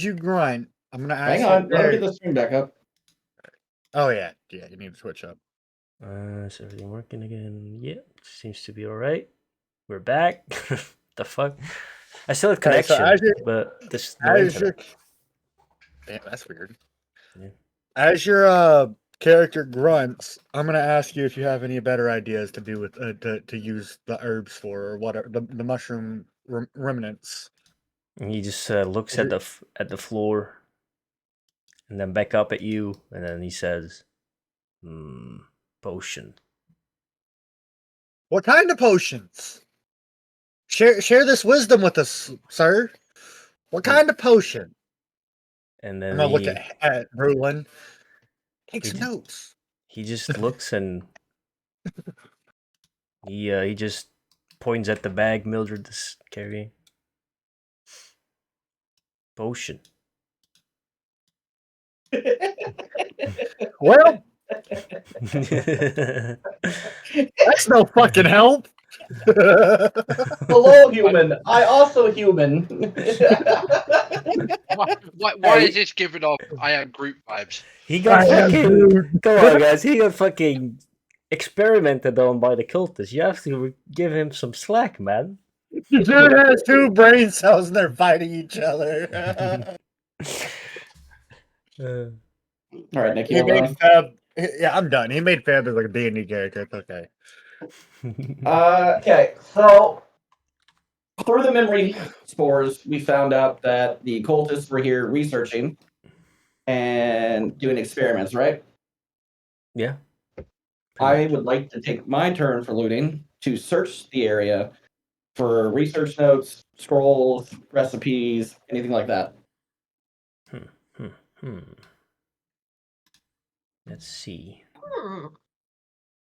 you grind, I'm gonna ask Hang you. on, let me get the stream back up. Oh yeah, you need to switch up. Is everything working again? Yeah, seems to be all right. We're back. The fuck? I still have connection, but this no internet. Damn, that's weird. Yeah. As your character grunts, I'm gonna ask you if you have any better ideas to do with to use the herbs for, or whatever the mushroom remnants. And he just looks at the floor, and then back up at you, and then he says, "Potion." What kind of potions? Share this wisdom with us, sir. What kind of potion? And then I'm gonna look at Brulin. Take some notes. He just looks and he just points at the bag Mildred is carrying. Potion. Well, that's no fucking help. Hello, human. I also human. Why is this giving off I am Groot vibes? He got fucking. Come on, guys. He got fucking experimented on by the cultists. You have to give him some slack, man. The dude has 2 brain cells and they're fighting each other. All right, Nick, he made Fab. Yeah, I'm done. He made Fab as like a D&D character. It's okay. Okay, so through the memory spores, we found out that the cultists were here researching and doing experiments, right? Yeah. I would like to take my turn for looting to search the area for research notes, scrolls, recipes, anything like that. Let's see.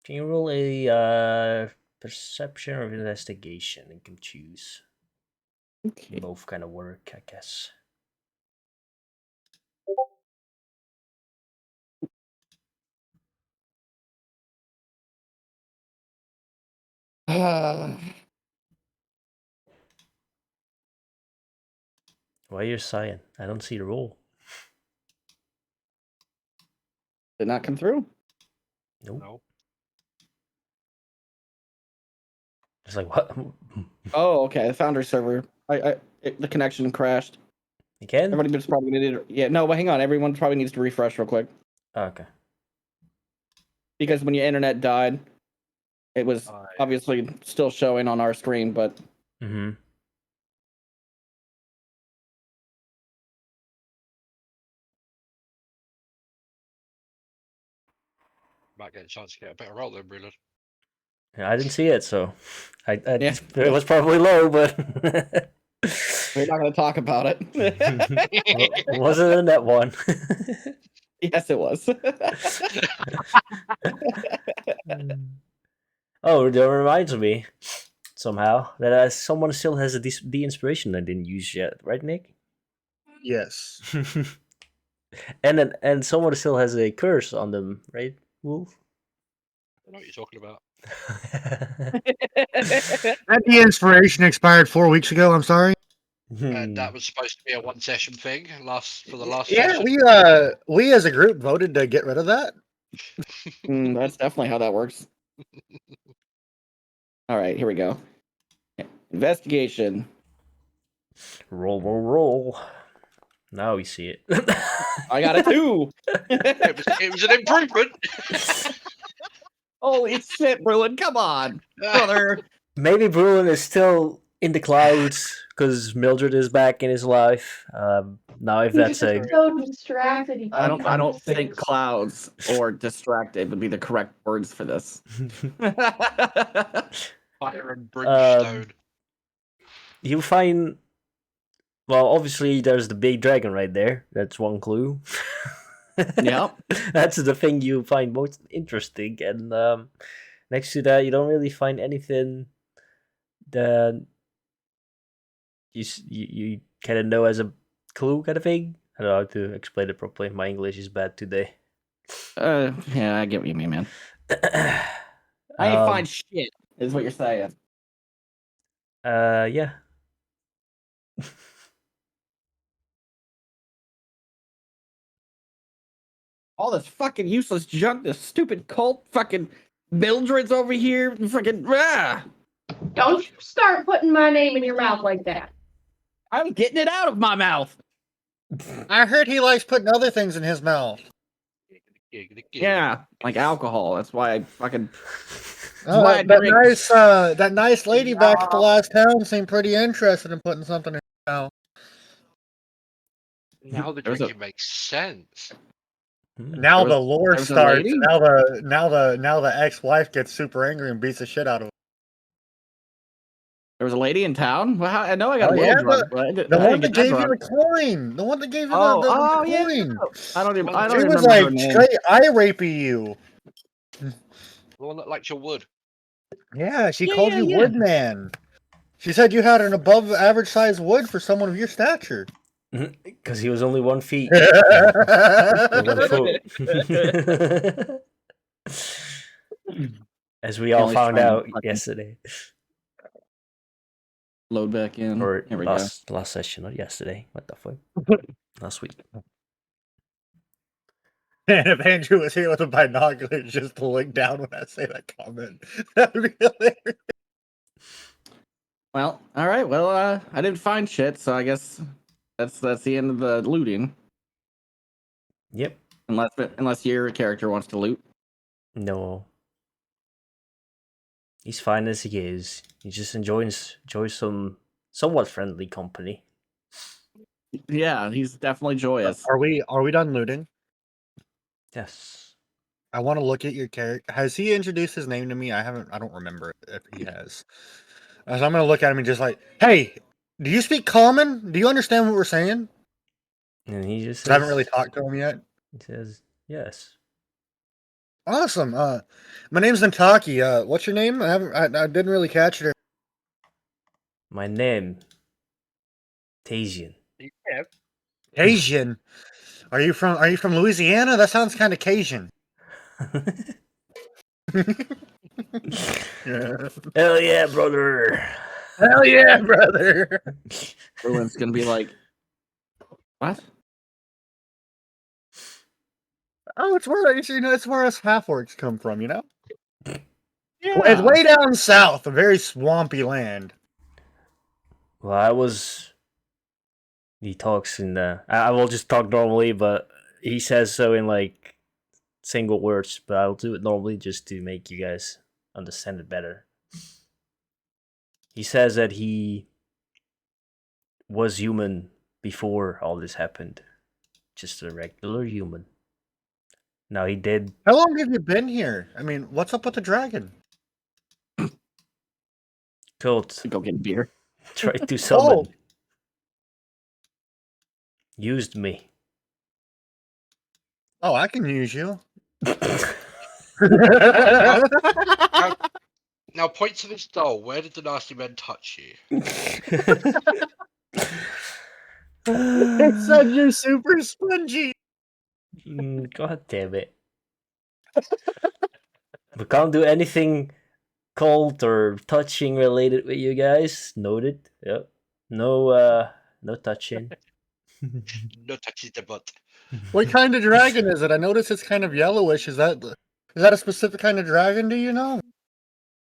Can you roll a perception or investigation and can choose? Okay. Both kind of work, I guess. Why are you sighing? I don't see the roll. Did not come through? Nope. No. It's like, what? Oh, okay. The founder server. The connection crashed. You can? Everybody's probably gonna need it. Yeah, no, but hang on. Everyone probably needs to refresh real quick. Oh, okay. Because when your internet died, it was obviously still showing on our screen, but. Mm-hmm. Might get a chance to get a better roll than Brulin. Yeah, I didn't see it, so it was probably low, but we're not going to talk about it. Wasn't in that one. Yes, it was. Oh, that reminds me somehow that someone still has the inspiration I didn't use yet, right, Nick? Yes. and someone still has a curse on them, right, Wolf? I don't know what you're talking about. That the inspiration expired 4 weeks ago. I'm sorry. And that was supposed to be a 1-session thing for the last yeah, session. we as a group voted to get rid of that. That's definitely how that works. All right, here we go. Investigation. Roll. Now we see it. I got a 2. It was an improvement. Holy shit, Brulin! Come on, brother. Maybe Brulin is still in the clouds because Mildred is back in his life. Now, if that's so distracted. I don't think clouds or distracted would be the correct words for this. Fire and brimstone. You find. Well, obviously, there's the big dragon right there. That's one clue. Yeah, that's the thing you find most interesting, and next to that, you don't really find anything that you kind of know as a clue kind of thing. I don't know how to explain it properly. My English is bad today. Yeah, I get what you mean, man. I ain't find shit, is what you're saying. Yeah. all this fucking useless junk, this stupid cult, fucking Mildred's over here, fucking Don't you start putting my name in your mouth like that. I'm getting it out of my mouth. I heard he likes putting other things in his mouth. Yeah, like alcohol. That's why I fucking. That drink. nice lady back at the last town seemed pretty interested in putting something in her mouth. Now the drinking makes sense. Now the lore there was a starts. lady? Now the ex-wife gets super angry and beats the shit out of him. There was a lady in town. Well, I know I got Oh, a little yeah, drunk, but I didn't, The I one didn't that get that gave you drunk. the coin. The one that gave you Oh, the yeah. coin. I don't even. I don't She even was remember her like name. straight eye rapey you. The one that likes your wood. Yeah, she Yeah, called yeah, you yeah. Woodman. She said you had an above average size wood for someone of your stature. Because he was only 1 feet. As 1 foot. As we all Kelly's found trying to out fucking yesterday. Load back in. Or Here we go. last session, not yesterday. What the fuck? Last week. And if Andrew was here with a binoculars just to look down when I say that comment, that'd be hilarious. Well, all right. Well, I didn't find shit, so I guess that's the end of the looting. Yep. Unless your character wants to loot. No. He's fine as he is. He just enjoys some somewhat friendly company. Yeah, he's definitely joyous. Are we done looting? Yes. I want to look at your character. Has he introduced his name to me? I don't remember if he has. So I'm gonna look at him and just like, hey, do you speak common? Do you understand what we're saying? And he just 'Cause I haven't really says, talked to him yet. he says, yes. Awesome. My name's Nantaki. What's your name? I didn't really catch it. My name, Tasian. Yeah. Cajun. Are you from Louisiana? That sounds kind of Cajun. Hell yeah, brother. Hell yeah, brother. Everyone's gonna be like, what? Oh, it's where us half orcs come from, you know? Yeah. It's way down south, a very swampy land. Well, he talks in the. I will just talk normally, but he says so in like single words, but I'll do it normally just to make you guys understand it better. He says that he was human before all this happened. Just a regular human. Now he did. How long have you been here? I mean, what's up with the dragon? Cult Go get beer. tried to summon. Oh, Used me. I can use you. Now point to this doll. Where did the nasty men touch you? It said you're super spongy. God damn it. We can't do anything cold or touching related with you guys. Noted. Yep. No touching. No touching the butt. What kind of dragon is it? I notice it's kind of yellowish. Is that a specific kind of dragon? Do you know?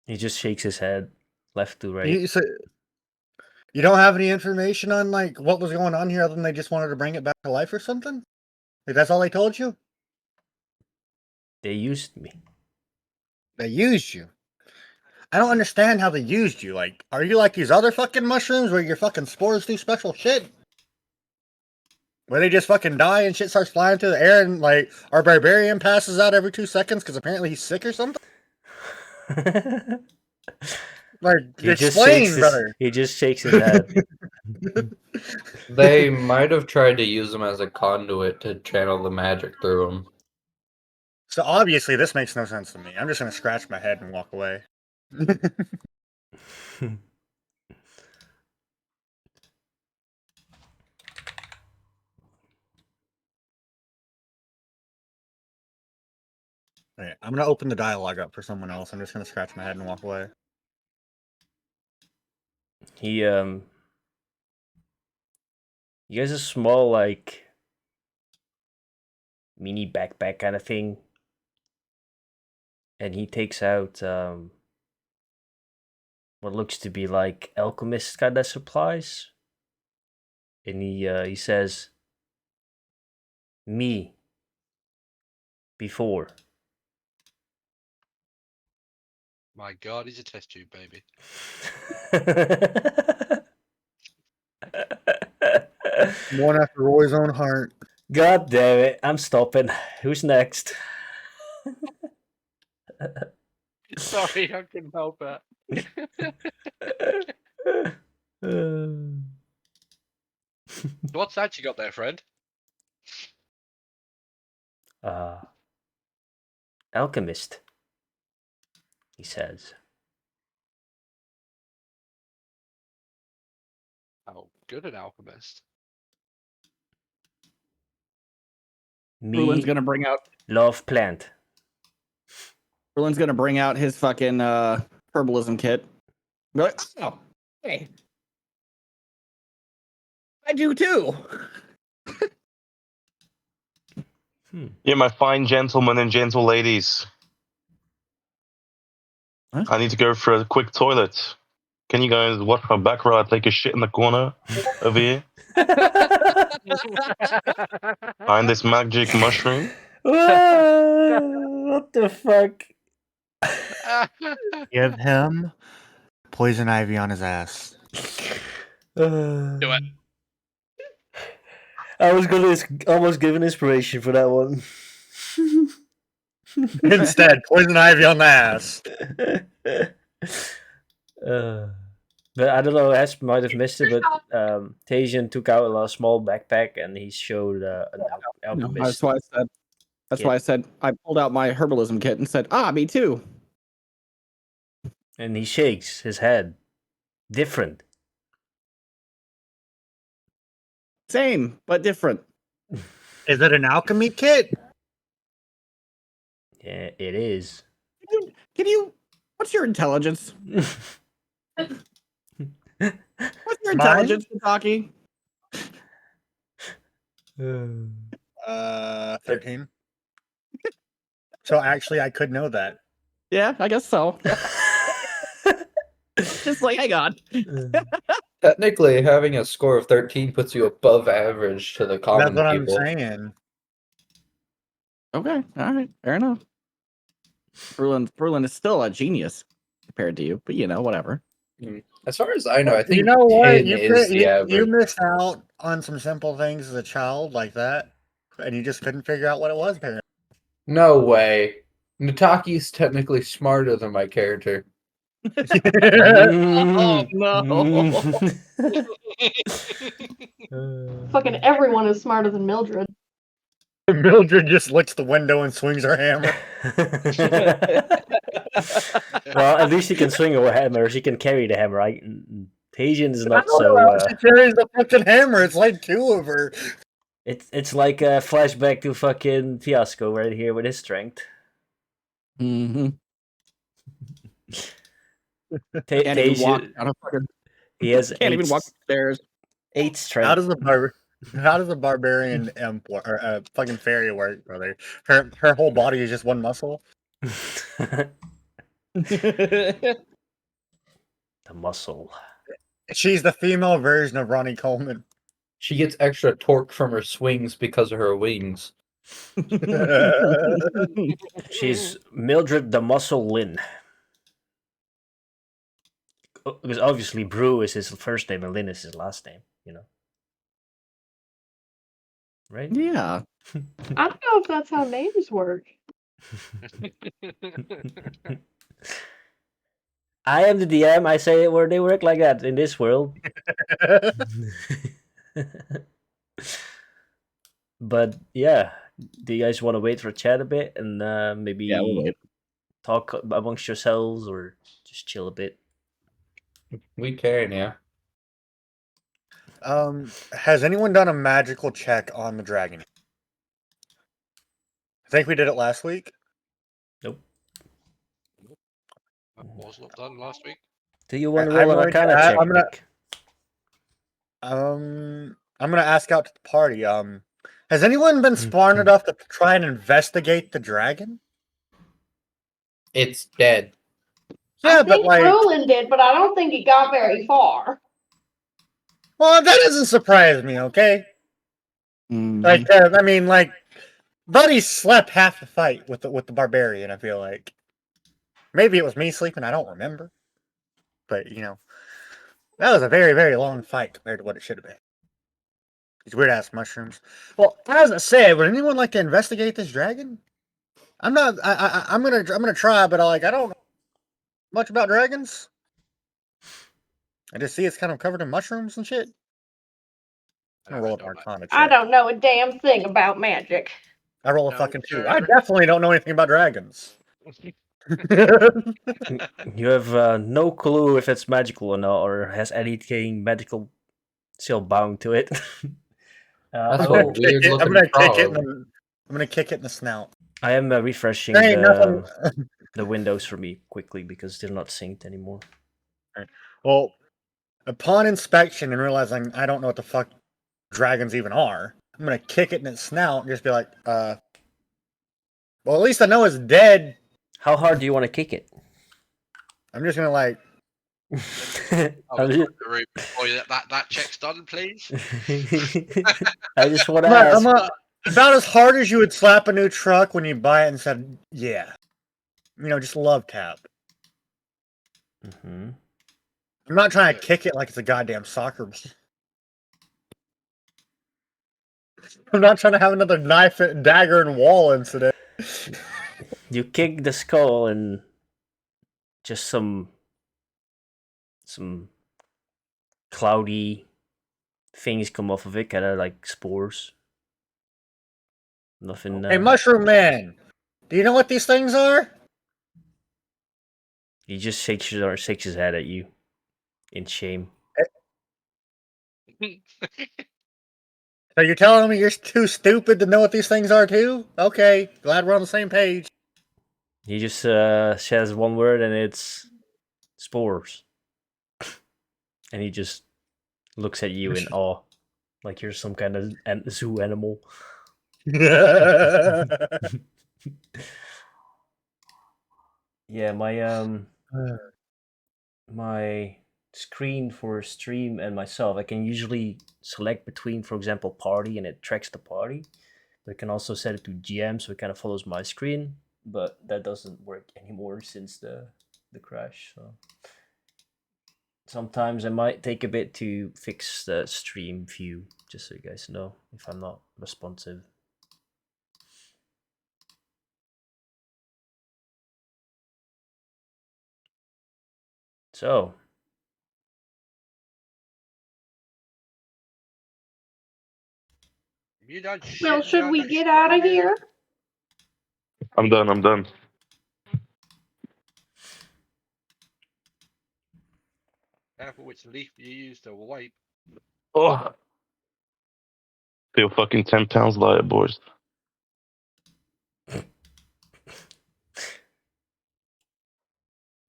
He just shakes his head left to right. You don't have any information on like what was going on here other than they just wanted to bring it back to life or something? Like that's all they told you? They used me. They used you. I don't understand how they used you. Like, are you like these other fucking mushrooms where your fucking spores do special shit? Where they just fucking die and shit starts flying through the air and like our barbarian passes out every 2 seconds because apparently he's sick or something? Like, explain, brother. He just shakes his head. They might have tried to use him as a conduit to channel the magic through him. So obviously this makes no sense to me. I'm just gonna scratch my head and walk away. Alright, I'm gonna open the dialogue up for someone else. I'm just gonna scratch my head and walk away. You guys are small, like mini backpack kind of thing, and he takes out what looks to be like alchemist kind of supplies, and he says, "Me before." My God, he's a test tube baby. One after Roy's own heart. God damn it! I'm stopping. Who's next? Sorry, I couldn't help it. What's that you got there, friend? Alchemist, he says. Oh, good an alchemist. Rulin's Me gonna bring out. love plant. Rulin's gonna bring out his fucking herbalism kit. Be like, oh, hey, I do too. Yeah, my fine gentlemen and gentle ladies. What? I need to go for a quick toilet. Can you guys watch my back while I take a shit in the corner over here? Find this magic mushroom. What the fuck? Give him poison ivy on his ass. Do it. I was gonna almost give an inspiration for that one. Instead, poison ivy on the ass. But I don't know, Ash might have missed it, but Tajian took out a small backpack and he showed an No, alchemist. that's why I said. That's why I said I pulled out my herbalism kit and said, "Ah, me too." And he shakes his head. Different. Same, but different. Is it an alchemy kit? Yeah, it is. Can you? What's your intelligence? What's your intelligence, Taki? 13. So actually, I could know that. Yeah, I guess so. Just like, hang on. Technically, having a score of 13 puts you above average to the common That's what people. I'm saying. Okay, all right, fair enough. Brulin is still a genius compared to you, but you know, whatever. As far as I know, I think You know what? 10 is the You average. missed out on some simple things as a child like that, and you just couldn't figure out what it was, apparently. No way. Nataki's technically smarter than my character. Oh no! Fucking everyone is smarter than Mildred. Mildred just licks the window and swings her hammer. Well, at least she can swing a hammer. She can carry the hammer. Tajian is not I don't so. know how she carries the fucking hammer. It's like two of her. It's like a flashback to fucking Fiasco right here with his strength. Mm-hmm. Can't even walk down a fucking. He has Can't even walk upstairs. 8 strength. How does the barbarian or fucking fairy work, brother? Her whole body is just one muscle. The muscle. She's the female version of Ronnie Coleman. She gets extra torque from her swings because of her wings. She's Mildred the Muscle Lynn. Because obviously Brew is his first name and Lynn is his last name, you know. Right? Yeah. I don't know if that's how names work. I am the DM. I say it where they work like that in this world. But yeah, do you guys want to wait for a chat a bit and maybe we'll talk amongst yourselves or just chill a bit? We can, yeah. Has anyone done a magical check on the dragon? I think we did it last week. Nope. That was not done last week. Do you want to I'm roll an going to Arcana add- check, I'm gonna- Nick? I'm gonna ask out to the party. Has anyone been smart enough to try and investigate the dragon? It's dead. Yeah, I but think like, Roland did, but I don't think he got very far. well, that doesn't surprise me. Okay, like, I mean, like, Buddy slept half the fight with the barbarian. I feel like maybe it was me sleeping. I don't remember, but you know, that was a very, very long fight compared to what it should have been. These weird ass mushrooms. Well, as I said, would anyone like to investigate this dragon? I'm not. I'm gonna try, but I don't know much about dragons. I just see it's kind of covered in mushrooms and shit. I'm gonna roll an Arcana I check. don't know a damn thing about magic. I roll a No, fucking 2. sir. I definitely don't know anything about dragons. You have no clue if it's magical or not, or has anything magical still bound to it. That's I'm what gonna a weird kick it. I'm looking gonna kick it. frog. I'm gonna kick it in the snout. I am refreshing There ain't nothing. the windows for me quickly because they're not synced anymore. Well, upon inspection and realizing I don't know what the fuck dragons even are, I'm gonna kick it in its snout and just be like, well, at least I know it's dead. How hard do you want to kick it? I'm just gonna like, I I'm was just, the room before that check's done, please. I just want to ask. about as hard as you would slap a new truck when you buy it and said, yeah, you know, just love tap. Mm-hmm. I'm not trying to kick it like it's a goddamn soccer ball. I'm not trying to have another knife and dagger and wall incident. You kick the skull and just some cloudy things come off of it, kind of like spores. Nothing. Hey, Mushroom Man, do you know what these things are? He just shakes his head at you in shame. So you're telling me you're too stupid to know what these things are too? Okay, glad we're on the same page. He just says one word and it's spores. And he just looks at you in awe, like you're some kind of zoo animal. Yeah, my screen for stream and myself, I can usually select between, for example, party, and it tracks the party. But I can also set it to GM, so it kind of follows my screen. But that doesn't work anymore since the crash. So sometimes I might take a bit to fix the stream view, just so you guys know if I'm not responsive. So You done Well, shit, should you we done get shit out of already? here? I'm done. Careful which leaf you use to wipe. Oh. Feel fucking 10 pounds lighter, boys.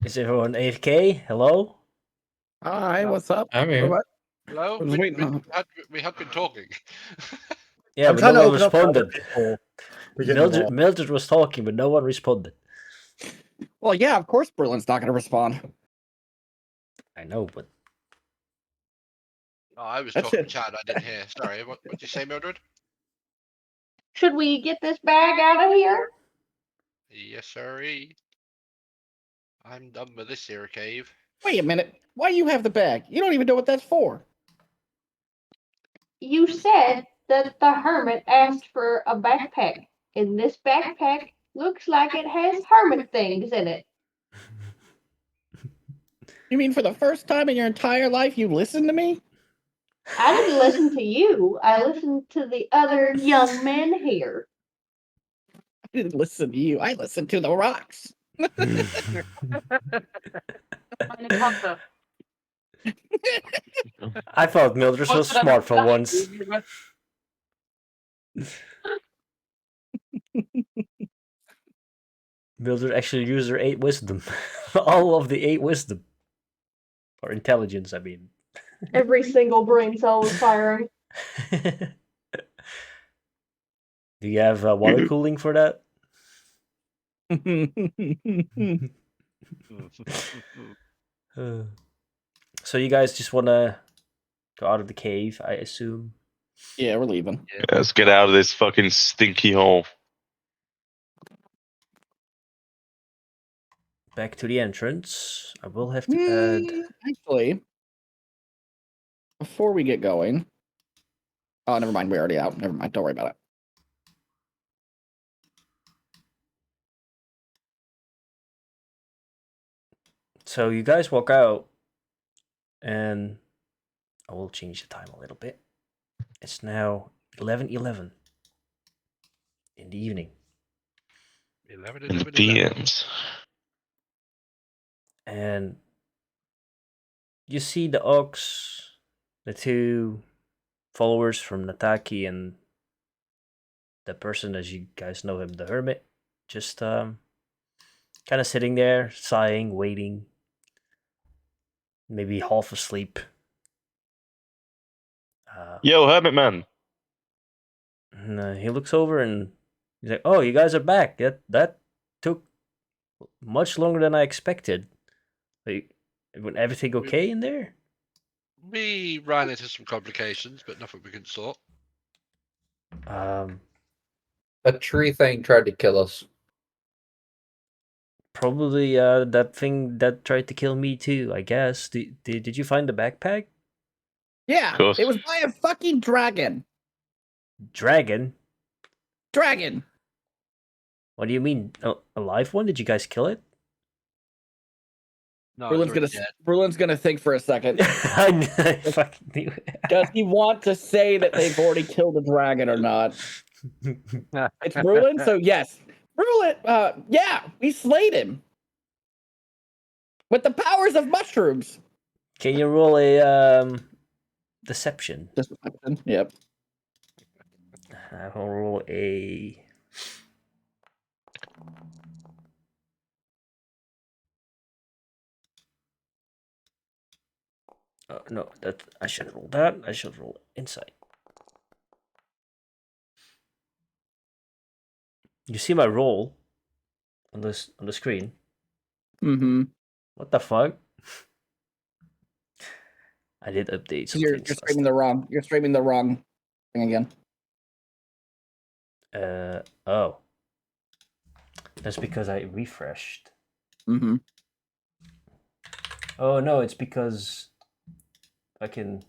is everyone AFK? Hello? Hi, what's up? I'm here. What? Hello? I was waiting on- We had been talking. Yeah, I'm but trying no to one open up for other responded. people to get involved. Mildred was talking, but no one responded. Well, yeah, of course Berlin's not going to respond. I know, but Oh, I was That's talking it. Chad, I didn't hear. Sorry, what did you say, Mildred? Should we get this bag out of here? Yes, sirree. I'm done with this here cave. Wait a minute. Why do you have the bag? You don't even know what that's for. You said that the hermit asked for a backpack, and this backpack looks like it has hermit things in it. You mean for the first time in your entire life you listened to me? I didn't listen to you. I listened to the other young men here. I didn't listen to you. I listened to the rocks. I thought Mildred was smart for once. Mildred actually used her 8 wisdom. All of the 8 wisdom. Or intelligence, I mean. Every single brain cell was firing. Do you have water cooling for that? Uh, so you guys just want to go out of the cave, I assume? Yeah, we're leaving. Yeah. Let's get out of this fucking stinky hole. Back to the entrance. I will have to add... Actually, before we get going. Oh, never mind. We're already out. Never mind. Don't worry about it. So you guys walk out, and I will change the time a little bit. It's now 11:11 in the evening. 11, In 11, the 11. end. And you see the Ox, the two followers from Nataki, and the person, as you guys know him, the Hermit, just kind of sitting there, sighing, waiting, maybe half asleep. Yo, Hermit Man. And, he looks over and he's like, "Oh, you guys are back. That took much longer than I expected. Like, everything okay in there?" We ran into some complications, but nothing we can sort. Um, A tree thing tried to kill us. Probably that thing that tried to kill me too, I guess. Did you find the backpack? Yeah, Of course. it was by a fucking dragon. Dragon? Dragon. What do you mean? A live one? Did you guys kill it? No, it's already dead. Brullin's gonna think for a second. I fucking knew it. Does he want to say that they've already killed a dragon or not? It's Brullin, so yes. Brullin, yeah, we slayed him. With the powers of mushrooms. Can you roll a deception? Yep. I will roll a... No, that I should roll that. I should roll insight. You see my roll on the screen? Mm-hmm. What the fuck? I did update some You're things. streaming the wrong. You're streaming the wrong thing again. Oh. That's because I refreshed. Mm-hmm. Oh no, it's because it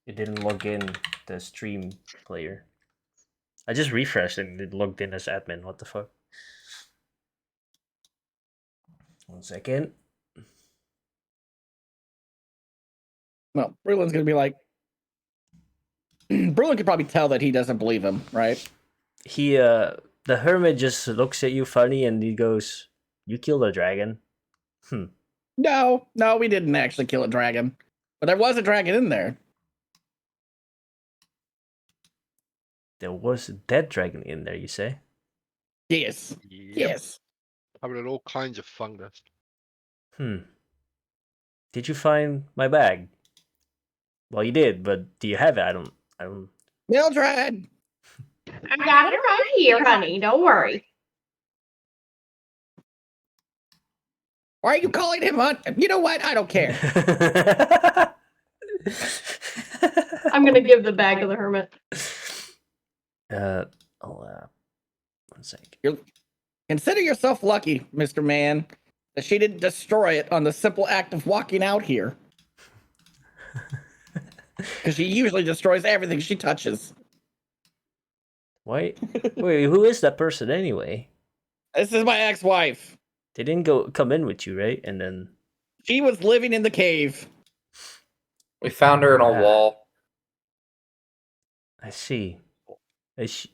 didn't log in the stream player. I just refreshed and it logged in as admin. What the fuck? 1 second. Well, Brullin's gonna be like. Brullin could probably tell that he doesn't believe him, right? The hermit just looks at you funny and he goes, "You killed a dragon." No, we didn't actually kill a dragon, but there was a dragon in there. There was a dead dragon in there, you say? Yes. Yep. Yes. Covered in all kinds of fungus. Did you find my bag? Well, you did, but do you have it? I don't. Mildred. I got it right here, honey. Don't worry. Why are you calling him on? You know what? I don't care. I'm gonna give the bag to the hermit. I'll 1 sec. Consider yourself lucky, Mr. Man, that she didn't destroy it on the simple act of walking out here. Because she usually destroys everything she touches. Wait, who is that person anyway? This is my ex-wife. They didn't come in with you, right? And then She was living in the cave. We found her in a wall. I see.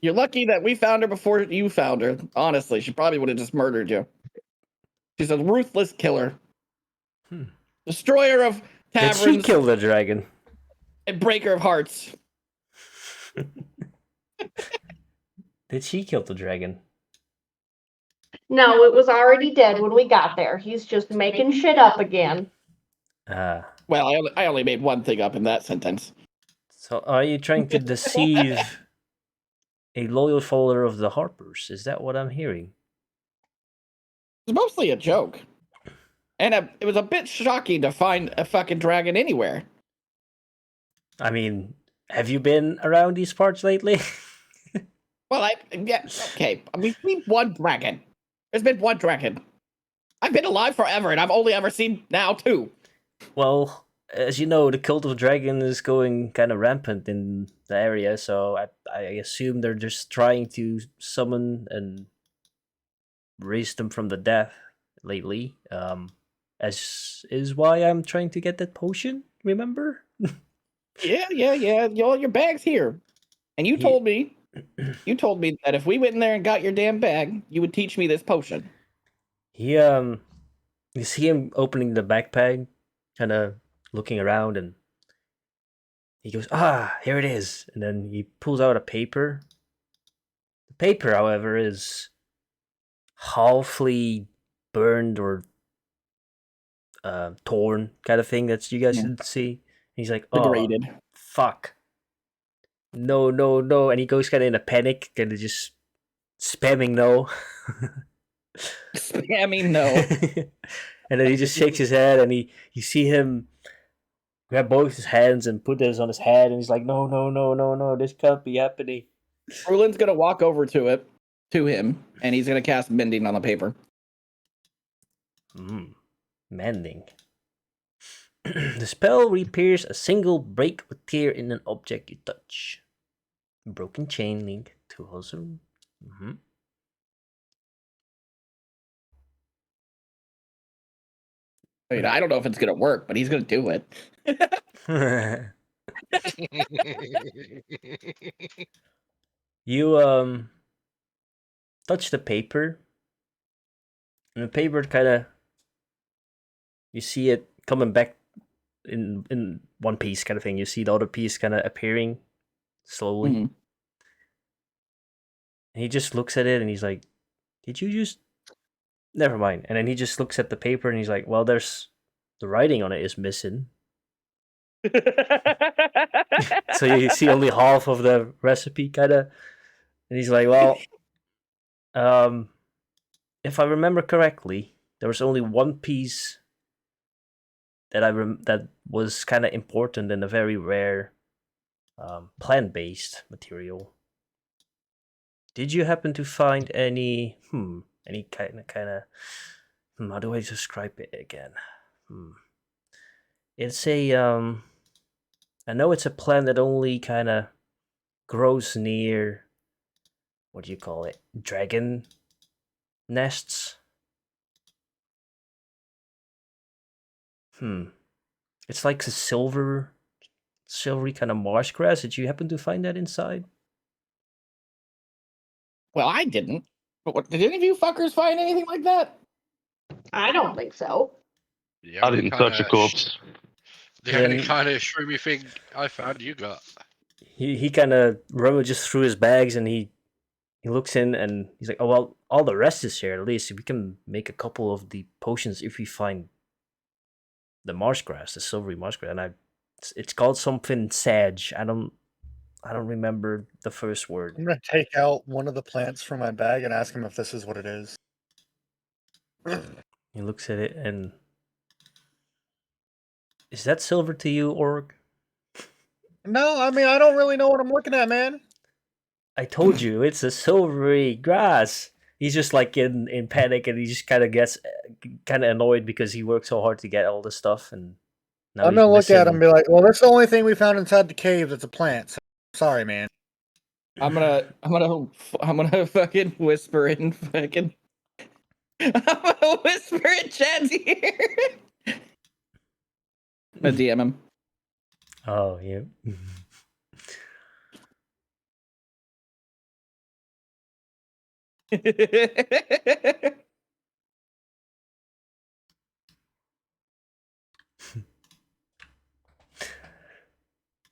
You're lucky that we found her before you found her. Honestly, she probably would have just murdered you. She's a ruthless killer. Destroyer of taverns. Did she kill the dragon? And breaker of hearts. Did she kill the dragon? No, it was already dead when we got there. He's just making shit up again. Well, I only made one thing up in that sentence. So are you trying to deceive a loyal follower of the Harpers. Is that what I'm hearing? It's mostly a joke. And it was a bit shocking to find a fucking dragon anywhere. I mean, have you been around these parts lately? Well, okay. We've seen one dragon. There's been one dragon. I've been alive forever, and I've only ever seen now 2. Well, as you know, the cult of dragon is going kind of rampant in the area, so I assume they're just trying to summon and raise them from the death lately. As is why I'm trying to get that potion. Remember? Yeah. Your bag's here, and you told me that if we went in there and got your damn bag, you would teach me this potion. You see him opening the backpack, kind of looking around, and he goes, "Ah, here it is." And then he pulls out a paper. The paper, however, is halfly burned or torn, kind of thing that you guys didn't see. And he's like, "Oh, Degraded. fuck. No, no, no." And he goes kind of in a panic, kind of just spamming no. Spamming no. And then he just shakes his head, and you see him grab both his hands and put this on his head, and he's like, "No, no, no, no, no, this can't be happening." Rulin's gonna walk over to him, and he's gonna cast mending on the paper. Mending. The spell repairs a single break or tear in an object you touch. Broken chain link to also. I mean, I don't know if it's gonna work, but he's gonna do it. You touch the paper, and the paper kind of, you see it coming back in one piece, kind of thing. You see the other piece kind of appearing slowly. Mhm. And he just looks at it, and he's like, "Did you just?" Never mind. And then he just looks at the paper, and he's like, "Well, there's the writing on it is missing." So you see only half of the recipe, kind of. And he's like, "Well, if I remember correctly, there was only one piece that that was kind of important and a very rare plant-based material. Did you happen to find any kind of how do I describe it again? It's a I know it's a plant that only kind of grows near, what do you call it? Dragon nests. It's like a silvery kind of marsh grass. Did you happen to find that inside? Well, I didn't. But did any of you fuckers find anything like that? I don't think so. The I only didn't touch a kinda corpse. The only Then- kind of shroomy thing I found you got. He kind of rummages through his bags, and he looks in, and he's like, "Oh well, all the rest is here. At least we can make a couple of the potions if we find the marsh grass, the silvery marsh grass." And it's called something sage. I don't remember the first word. I'm gonna take out one of the plants from my bag and ask him if this is what it is. He looks at it, and is that silver to you, Orc? No, I mean I don't really know what I'm looking at, man. I told you, it's a silvery grass. He's just like in panic, and he just kind of gets kind of annoyed because he worked so hard to get all this stuff, and now I'm he's gonna look at him missing- and be like, "Well, that's the only thing we found inside the cave that's a plant. So, sorry, man." I'm gonna fucking whisper in fucking. I'm gonna whisper in Chad's ear. I'm gonna DM him. Oh yeah.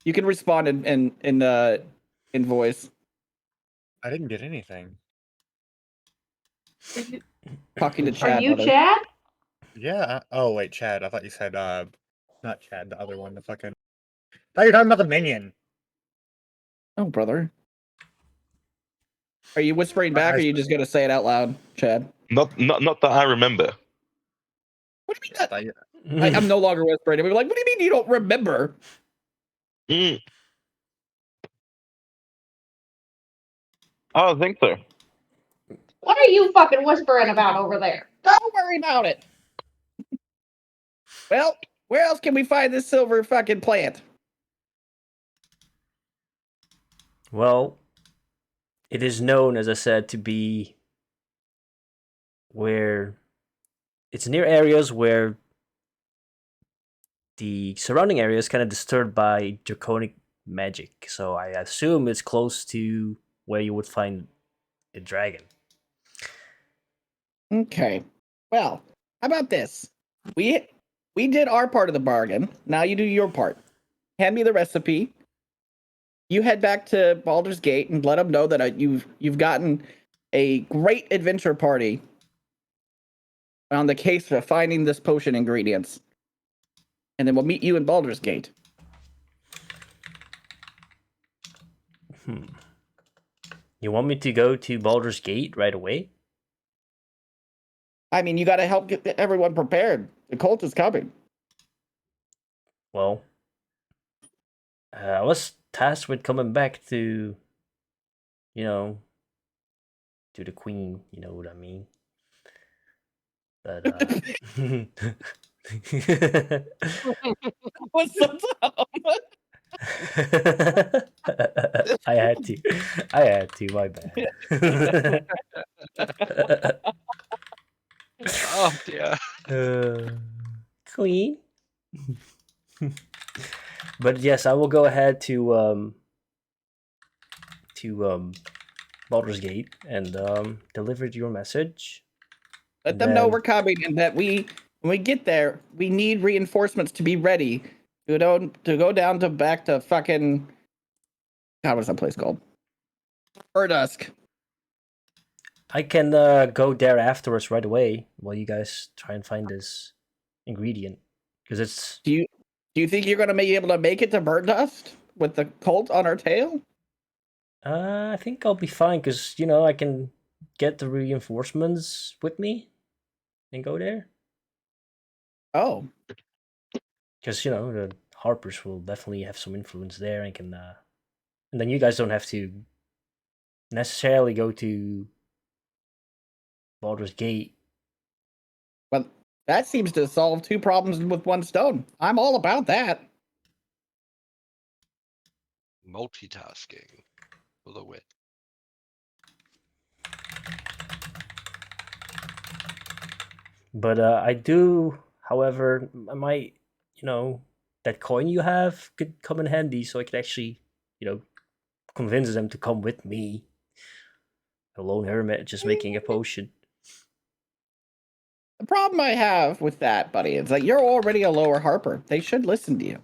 You can respond in voice. I didn't get anything. Talking to Are Chad. you brother. Chad? Yeah. Oh wait, Chad. I thought you said not Chad. The other one. The fucking. I thought you were talking about the minion. Oh, brother. Are you whispering back, or are you just gonna say it out loud, Chad? Not that I remember. What do you mean that? I'm no longer whispering. I'm like, what do you mean you don't remember? Mm. I don't think so. What are you fucking whispering about over there? Don't worry about it. Well, where else can we find this silver fucking plant? Well, it is known, as I said, to be where it's near areas where the surrounding area is kind of disturbed by draconic magic. So I assume it's close to where you would find a dragon. Okay. Well, how about this? We did our part of the bargain. Now you do your part. Hand me the recipe. You head back to Baldur's Gate and let them know that you've gotten a great adventure party on the case for finding this potion ingredients. And then we'll meet you in Baldur's Gate. You want me to go to Baldur's Gate right away? I mean, you got to help get everyone prepared. The cult is coming. Well, I was tasked with coming back to, to the queen. You know what I mean? But What's so dumb? I had to. My bad. Oh dear. Queen. But yes, I will go ahead to Baldur's Gate and deliver your message. Let them know we're coming and that when we get there, we need reinforcements to be ready to go down to back to fucking God, what's that place called? Burdusk. I can go there afterwards right away while you guys try and find this ingredient because it's. Do you think you're gonna be able to make it to Burdusk with the cult on our tail? I think I'll be fine because I can get the reinforcements with me and go there. Oh, because the Harpers will definitely have some influence there and can, and then you guys don't have to necessarily go to Baldur's Gate. well, that seems to solve two problems with one stone. I'm all about that. Multitasking for the win. But I do, however, I might, that coin you have could come in handy, so I could actually, convince them to come with me. A lone hermit just making a potion. The problem I have with that, buddy, is that you're already a lower Harper. They should listen to you.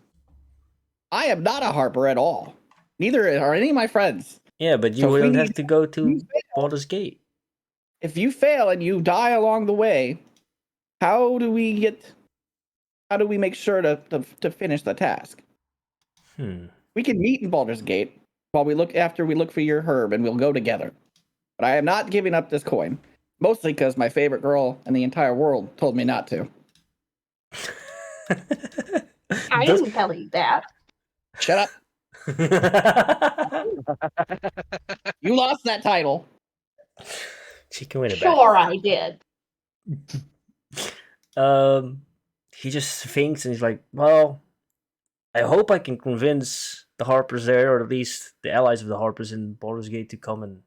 I am not a Harper at all. Neither are any of my friends. Yeah, but you So if we wouldn't have need- to go to Baldur's Gate. If you fail and you die along the way, how do we make sure to finish the task? We can meet in Baldur's Gate while we look for your herb and we'll go together. But I am not giving up this coin. Mostly because my favorite girl in the entire world told me not to. I didn't tell you that. Shut up. You lost that title. She can win it Sure, I did. back. He just thinks and he's like, well, I hope I can convince the Harpers there, or at least the allies of the Harpers in Baldur's Gate, to come and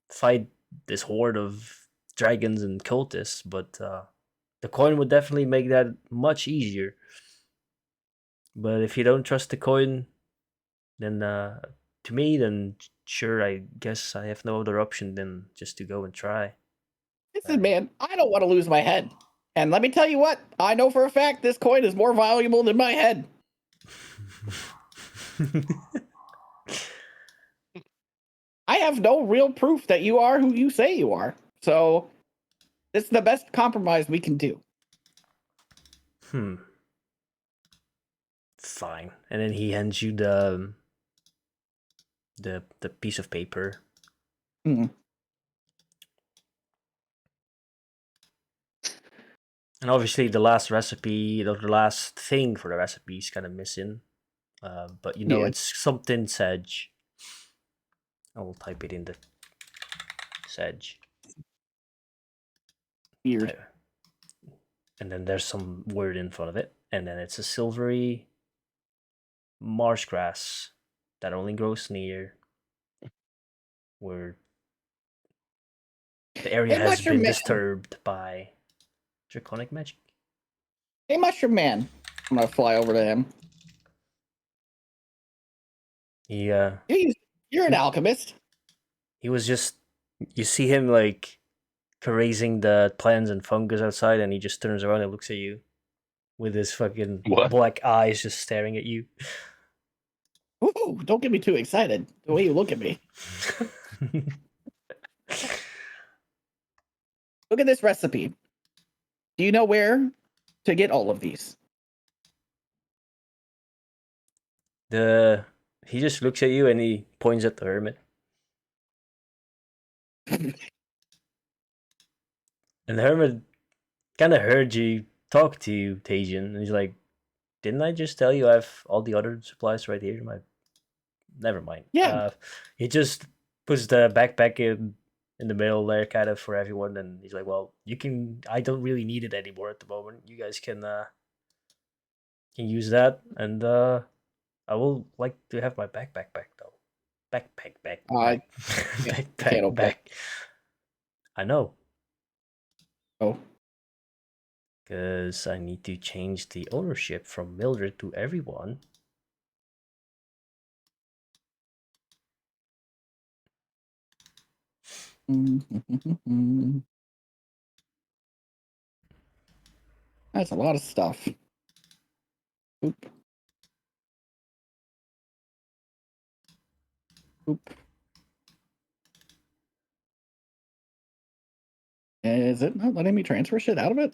fight this horde of dragons and cultists, but the coin would definitely make that much easier. But if you don't trust the coin, then to me, then sure, I guess I have no other option than just to go and try. Listen, man, I don't want to lose my head. And let me tell you what, I know for a fact this coin is more valuable than my head. I have no real proof that you are who you say you are. So, this is the best compromise we can do. Fine. And then he hands you the piece of paper. And obviously, the last recipe, or the last thing for the recipe is kind of missing. But you know, Yeah. it's something sedge. I will type it in the sedge. Weird. And then there's some word in front of it. And then it's a silvery marsh grass that only grows near where the area Hey, has Mushroom been Man. disturbed by draconic magic. Hey, Mushroom Man. I'm gonna fly over to him. Yeah, Hey, you're an alchemist. he was just. You see him like caressing the plants and fungus outside, and he just turns around and looks at you with his fucking What? black eyes just staring at you. Ooh, don't get me too excited. The way you look at me. Look at this recipe. Do you know where to get all of these? He just looks at you and he points at the hermit. And the hermit kind of heard you talk to you, Tajian, and he's like, "Didn't I just tell you I have all the other supplies right here?" Never mind. Yeah. He just puts the backpack in the middle there, kind of for everyone, and he's like, "Well, you can. I don't really need it anymore at the moment. You guys can use that, and I will like to have my backpack back though. Backpack back, I backpack can't open it. back. I know, Oh. because I need to change the ownership from Mildred to everyone." That's a lot of stuff. Oop. Oop. Is it not letting me transfer shit out of it?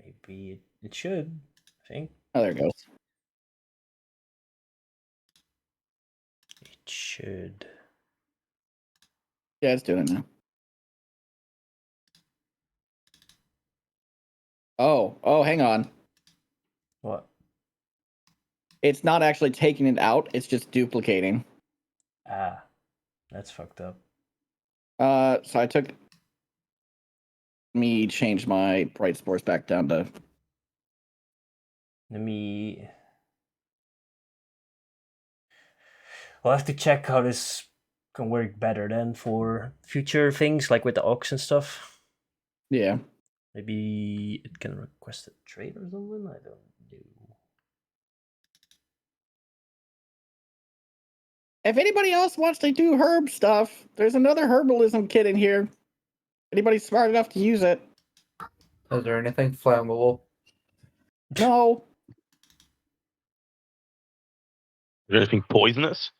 Maybe it should. I think Oh, there it goes. it should. Yeah, it's doing it now. Oh, hang on. What? It's not actually taking it out, it's just duplicating. Ah, that's fucked up. So I took me change my bright spores back down to Let me. We'll have to check how this can work better then for future things like with the ox and stuff. yeah. Maybe it can request a trade or something. I don't know. If anybody else wants to do herb stuff, there's another herbalism kit in here. Anybody smart enough to use it? Is there anything flammable? No. Is there anything poisonous?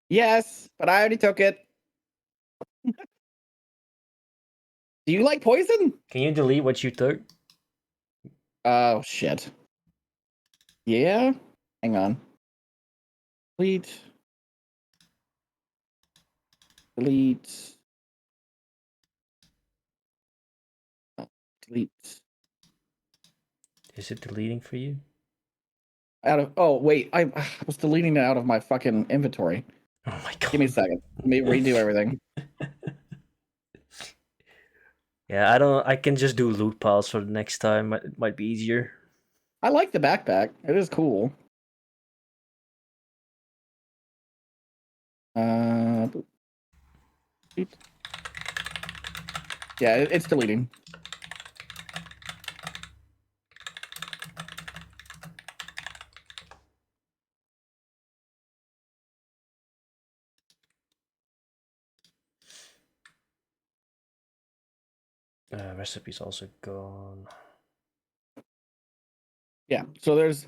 Yes, but I already took it. Do you like poison? Can you delete what you took? Oh shit. Yeah. Hang on. Delete. Delete. Delete. Is it deleting for you? Out of wait, I was deleting it out of my fucking inventory. Oh my god. Give me a second. Let me redo everything. Yeah, I don't. I can just do loot piles for the next time. It might be easier. I like the backpack. It is cool. Boop. Boop. Yeah, it's deleting. Recipe's also gone. Yeah. So there's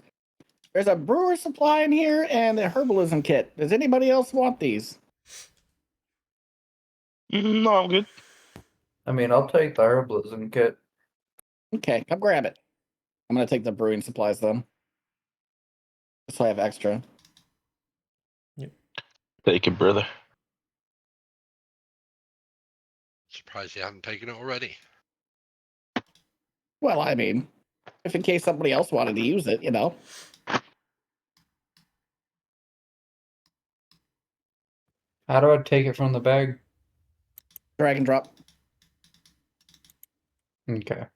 a brewer supply in here and a herbalism kit. Does anybody else want these? No, I'm good. I mean, I'll take the herbalism kit. Okay, come grab it. I'm gonna take the brewing supplies then. So I have extra. Take it, brother. surprised you haven't taken it already. Well, I mean, if in case somebody else wanted to use it, you know. How do I take it from the bag? Drag and drop. Okay.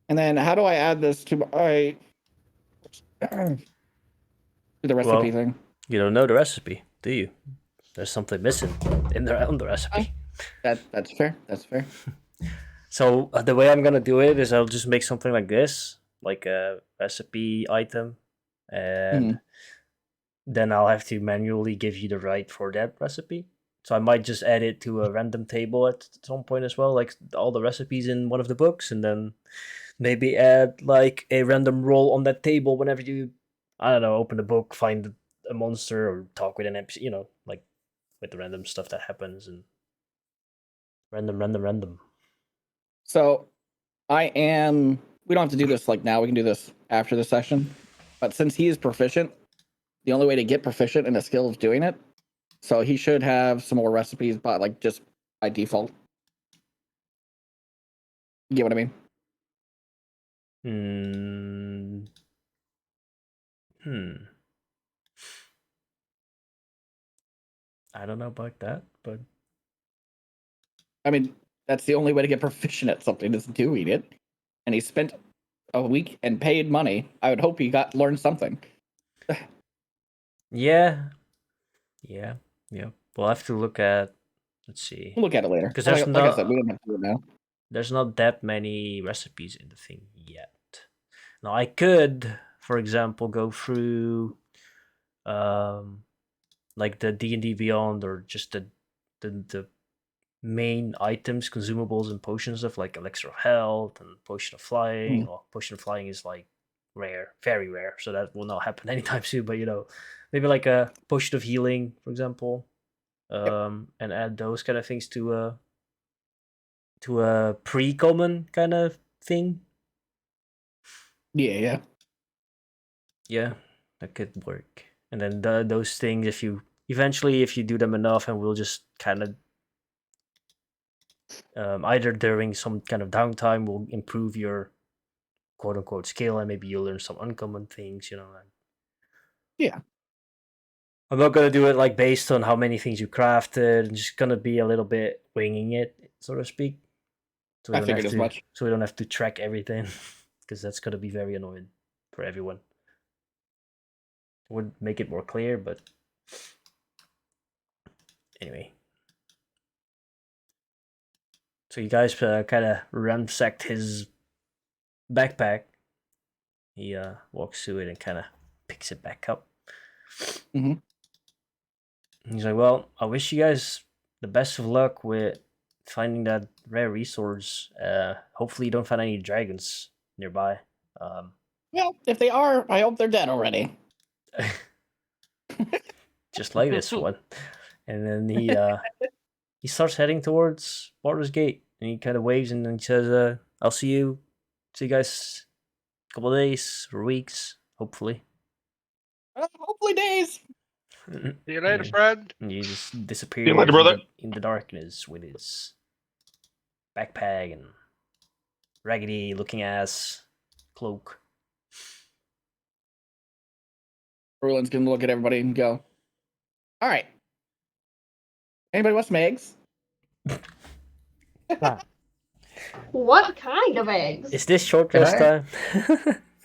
And then how do I add this to my to the recipe Well, thing? you don't know the recipe, do you? There's something missing on the recipe. That's fair. That's fair. So the way I'm gonna do it is I'll just make something like this, like a recipe item, and then I'll have to manually give you the right for that recipe. So I might just add it to a random table at some point as well, like all the recipes in one of the books, and then maybe add like a random roll on that table whenever you, I don't know, open the book, find a monster, or talk with an NPC, you know, like with the random stuff that happens and random. So I am. We don't have to do this like now. We can do this after the session. But since he is proficient, the only way to get proficient in a skill is doing it. So he should have some more recipes, but like just by default. You get what I mean? I don't know about that, but I mean, that's the only way to get proficient at something is doing it. And he spent a week and paid money. I would hope he learned something. yeah. We'll have to look at. Let's see, We'll look at it later. because Like I said, we don't have to do it now. there's not that many recipes in the thing yet. Now I could, for example, go through, like the D&D Beyond, or just the main items, consumables, and potion stuff, like elixir of health and potion of flying. Well, potion of flying is like rare, very rare, so that will not happen anytime soon. But you know, maybe like a potion of healing, for example, and add those kind of things to a pre-common kind of thing. Yeah. Yeah, that could work. And then those things, if you do them enough, and we'll just kind of, either during some kind of downtime, will improve your quote unquote skill, and maybe you'll learn some uncommon things. You know. Yeah. I'm not gonna do it like based on how many things you crafted. I'm just gonna be a little bit winging it, so to speak. So we I don't figured have as to. much. So we don't have to track everything, because that's gonna be very annoying for everyone. Would make it more clear, but anyway. So you guys kind of ransacked his backpack. He walks through it and kind of picks it back up. Mhm. He's like, "Well, I wish you guys the best of luck with finding that rare resource. Hopefully, you don't find any dragons nearby." Well, if they are, I hope they're dead already. Just like this one. And then he starts heading towards Baldur's Gate, and he kind of waves and then he says, "I'll see you guys a couple of days or weeks, hopefully." Hopefully days. See you later, Yeah. friend. And he just See you disappears later, brother. in the darkness with his backpack and raggedy looking ass cloak. Rulin's gonna look at everybody and go, "All right. Anybody want some eggs?" What kind of eggs? Is this short Can rest I- time?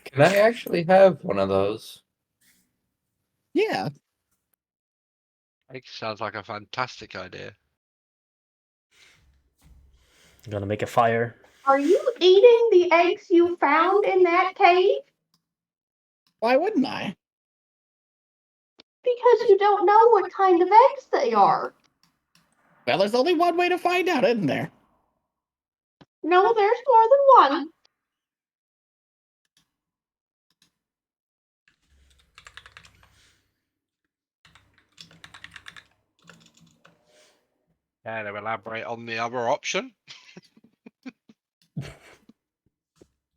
Can I actually have one of those? Yeah. It sounds like a fantastic idea. Gonna make a fire. Are you eating the eggs you found in that cave? Why wouldn't I? Because you don't know what kind of eggs they are. Well, there's only one way to find out, isn't there? No, there's more than one. Can you elaborate on the other option?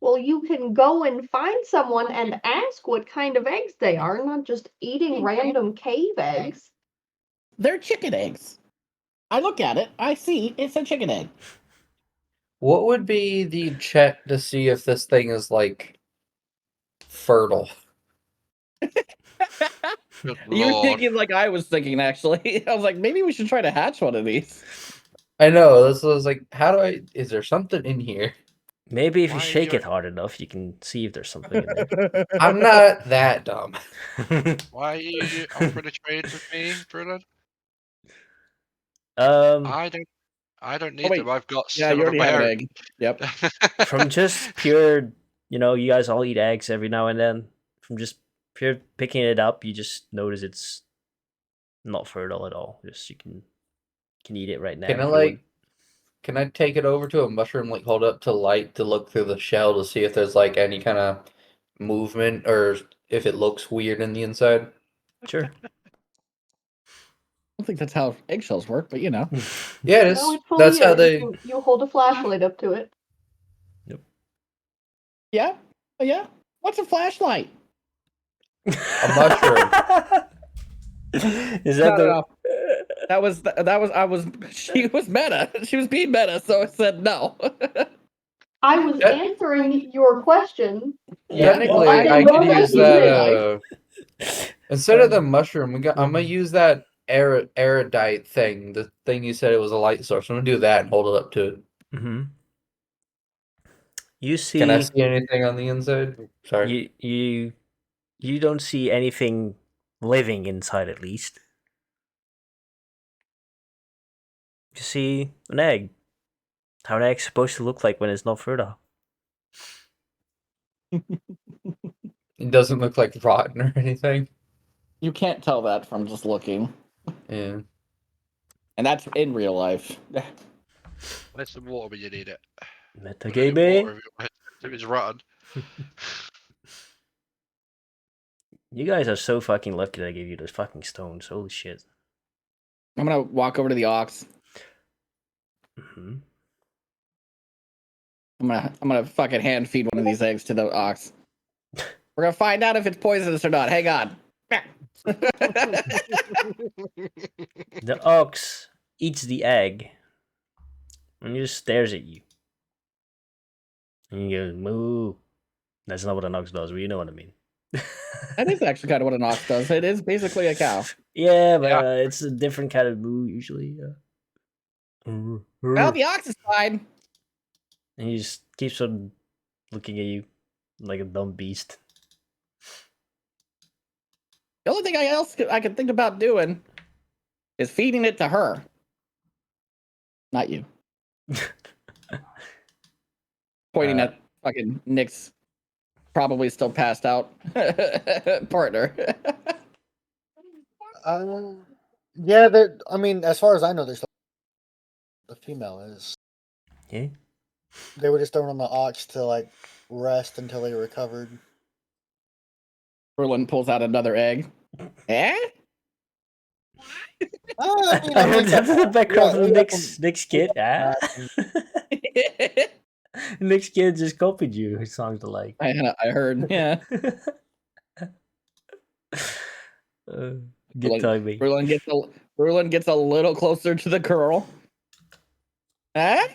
Well, you can go and find someone and ask what kind of eggs they are, not just eating random cave eggs. They're chicken eggs. I look at it. I see it's a chicken egg. What would be the check to see if this thing is like fertile? Good You were lord. thinking like I was thinking, actually. I was like, maybe we should try to hatch one of these. I know. This was like, how do I? Is there something in here? Maybe if you Why shake you- it hard enough, you can see if there's something in there. I'm not that dumb. Why are you offering a trade with me, Bruno? um, I don't need Oh, wait. them. I've got Yeah, 7 you of already my have an own. egg. Yep. from just pure, you guys all eat eggs every now and then. From just pure picking it up, you just notice it's not fertile at all. Just you can eat it right now. Can I if you want. like? Can I take it over to a mushroom, like hold it up to light to look through the shell to see if there's like any kind of movement or if it looks weird in the inside? Sure. I don't think that's how eggshells work, but you know. Yeah, it No, is. it fully That's how is. they. You hold a flashlight up to it. Yeah. Oh, yeah. What's a flashlight? A mushroom. Is that No. That was she was meta. She was being meta, so I said no. I was That- answering your question. Yeah, Technically, I didn't I know could that use you that. did. Instead of the mushroom, I'm gonna use that erudite thing. The thing you said it was a light source. I'm gonna do that and hold it up to it. Mm-hmm. You Can I see, see anything on the inside? Sorry. you don't see anything living inside, at least. You see an egg. How an egg's supposed to look like when it's not fertile. It doesn't look like rotten or anything. You can't tell that from just looking. Yeah. And that's in real life. There's some water when you need it. Metagaming. If it's rotten. You guys are so fucking lucky that I gave you those fucking stones. Holy shit. I'm gonna walk over to the ox. Mm-hmm. I'm gonna fucking hand feed one of these eggs to the ox. We're gonna find out if it's poisonous or not. Hang on. The ox eats the egg and he just stares at you. And he goes, moo. That's not what an ox does, but you know what I mean. That is actually kind of what an ox does. It is basically a cow. Yeah, but Yeah. it's a different kind of moo usually. Well, the ox is fine. And he just keeps on looking at you like a dumb beast. The only thing I can think about doing is feeding it to her. Not you. Pointing at fucking Nick's probably still passed out partner. Yeah, I mean, as far as I know, there's the female is. Yeah. They were just throwing on the ox to like rest until they recovered. Berlin pulls out another egg. Eh? I mean, I heard that in the background yeah, from yeah, Nick's kid. Ah. Nick's kid just copied you. His songs alike. I heard. Yeah. Good timing. Berlin gets a little closer to the girl. Eh?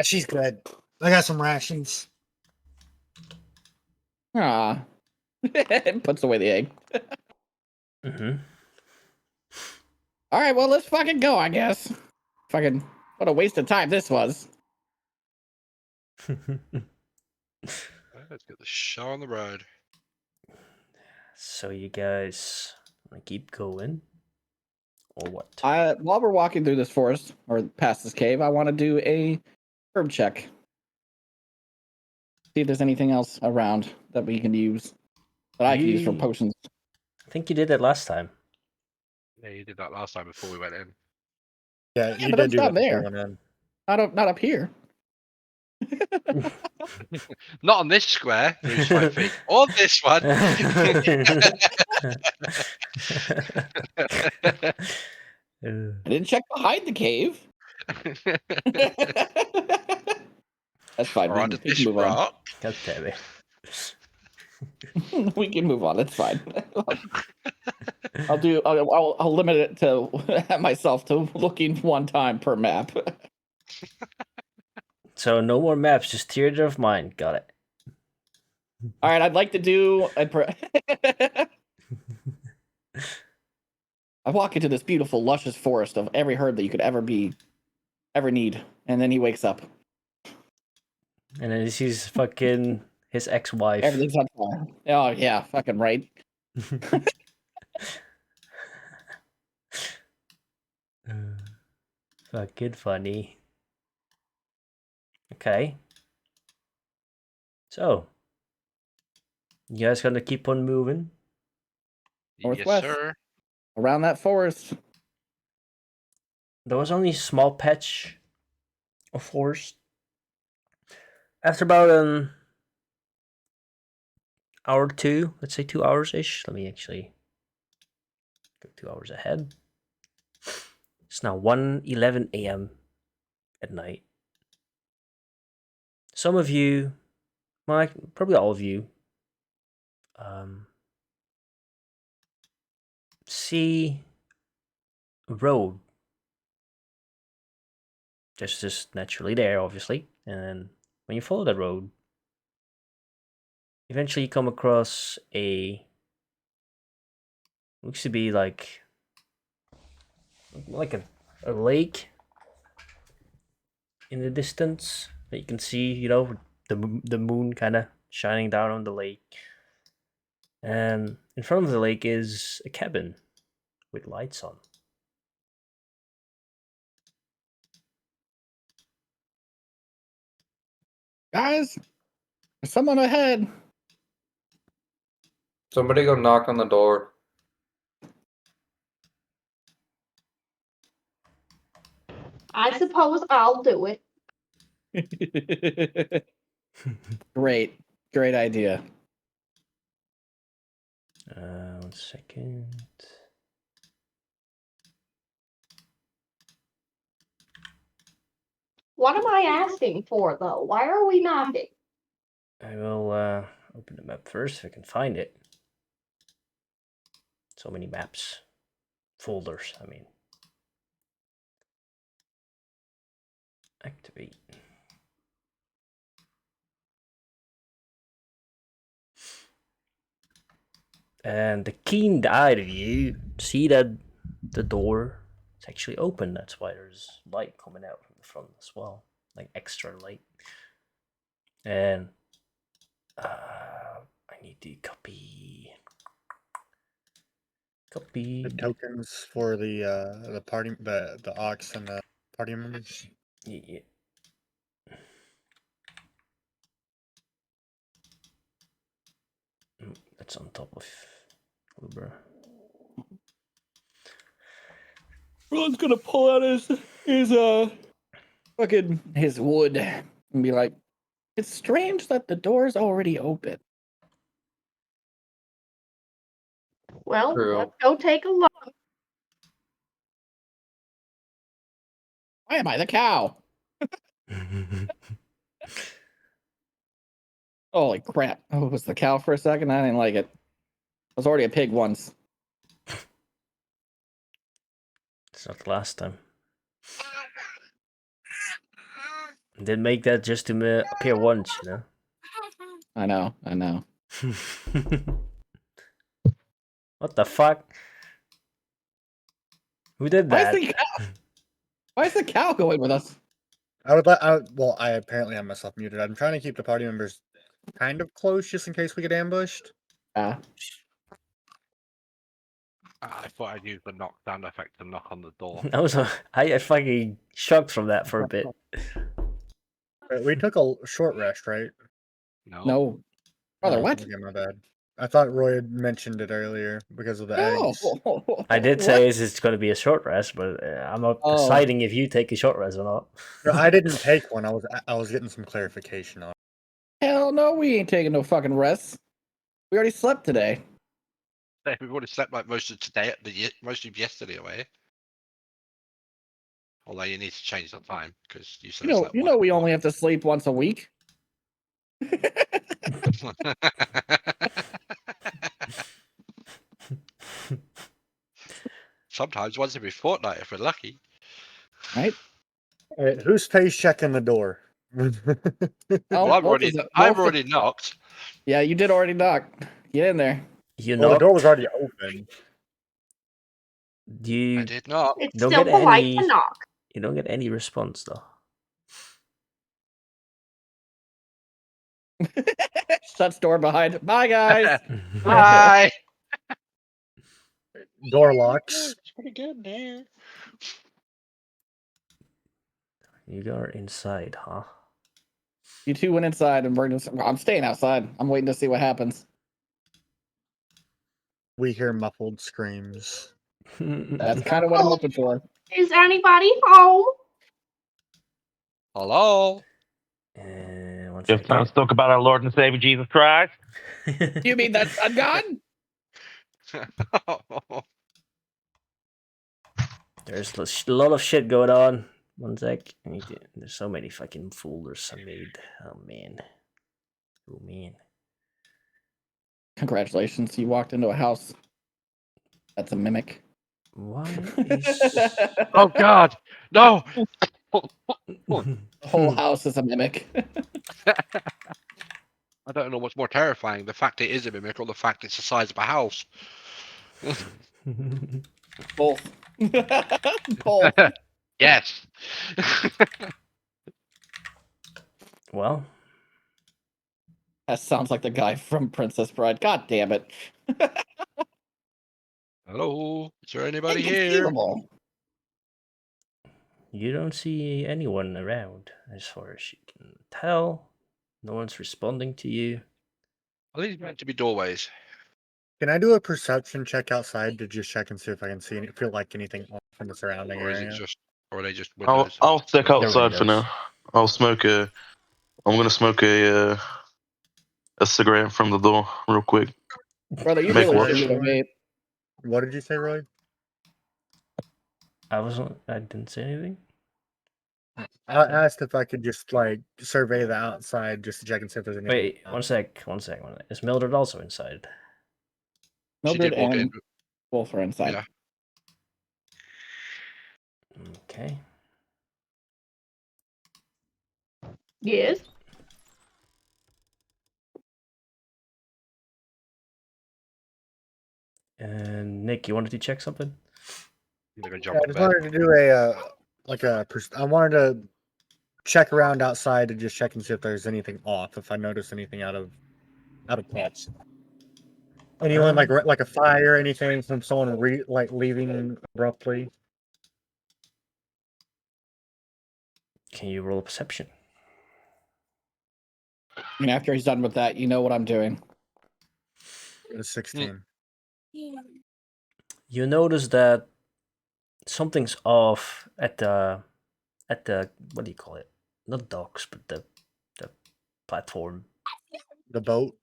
she's good. I got some rations. Ah. Puts away the egg. Mm-hmm. All right, well, let's fucking go, I guess. Fucking, what a waste of time this was. Let's get the show on the road. So you guys want to keep going? Or what? While we're walking through this forest, or past this cave, I want to do a herb check. See if there's anything else around that we can use. That I can use for potions. I think you did that last time. Yeah, you did that last time before we went in. Yeah, Yeah, you but did it's do not that before there. we went in. Not up here. Not on this square, 5 feet. Or this one. I didn't check behind the cave. That's fine. Or We under can this move on. rock. God damn it. We can move on. It's fine. I'll limit it to myself to looking one time per map. So no more maps, just theater of mind. Got it. All right, I'd like to do. I walk into this beautiful, luscious forest of every herb that you could ever need, and then he wakes up. And then he sees fucking his ex-wife. Everything's on fire. Oh yeah, fucking right. Fucking funny. Okay. So, you guys gonna keep on moving? Yes, Northwest. sir. Around that forest. There was only a small patch of forest. After about an hour or two, let's say 2 hours ish. Let me actually go 2 hours ahead. It's now 1:11 a.m. at night. Some of you, well, probably all of you, see a road just naturally there, obviously. And when you follow that road, eventually you come across looks to be like a lake in the distance that you can see, the moon kind of shining down on the lake. And in front of the lake is a cabin with lights on. Guys, there's someone ahead. Somebody go knock on the door. I suppose I'll do it. Great idea. 1 second. What am I asking for, though? Why are we knocking? I will open the map first if I can find it. So many maps. Folders, I mean. Activate. And the keen-eyed of you see that the door is actually open. That's why there's light coming out from the front as well, like extra light. And I need to copy The tokens for the party, the ox and the party members. Yeah. That's on top of Uber. Ron's gonna pull out his fucking his wood and be like, "It's strange that the door's already open." Well, True. let's go take a look. Why am I the cow? Holy crap! Oh, it was the cow for a second. I didn't like it. I was already a pig once. It's not the last time. Didn't make that just to appear once, you know. I know. What the fuck? Who did that? Why is the cow going with us? I apparently have myself muted. I'm trying to keep the party members kind of close just in case we get ambushed. Ah. I thought I'd use the knockdown effect to knock on the door. I fucking shocked from that for a bit. We took a short rest, right? No. Brother, Oh, what? okay, my bad. I thought Roy had mentioned it earlier because of the eggs. I did What? say it's going to be a short rest, but I'm not Oh. deciding if you take a short rest or not. No, I didn't take one. I was getting some clarification on. Hell no, we ain't taking no fucking rest. We already slept today. We've already slept like most of today, most of yesterday away. Although you need to change the time because you said You know, we only have to sleep once a week. Sometimes once every fortnight if we're lucky. Right? Who's face checking the door? Oh, Well, Wolf I've already knocked. Yeah, you did already knock. Get in there. You Well, the door was knocked. already open. I You did not. It's don't still get polite any. to knock. You don't get any response though. Shuts door behind. Bye, guys. Bye. Door locks. It's pretty good there. You are inside, huh? You two went inside and burned. I'm staying outside. I'm waiting to see what happens. We hear muffled screams. That's kind of what I'm hoping for. Is anybody home? Hello. One Just time to talk about our Lord and Savior Jesus Christ. You mean that sun god? There's a lot of shit going on. One sec. There's so many fucking folders I made. Oh man. Oh man. Congratulations, you walked into a house. That's a mimic. Why is Oh God, no! The whole house is a mimic. I don't know what's more terrifying: the fact it is a mimic, or the fact it's the size of a house. Both. Both. Yes. well? That sounds like the guy from Princess Bride. God damn it. Hello, is there anybody here? Inconceivable. You don't see anyone around, as far as you can tell. No one's responding to you. Are these meant to be doorways? Can I do a perception check outside to just check and see if I can feel like anything off in the surrounding Or is it area? just, or are they just I'll windows? I'll stick They're outside for windows. now. I'll smoke a. I'm gonna smoke a cigarette from the door real quick. Brother, you Make really what? should get a vape. What did you say, Roy? I didn't say anything. I asked if I could just like survey the outside just to check and see if there's anything. Wait, one sec. Is Mildred also inside? Mildred did walk and in. Wolf are inside. Yeah. Okay. Yes. And Nick, you wanted to check something? I'm gonna Yeah, jump I on just bed. wanted to do I wanted to check around outside to just check and see if there's anything off. If I notice anything out of catch. Anyone like a fire, anything from someone leaving abruptly. Can you roll a perception? And after he's done with that, you know what I'm doing. It's 16. You notice that something's off at the what do you call it? Not docks, but the platform. The boat.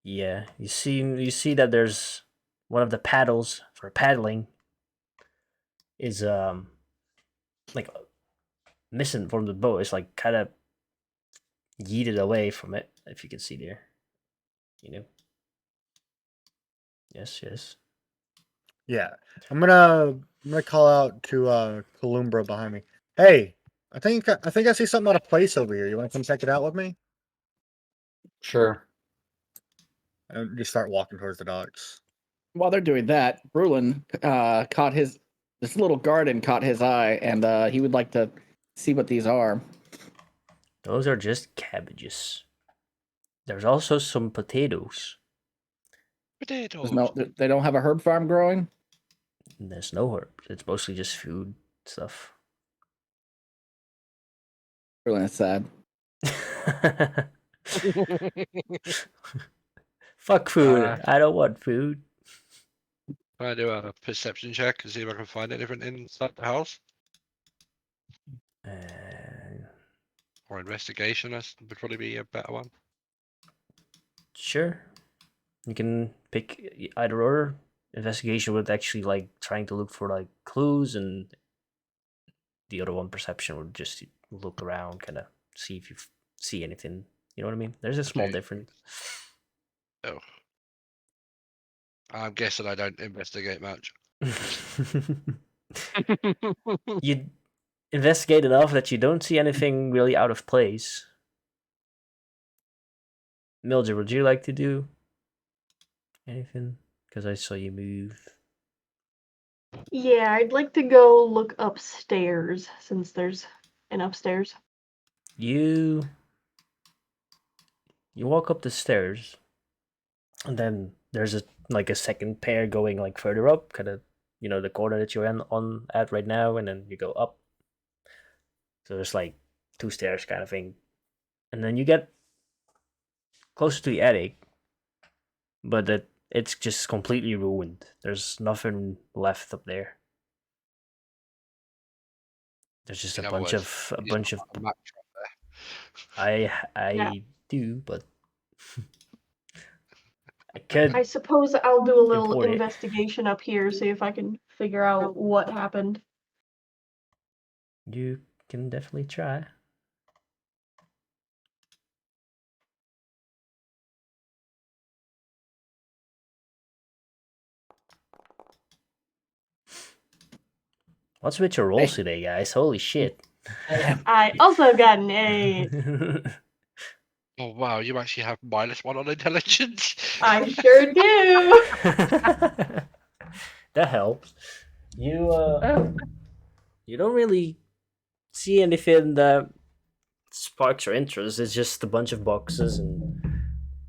Yeah, you see that there's one of the paddles for paddling is like missing from the boat. It's like kind of yeeted away from it. If you can see there, you know. Yes. Yeah. I'm gonna call out to Columbra behind me. Hey, I think I see something out of place over here. You want to come check it out with me? Sure. And just start walking towards the docks. While they're doing that, Brulin caught this little garden caught his eye, and he would like to see what these are. Those are just cabbages. There's also some potatoes. Potatoes. They don't have a herb farm growing. There's no herbs. It's mostly just food stuff. Brulin is sad. Fuck food. I don't want food. Can I do a perception check and see if I can find anything inside the house? Or investigation, that would probably be a better one. Sure. You can pick either or. Investigation would actually like trying to look for like clues and the other one perception would just look around, kind of see if you see anything. You know what I mean? There's a small Okay. difference. Oh. I'm guessing I don't investigate much. You investigate enough that you don't see anything really out of place. Mildred, would you like to do anything? Because I saw you move. Yeah, I'd like to go look upstairs since there's an upstairs. You walk up the stairs, and then there's a second pair going like further up, kind of the corner that you're on at right now, and then you go up. So there's like 2 stairs kind of thing, and then you get closer to the attic, but it's just completely ruined. There's nothing left up there. There's just In a other bunch words, of you just put a match up there. I Yeah. do, but I could I suppose I'll do a little import it. investigation up here, see if I can figure out what happened. You can definitely try. What's with your rolls today, guys? Holy shit. I also got an 8. Oh wow, you actually have -1 on intelligence. I sure do. That helps. You don't really see anything that sparks your interest. It's just a bunch of boxes and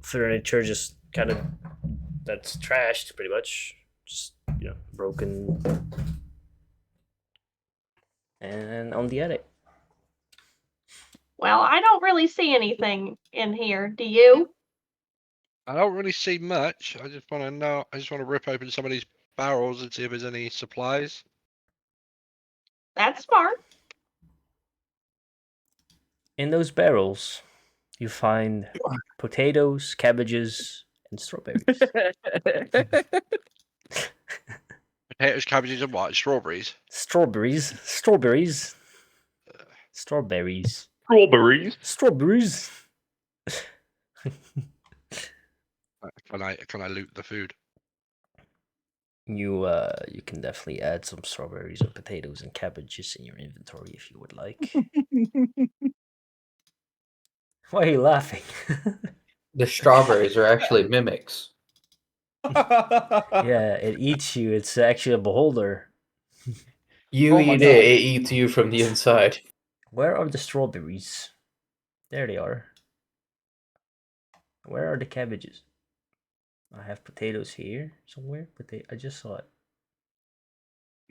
furniture just kind of that's trashed pretty much. Just broken. And on the attic. Well, I don't really see anything in here. Do you? I don't really see much. I just want to know. I just want to rip open some of these barrels and see if there's any supplies. That's smart. In those barrels, you find potatoes, cabbages, and strawberries. Potatoes, cabbages, and what? Strawberries. Strawberries. Strawberries. Strawberries. Can I loot the food? You can definitely add some strawberries and potatoes and cabbages in your inventory if you would like. Why are you laughing? The strawberries are actually mimics. Yeah, it eats you. It's actually a beholder. You Oh my eat God. it eats you from the inside. Where are the strawberries? There they are. Where are the cabbages? I have potatoes here somewhere, but I just saw it.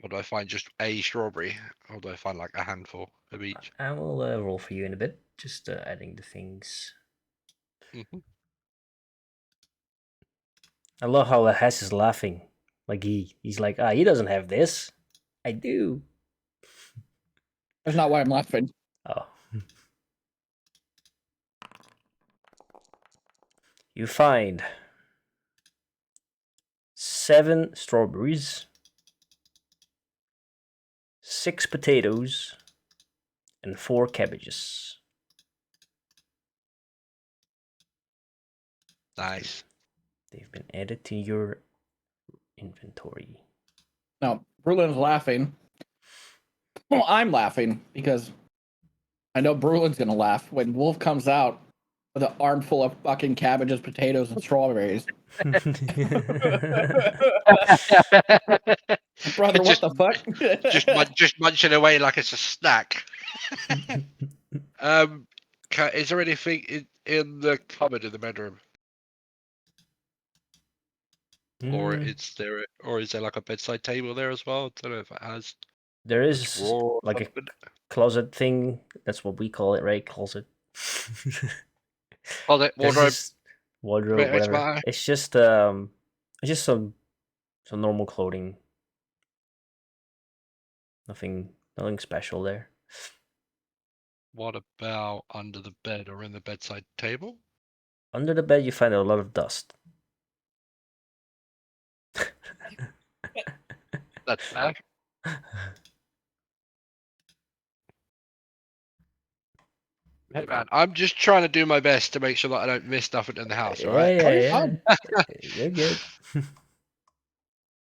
Or do I find just a strawberry? Or do I find like a handful of each? I will roll for you in a bit. Just adding the things. Mhm. I love how Hess is laughing. Like he's like, he doesn't have this. I do. That's not why I'm laughing. Oh. You find 7 strawberries, 6 potatoes, and 4 cabbages. Nice. They've been added to your inventory. No, Brulin's laughing. Well, I'm laughing because I know Brulin's gonna laugh when Wolf comes out with an armful of fucking cabbages, potatoes, and strawberries. Brother, what Just- the fuck? just munching away like it's a snack. Is there anything in the cupboard in the bedroom, or is there like a bedside table there as well? I don't know if it has. There A is drawer or like a something. closet thing. That's what we call it, right? Closet. Closet, There's wardrobe. just wardrobe, It's whatever. my- It's just some normal clothing. Nothing special there. What about under the bed or in the bedside table? Under the bed, you find a lot of dust. That's bad. Hey, man, I'm just trying to do my best to make sure that I don't miss nothing in the house. All Yeah, right. yeah. You're good.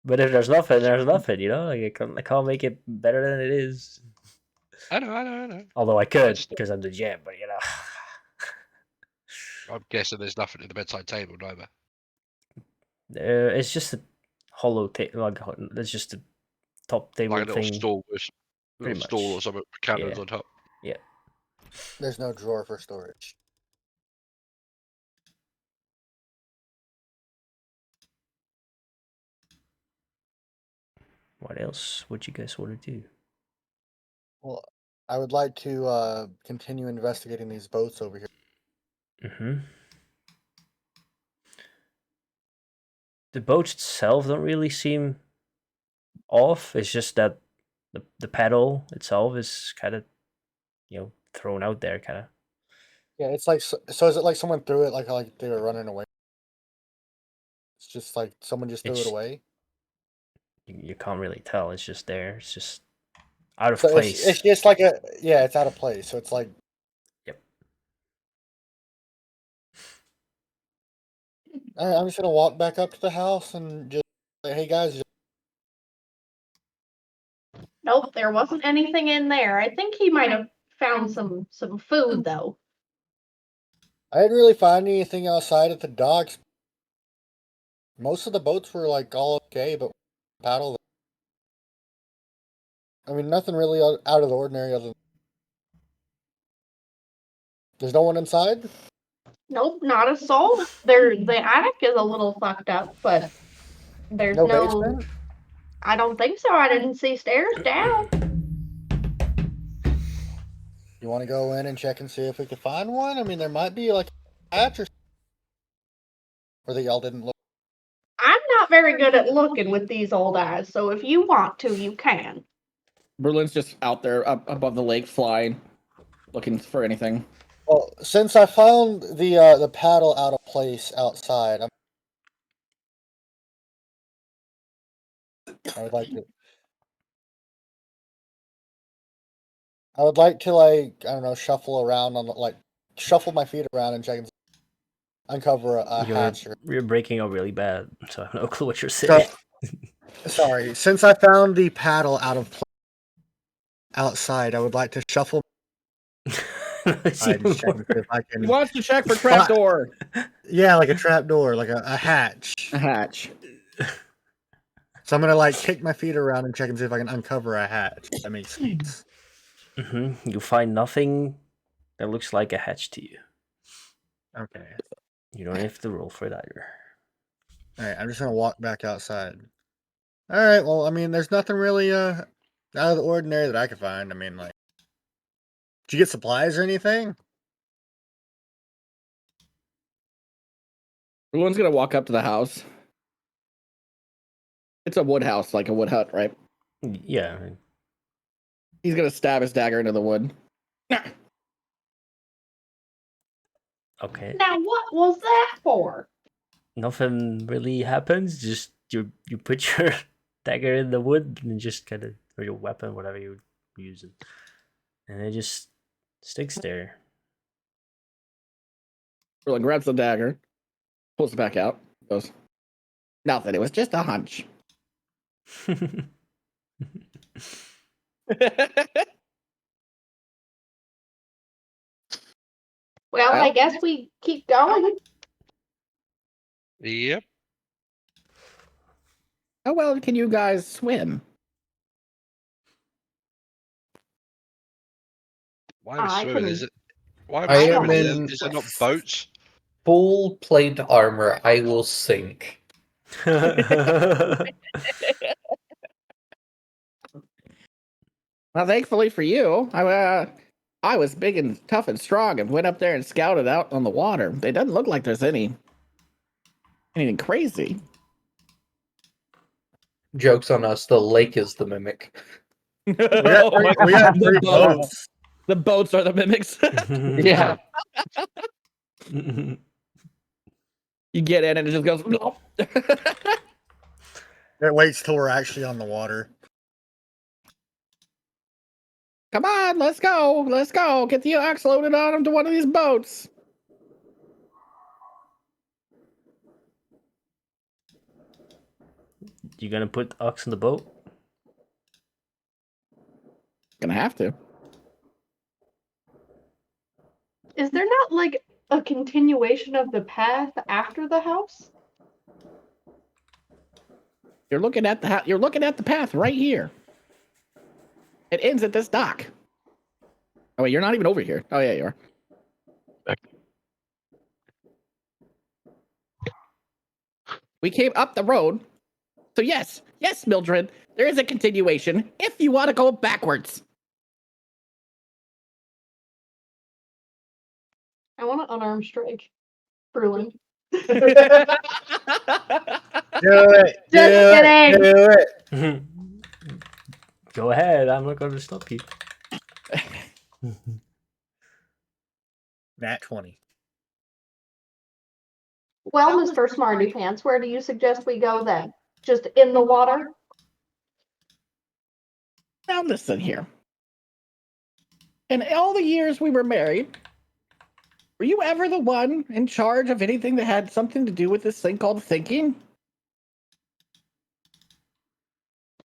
But if there's nothing, there's nothing. You know, like I can't make it better than it is. I know. Although I could, just- because I'm the gem. But you know, I'm guessing there's nothing at the bedside table, neither. it's just a hollow table. Like it's just a top table Like a little thing. stool, Pretty stool or much. something with candles Yeah. on top. Yeah. There's no drawer for storage. What else would you guys want to do? Well, I would like to continue investigating these boats over here. Mm-hmm. The boats itself don't really seem off. It's just that the pedal itself is kind of, thrown out there, kind of. Yeah, it's like so. Is it like someone threw it like they were running away? It's just like someone just threw it It's away. you can't really tell. It's just there. It's just out of So place. it's just like it's out of place. So it's like Yep. I'm just gonna walk back up to the house and just say, hey guys, Nope, there wasn't anything in there. I think he might have found some food though. I didn't really find anything outside at the docks. Most of the boats were like all okay, but paddle. I mean, nothing really out of the ordinary. Other than there's no one inside. Nope, not a soul. The attic is a little fucked up, but there's No no. basement. I don't think so. I didn't see stairs down. You want to go in and check and see if we can find one? I mean, there might be like a hatch or that y'all didn't look. I'm not very good at looking with these old eyes, so if you want to, you can. Berlin's just out there up above the lake flying, looking for anything. Well, since I found the paddle out of place outside, I would like to. I would like to like I don't know shuffle around on shuffle my feet around and check and uncover a hatch. You're breaking up really bad, so I have no clue what you're saying. Sorry, since I found the paddle out of place outside, I would like to shuffle. It's I even just check and see if I He can. wants to check for trapdoor. Yeah, like a trap door, like a hatch. A hatch. So I'm gonna like kick my feet around and check and see if I can uncover a hatch. That makes sense. Mm-hmm. You find nothing that looks like a hatch to you. Okay. You don't have to roll for it either. All right. I'm just gonna walk back outside. All right. Well, I mean, there's nothing really out of the ordinary that I could find. I mean, like, did you get supplies or anything? Berlin's gonna walk up to the house. It's a wood house, like a wood hut, right? Yeah. He's gonna stab his dagger into the wood. Okay. Now, what was that for? Nothing really happens. Just you put your dagger in the wood and just kind of, or your weapon, whatever you're using, and it just sticks there. Berlin grabs the dagger, pulls it back out, goes, nothing. It was just a hunch. Well, I guess we keep going. Yep. How well can you guys swim? Why am I I swimming? couldn't- Is it? Why am I I am swimming? in- Is there not boats? Full plate armor. I will sink. Well, thankfully for you, I was big and tough and strong and went up there and scouted out on the water. It doesn't look like there's anything crazy. Joke's on us. The lake is the mimic. We got three boats. The boats are the mimics. Yeah. You get in and it just goes. It waits till we're actually on the water. Come on, let's go. Let's go. Get the ox loaded on to one of these boats. You gonna put ox in the boat? Gonna have to. Is there not like a continuation of the path after the house? You're looking at the you're looking at the path right here. It ends at this dock. Oh wait, you're not even over here. Oh yeah, you are. Back. We came up the road. So yes, Mildred, there is a continuation if you want to go backwards. I want an unarmed strike. Brulin. Do it. Do Just kidding. it. Do it. Go ahead. I'm not gonna stop you. Nat 20. Well, Mr. Smarty Pants, where do you suggest we go then? Just in the water? Now listen here. In all the years we were married, were you ever the one in charge of anything that had something to do with this thing called thinking?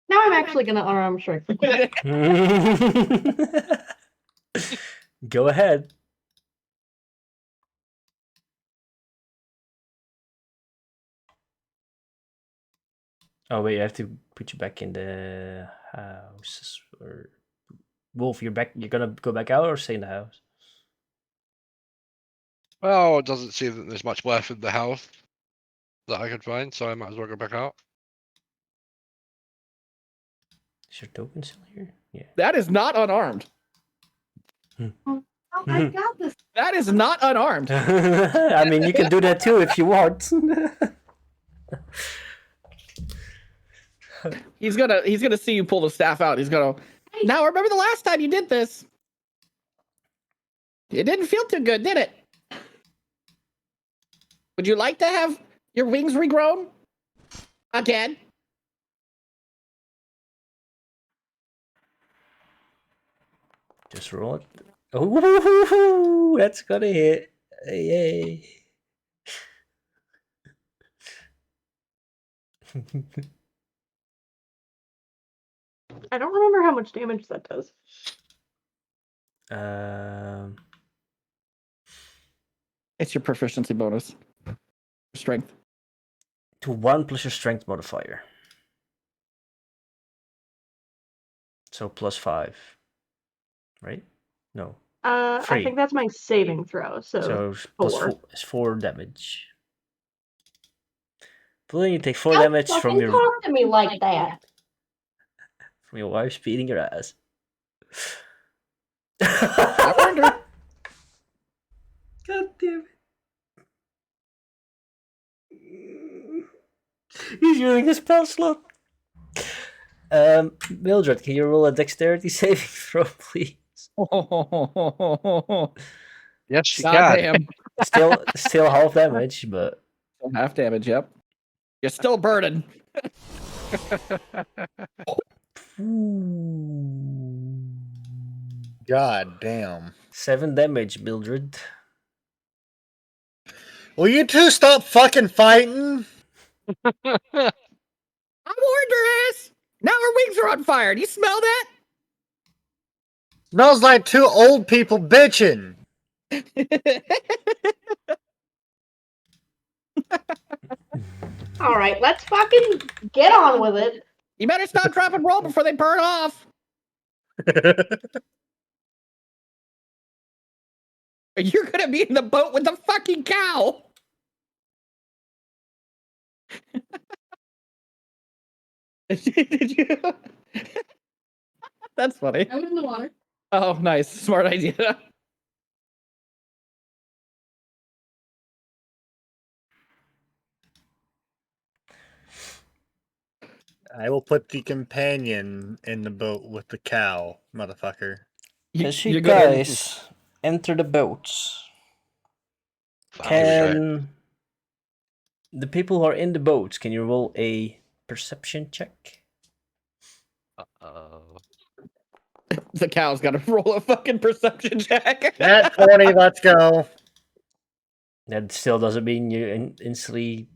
Now I'm actually gonna unarmed strike. Go ahead. Oh wait, I have to put you back in the house. Or Wolf, you're back. You're gonna go back out or stay in the house? Well, it doesn't seem that there's much left in the house that I could find, so I might as well go back out. Is your token still here? Yeah. That is not unarmed. Oh, I got this. That is not unarmed. I mean, you can do that too if you want. He's gonna see you pull the staff out. He's gonna. Now remember the last time you did this. It didn't feel too good, did it? Would you like to have your wings regrown again? Just roll it. Oh, that's gonna hit. Yay. I don't remember how much damage that does. It's your proficiency bonus. Strength. To 1 plus your strength modifier. So +5. Right? No. I 3. think that's my saving throw. So four. it's 4 damage. But then you take 4 Don't damage from fucking your talk to me like that. from your wife's beating your ass. I wonder. God damn it. He's using the spell slot. Mildred, can you roll a dexterity saving throw, please? Yes, you God can. damn. Still half damage, but Half damage, yep. You're still burdened. God damn. 7 damage, Mildred. Will you two stop fucking fighting? I warned her ass. Now her wings are on fire. Do you smell that? Smells like two old people bitching. All right, let's fucking get on with it. You better stop, drop, and roll before they burn off. You're gonna be in the boat with the fucking cow. Did you? That's funny. I'm in the water. Oh, nice. Smart idea. I will put the companion in the boat with the cow, motherfucker. As you you're gonna- guys enter the boats, Here we go. can the people who are in the boats, can you roll a perception check? Uh-oh. The cow's got to roll a fucking perception check. At 20, let's go. That still doesn't mean you instantly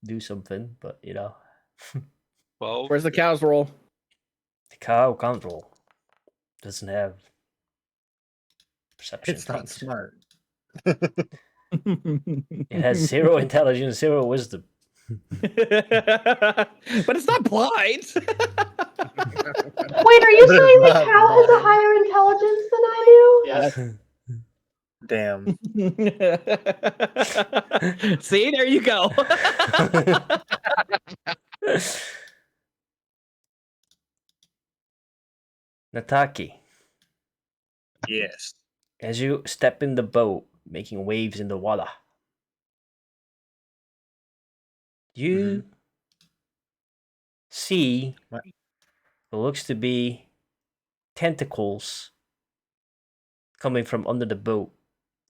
do something, but Well, Where's the cow's roll? the cow can't roll. Doesn't have perception. It's not traits. smart. It has 0 intelligence, 0 wisdom. But it's not blind. Wait, are you But it's saying the not cow has a blind. higher intelligence than I do? Damn. See, there you go. Nataki, Yes. as you step in the boat, making waves in the water, you see What? what looks to be tentacles coming from under the boat,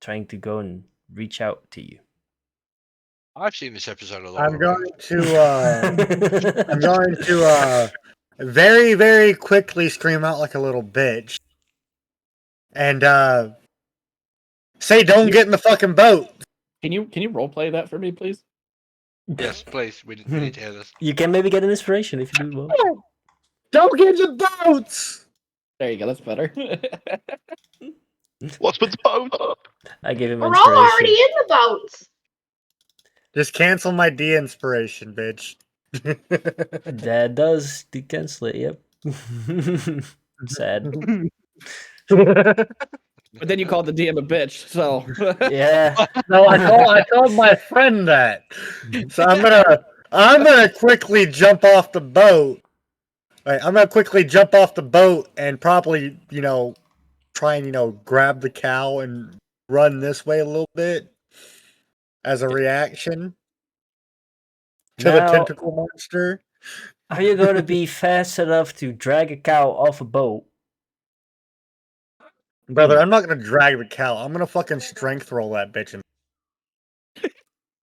trying to go and reach out to you. I've seen this episode a lot. I'm going to very, very quickly scream out like a little bitch. And say don't get in the fucking boat. Can you role play that for me, please? Yes, please. We need to hear this. You can maybe get an inspiration if you do well. Don't get in the boats. There you go. That's better. What's with the boat? I gave him We're all already inspiration. in the boats. Just cancel my de-inspiration, bitch. That does cancel it, yep. Sad. But then you called the DM a bitch, so Yeah. No, I told my friend that. So I'm gonna quickly jump off the boat. Right, I'm gonna quickly jump off the boat and probably, try and, grab the cow and run this way a little bit as a reaction to the Now, tentacle monster. are you going to be fast enough to drag a cow off a boat? Brother, I'm not gonna drag the cow. I'm gonna fucking strength roll that bitch. I'm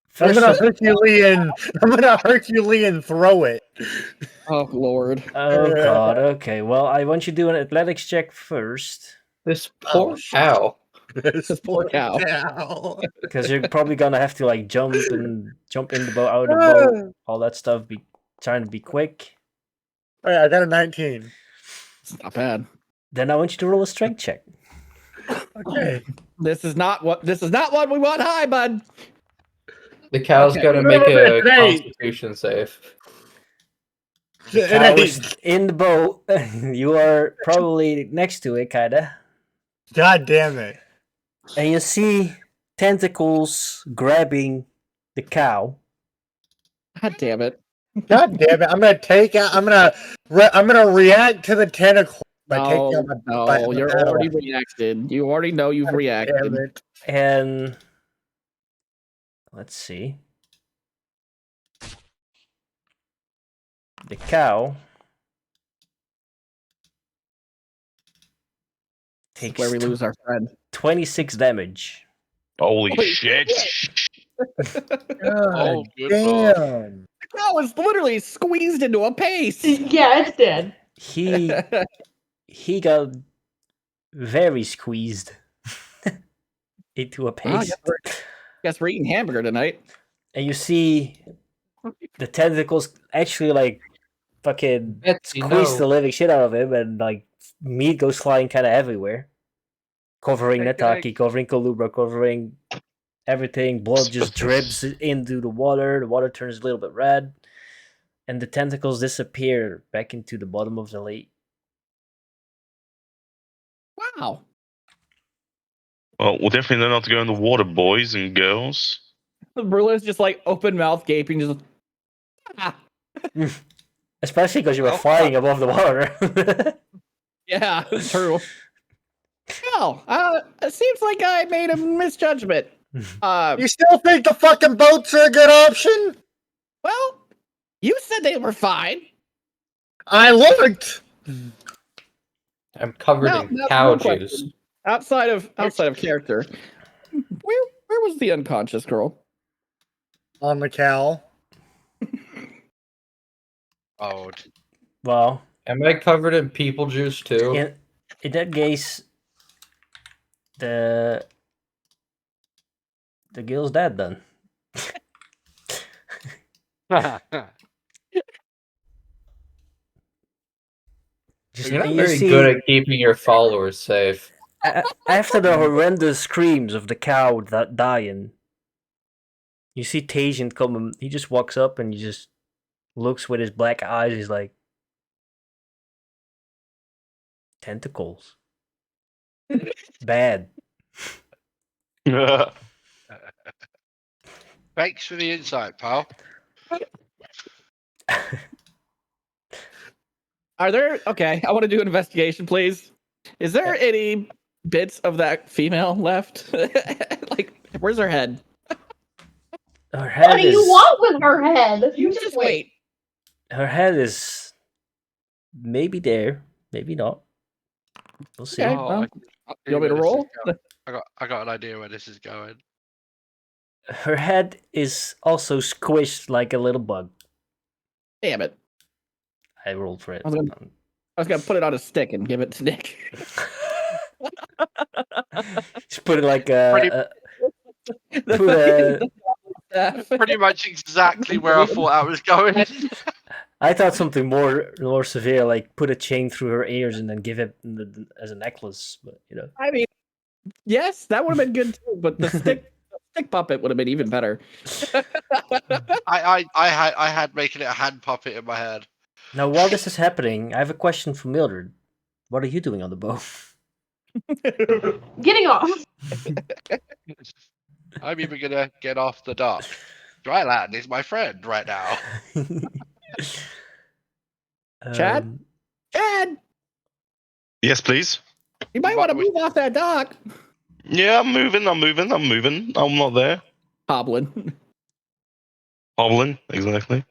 First, gonna Herculean throw it. oh lord. oh god, okay. Well, I want you to do an athletics check first. This Oh, poor shit. cow. This poor cow. Because you're probably gonna have to like jump in the boat, out of the boat, all that stuff. Be trying to be quick. All right, I got a 19. It's not bad. Then I want you to roll a strength check. Okay. This is not what we want high, bud. The cow's Okay. gonna make a Hey. constitution save. The cow is in the boat. You are probably next to it, kinda. God damn it. And you see tentacles grabbing the cow. God damn it. God damn it. I'm gonna react to the tentacle by taking out my You're paddle. already reacted. You already know you've Damn reacted. it. And let's see. The cow This is takes where we lose our friend. 26 damage. Holy Holy shit! God good lord. damn. The cow is literally squeezed into a paste. Yeah, it's dead. He got very squeezed into a paste. Guess we're eating hamburger tonight. And you see the tentacles actually like fucking Betsy, squeeze the no. living shit out of him, and like meat goes flying kind of everywhere, covering Nataki, covering Kolubra, covering everything. Blood just drips into the water. The water turns a little bit red, and the tentacles disappear back into the bottom of the lake. Wow. Well, we'll definitely know not to go in the water, boys and girls. Brule's just like open mouth gaping, just Especially because you were Well, flying above the water. yeah, true. Well, it seems like I made a misjudgment. You still think the fucking boats are a good option? Well, you said they were fine. I looked. I'm covered Now, in that's cow one juice. question. Outside of character, where was the unconscious girl? On the cow. Oh, Well, Am I covered in people juice too? In that case, the girl's dead then. Just You're not you very see, good at keeping your followers safe. after the horrendous screams of the cow that dying, you see Tajin come. He just walks up and he just looks with his black eyes. He's like, tentacles, bad. Thanks for the insight, pal. Are there? Okay, I want to do an investigation, please. Is there any bits of that female left? Like, where's her head? Her What head do you is want with her head? You just wait. her head is maybe there, maybe not. We'll see. Okay. Oh, well, I you want me to where this is roll? going. I got an idea where this is going. Her head is also squished like a little bug. Damn it! I rolled for it. I was gonna put it on a stick and give it to Nick. Just put it like Pretty- put a. Pretty much exactly where I thought I was going. I thought something more severe, like put a chain through her ears and then give it as a necklace. But you know, I mean, yes, that would have been good too. But the stick puppet would have been even better. I had making it a hand puppet in my head. now while this is happening, I have a question for Mildred. What are you doing on the boat? Getting off. I'm even gonna get off the dock. Dryland is my friend right now. Chad? Um, Chad, Yes, please. you might want to move off that dock. Yeah, I'm moving. I'm not there. Hobbling. Hobbling, exactly.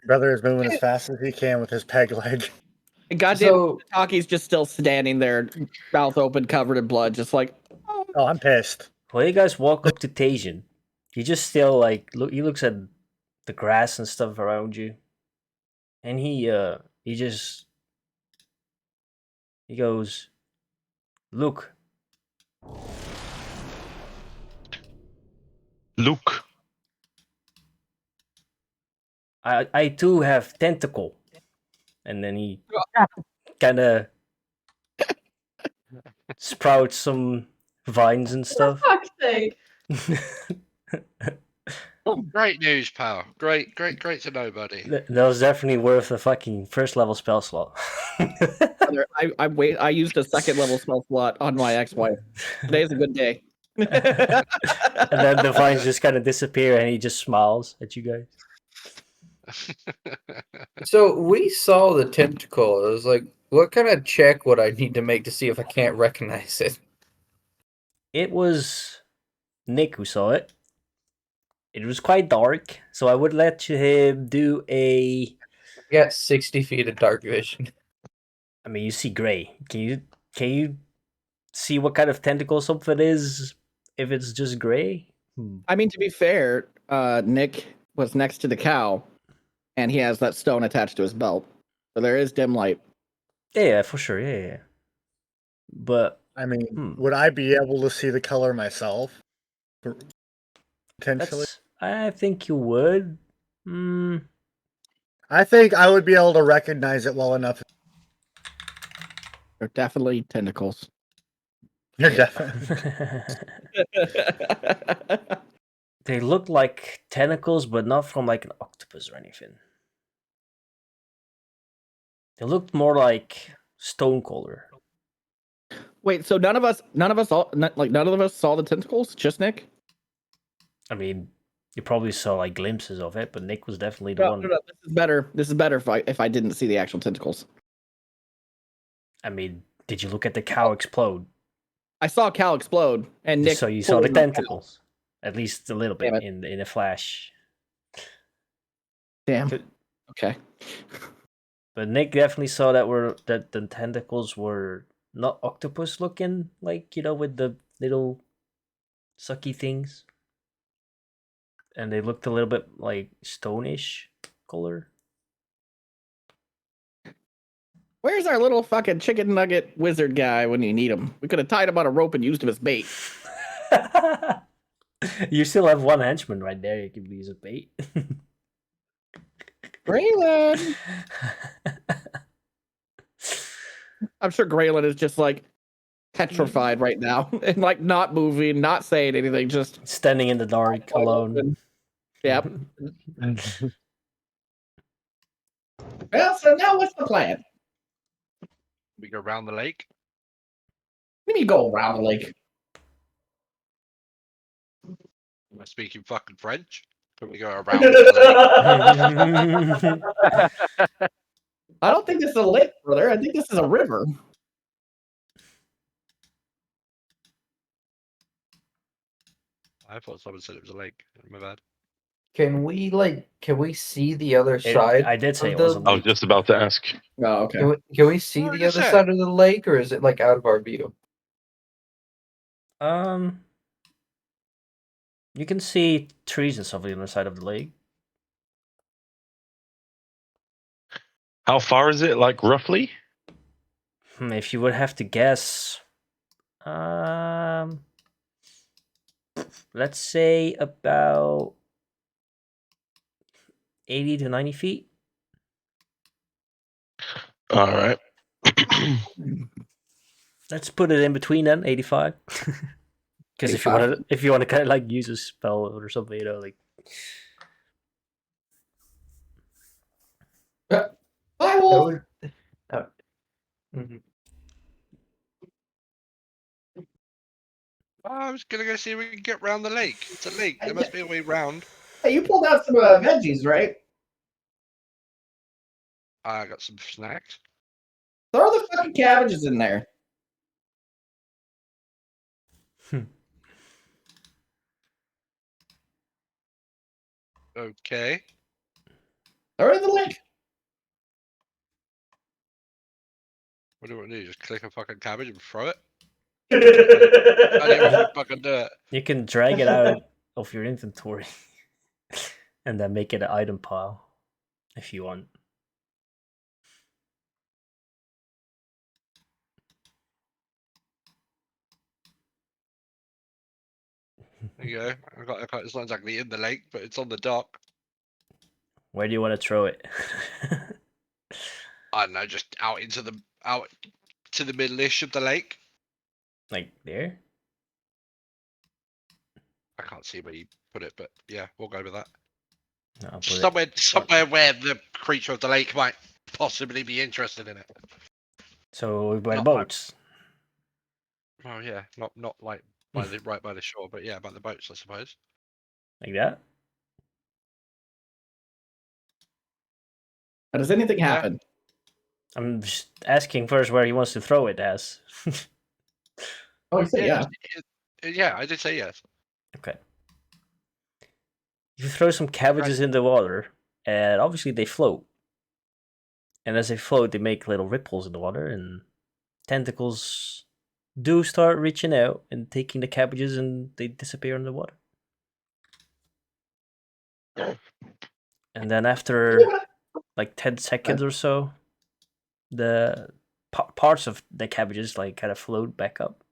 Brother is moving as fast as he can with his peg leg. And goddamn, So Taki's just still standing there, mouth open, covered in blood, just like. Oh, I'm pissed. Well, you guys walk up to Tajin. He just still like look. He looks at the grass and stuff around you, and he goes, "Look, Luke. I too have tentacle," and then he kind of sprouts some vines and stuff. Fuck's sake. Great news, pal. Great to know, buddy. That was definitely worth a fucking first level spell slot. I used a second level spell slot on my ex-wife. Today's a good day. And then the vines just kind of disappear, and he just smiles at you guys. So we saw the tentacle. It was like, what kind of check would I need to make to see if I can't recognize it? It was Nick who saw it. It was quite dark, so I would let him do a. I got 60 feet of dark vision. I mean, you see gray. Can you see what kind of tentacle something is if it's just gray? I mean, to be fair, Nick was next to the cow, and he has that stone attached to his belt. So there is dim light. Yeah, for sure. Yeah. But I mean, would I be able to see the color myself? Potentially. I think you would. I think I would be able to recognize it well enough. They're definitely tentacles. You're definitely. They look like tentacles, but not from like an octopus or anything. They looked more like stone color. Wait, so none of us saw the tentacles? Just Nick? I mean, you probably saw like glimpses of it, but Nick was definitely the one. No, this is better. This is better if I didn't see the actual tentacles. I mean, did you look at the cow explode? I saw Cal explode, and Nick. So you saw the pulled him out. tentacles, at least a little bit Damn in a flash. Damn. Okay. But Nick definitely saw that the tentacles were not octopus looking, like with the little sucky things, and they looked a little bit like stonish color. Where's our little fucking chicken nugget wizard guy when you need him? We could have tied him on a rope and used him as bait. You still have one henchman right there. You can use a bait. Graylin! I'm sure Graylin is just like petrified right now and like not moving, not saying anything, just Standing in the dark alone. Yep. Well, so now what's the plan? We go around the lake. We need to go around the lake. Am I speaking fucking French? Can we go around the lake? I don't think this is a lake, brother. I think this is a river. I thought someone said it was a lake. My bad. Can we see the other side? I did say of it was a the- I was just about to ask. Oh, okay. Can we see Oh, the just other say side of the lake, or is it like out of our view? You can see trees and stuff on the other side of the lake. How far is it, like, roughly? If you would have to guess, let's say about 80 to 90 feet. All right. Let's put it in between then, 85. Because if you want to kind of like use a spell or something, you know, like. I will. Mhm. I was gonna go see if we can get round the lake. It's a lake. There must be a way round. Hey, you pulled out some veggies, right? I got some snacks. Throw the fucking cabbages in there. Okay. Throw it in the lake. What do you want to do? Just click a fucking cabbage and throw it? I didn't want to fucking do it. You can drag it out of your inventory and then make it an item pile if you want. There you go. It's not exactly in the lake, but it's on the dock. Where do you want to throw it? I don't know, just out to the middle-ish of the lake. Like there? I can't see where you put it, but yeah, we'll go with that. No, I'll put it. Somewhere where the creature of the lake might possibly be interested in it. So by the Not boats. Oh yeah, not like right by the shore, but yeah, by the boats, I suppose. Like that? Does anything happen? I'm just asking first where he wants to throw it as. Oh, you said yeah. Yeah, I did say yes. Okay. You throw some cabbages in the water, and obviously they float. And as they float, they make little ripples in the water, and tentacles do start reaching out and taking the cabbages, and they disappear in the water. And then after like 10 seconds or so, the parts of the cabbages like kind of float back up.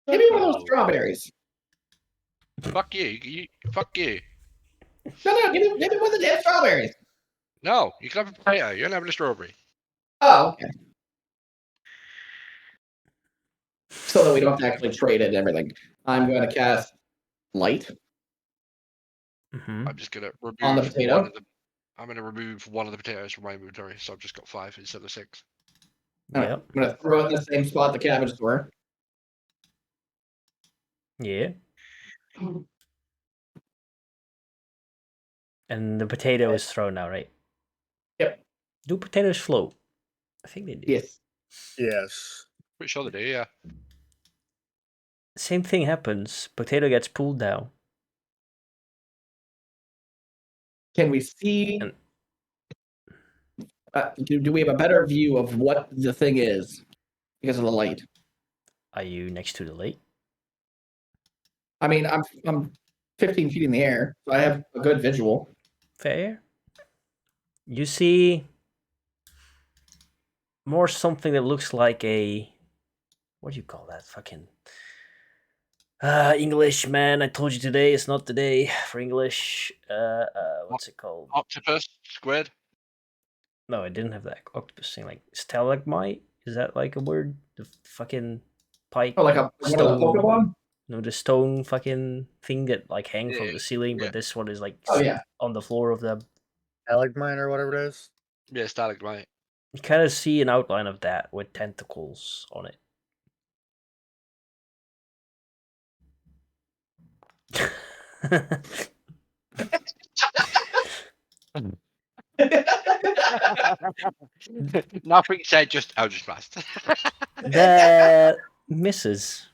Give me one of those strawberries. Fuck you, fuck you. No, give me one of the damn strawberries. No, you can have a potato. You're not having a strawberry. Oh, okay. So that we don't have to actually trade it and everything. I'm going to cast light. I'm just gonna remove On the potato? I'm gonna remove one of the potatoes from my inventory, so I've just got 5 instead of 6. Yep. I'm going to throw it in the same spot the cabbages were. Yeah. And the potato is thrown now, right? Yep. Do potatoes float? I think they do. Yes. Yes. Pretty sure they do, yeah. Same thing happens. Potato gets pulled down. Can we see? Do we have a better view of what the thing is because of the light? Are you next to the lake? I mean, I'm 15 feet in the air, so I have a good visual. Fair. You see more something that looks like a, what do you call that? Fucking English, man. I told you today is not the day for English. What's it called? Octopus, squid. No, I didn't have that octopus thing. Like stalagmite. Is that like a word? The fucking pike. Oh, like one of the stone. Pokemon? No, the stone fucking thing that like hang from Yeah, the ceiling, yeah. but this one is like Oh, yeah. on the floor of the. Stalagmite or whatever it is. Yeah, stalagmite. You kind of see an outline of that with tentacles on it. Nothing said, just Eldritch Blast. That misses.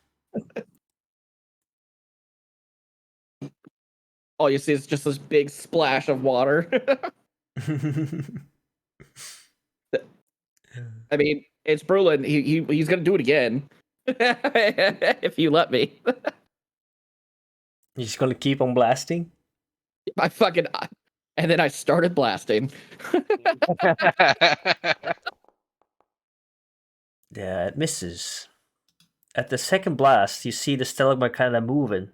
All you see is just this big splash of water. I mean, it's Brulin. He's gonna do it again. If you let me. You're just gonna keep on blasting? I fucking and then I started blasting. Yeah, it misses. At the second blast, you see the stalagmite kind of moving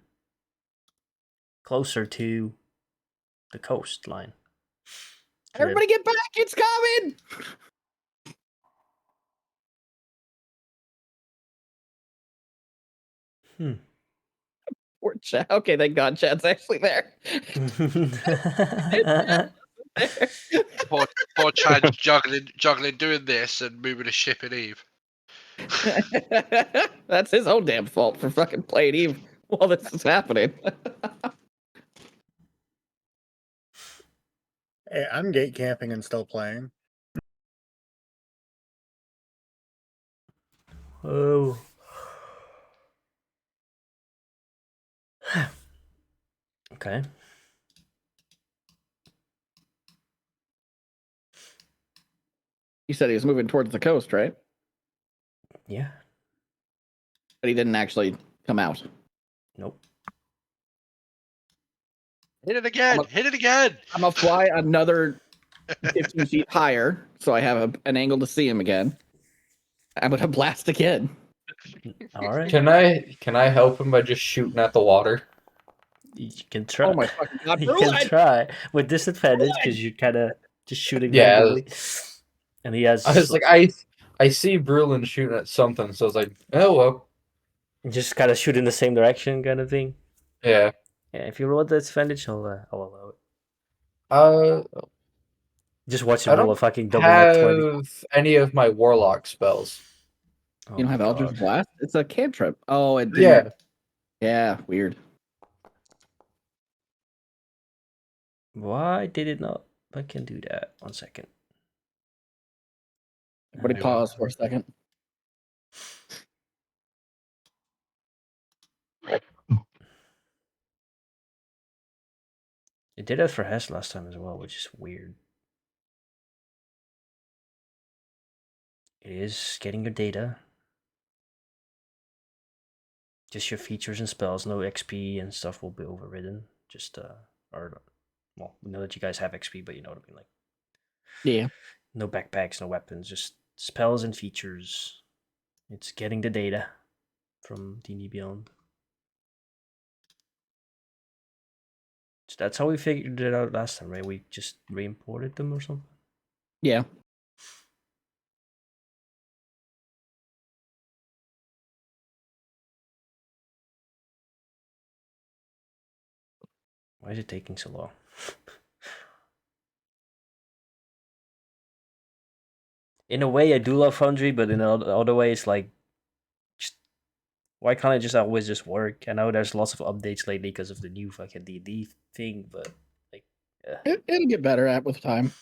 closer to the coastline. Everybody get back! It's coming! Poor Chad. Okay, thank God Chad's actually there. poor Chad's juggling doing this and moving a ship in Eve. That's his own damn fault for fucking playing Eve while this is happening. Hey, I'm gate camping and still playing. Oh. Okay. You said he was moving towards the coast, right? Yeah. But he didn't actually come out. Nope. Hit it again! Hit it again! I'm gonna fly another 15 feet higher, so I have an angle to see him again. I'm gonna blast again. All right. Can I help him by just shooting at the water? You can try. Oh my fucking God, You can Brulin! try with disadvantage because you're kind of just shooting Yeah. randomly. And he has. I was like, I see Brulin shooting at something, so I was like, oh well. Just kind of shoot in the same direction, kind of thing. Yeah. Yeah, if you roll the disadvantage, I'll allow it. Just watch I him roll a don't fucking double net 20. have any of my warlock spells. Oh You don't have my Eldritch God. Blast? It's a cantrip. Oh, it didn't. Yeah. Yeah, weird. Why did it not? I can do that. 1 second. Everybody pause for a second. It did that for Hess last time as well, which is weird. It is getting your data. Just your features and spells, no XP and stuff will be overridden. Just or well, we know that you guys have XP, but you know what I mean, like Yeah. no backpacks, no weapons, just spells and features. It's getting the data from D&D Beyond. So that's how we figured it out last time, right? We just re-imported them or something. Yeah. Why is it taking so long? In a way, I do love Foundry, but in other ways, like, just, why can't it just always just work? I know there's lots of updates lately because of the new fucking D&D thing, but like, It'll get better with time.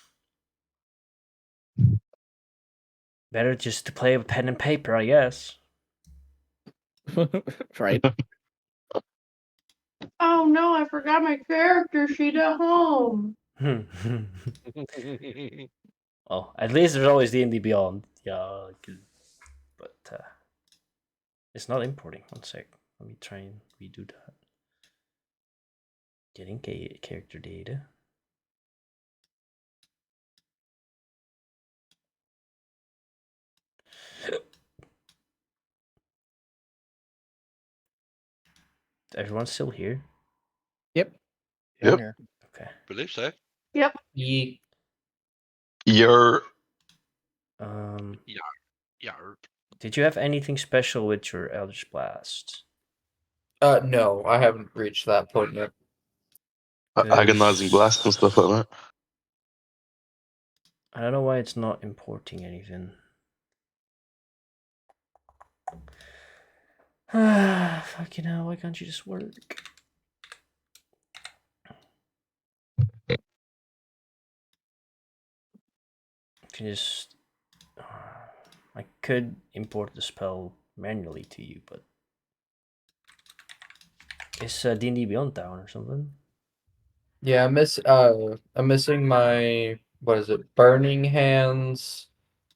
better just to play with pen and paper, I guess. Right. Oh no, I forgot my character sheet at home. Well, at least there's always D&D Beyond. Yeah, but it's not importing. 1 sec. Let me try and redo that. Getting character data. Everyone's still here. Yep. Yeah, Yep. here. Okay. Believe so. Ye- You're Um, Yeah. did you have anything special with your Eldritch Blast? no, I haven't reached that point yet. agonizing blast and stuff like that. I don't know why it's not importing anything. Fucking hell, why can't you just work? Can you just... I could import the spell manually to you, but... Is D&D Beyond down or something? Yeah, I'm missing my what is it? Burning Hands,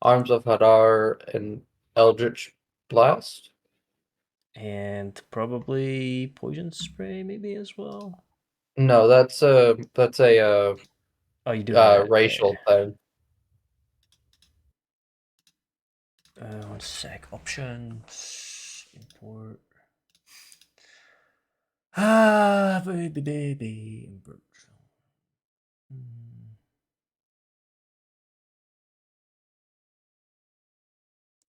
Arms of Hadar, and Eldritch Blast. And probably Poison Spray maybe as well? No, that's a Oh, you do have that. racial thing. One sec. Options. Import. Baby. Import.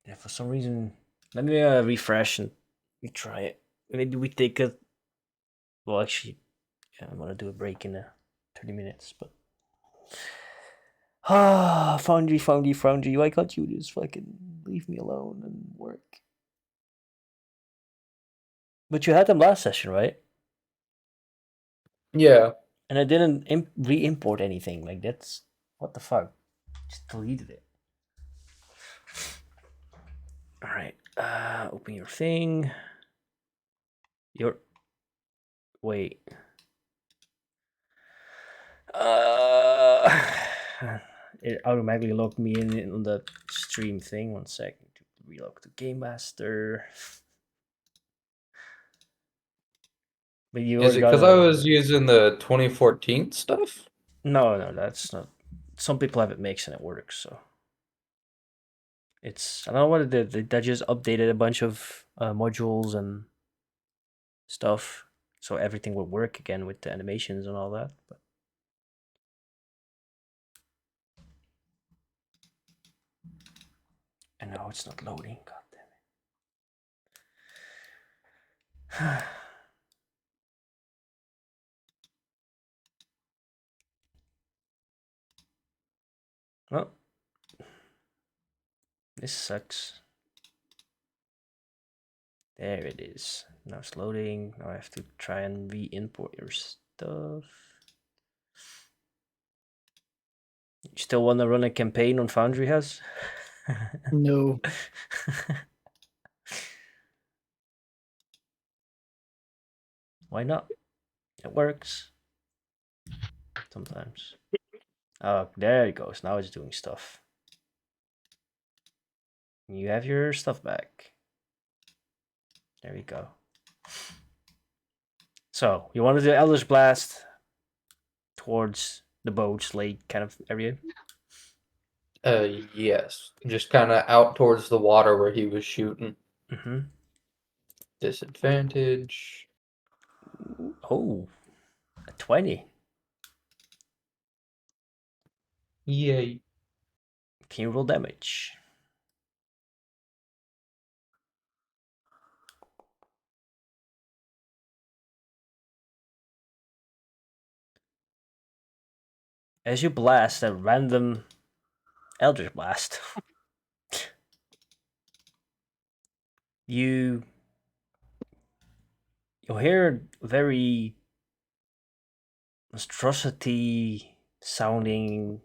Yeah, for some reason. Let me refresh and we try it. Maybe we take a. Well, actually, yeah, I'm gonna do a break in 30 minutes, but. Foundry. Why can't you just fucking leave me alone and work? But you had them last session, right? Yeah. And I didn't re-import anything. Like, that's... What the fuck? Just deleted it. Alright. Open your thing. Wait. It automatically logged me in on the stream thing. 1 second. To relog to Game Master. But you Is already it got because I was using the 2014 stuff? No, that's not. Some people have it mixed and it works, so. It's... I don't know what it did. They just updated a bunch of modules and stuff. So everything will work again with the animations and all that. But... And now it's not loading. God damn it. Well, this sucks. There it is. Now it's loading. Now I have to try and re-import your stuff. You still want to run a campaign on Foundry House? No. Why not? It works. Sometimes. Oh, there it goes. Now it's doing stuff. You have your stuff back. There we go. So, you want to do Eldritch Blast towards the boats lake kind of area? Yes. Just kind of out towards the water where he was shooting. Mm-hmm. Disadvantage. Oh, a 20. Yay. Can you roll damage? As you blast a random Eldritch Blast, you'll hear very monstrosity sounding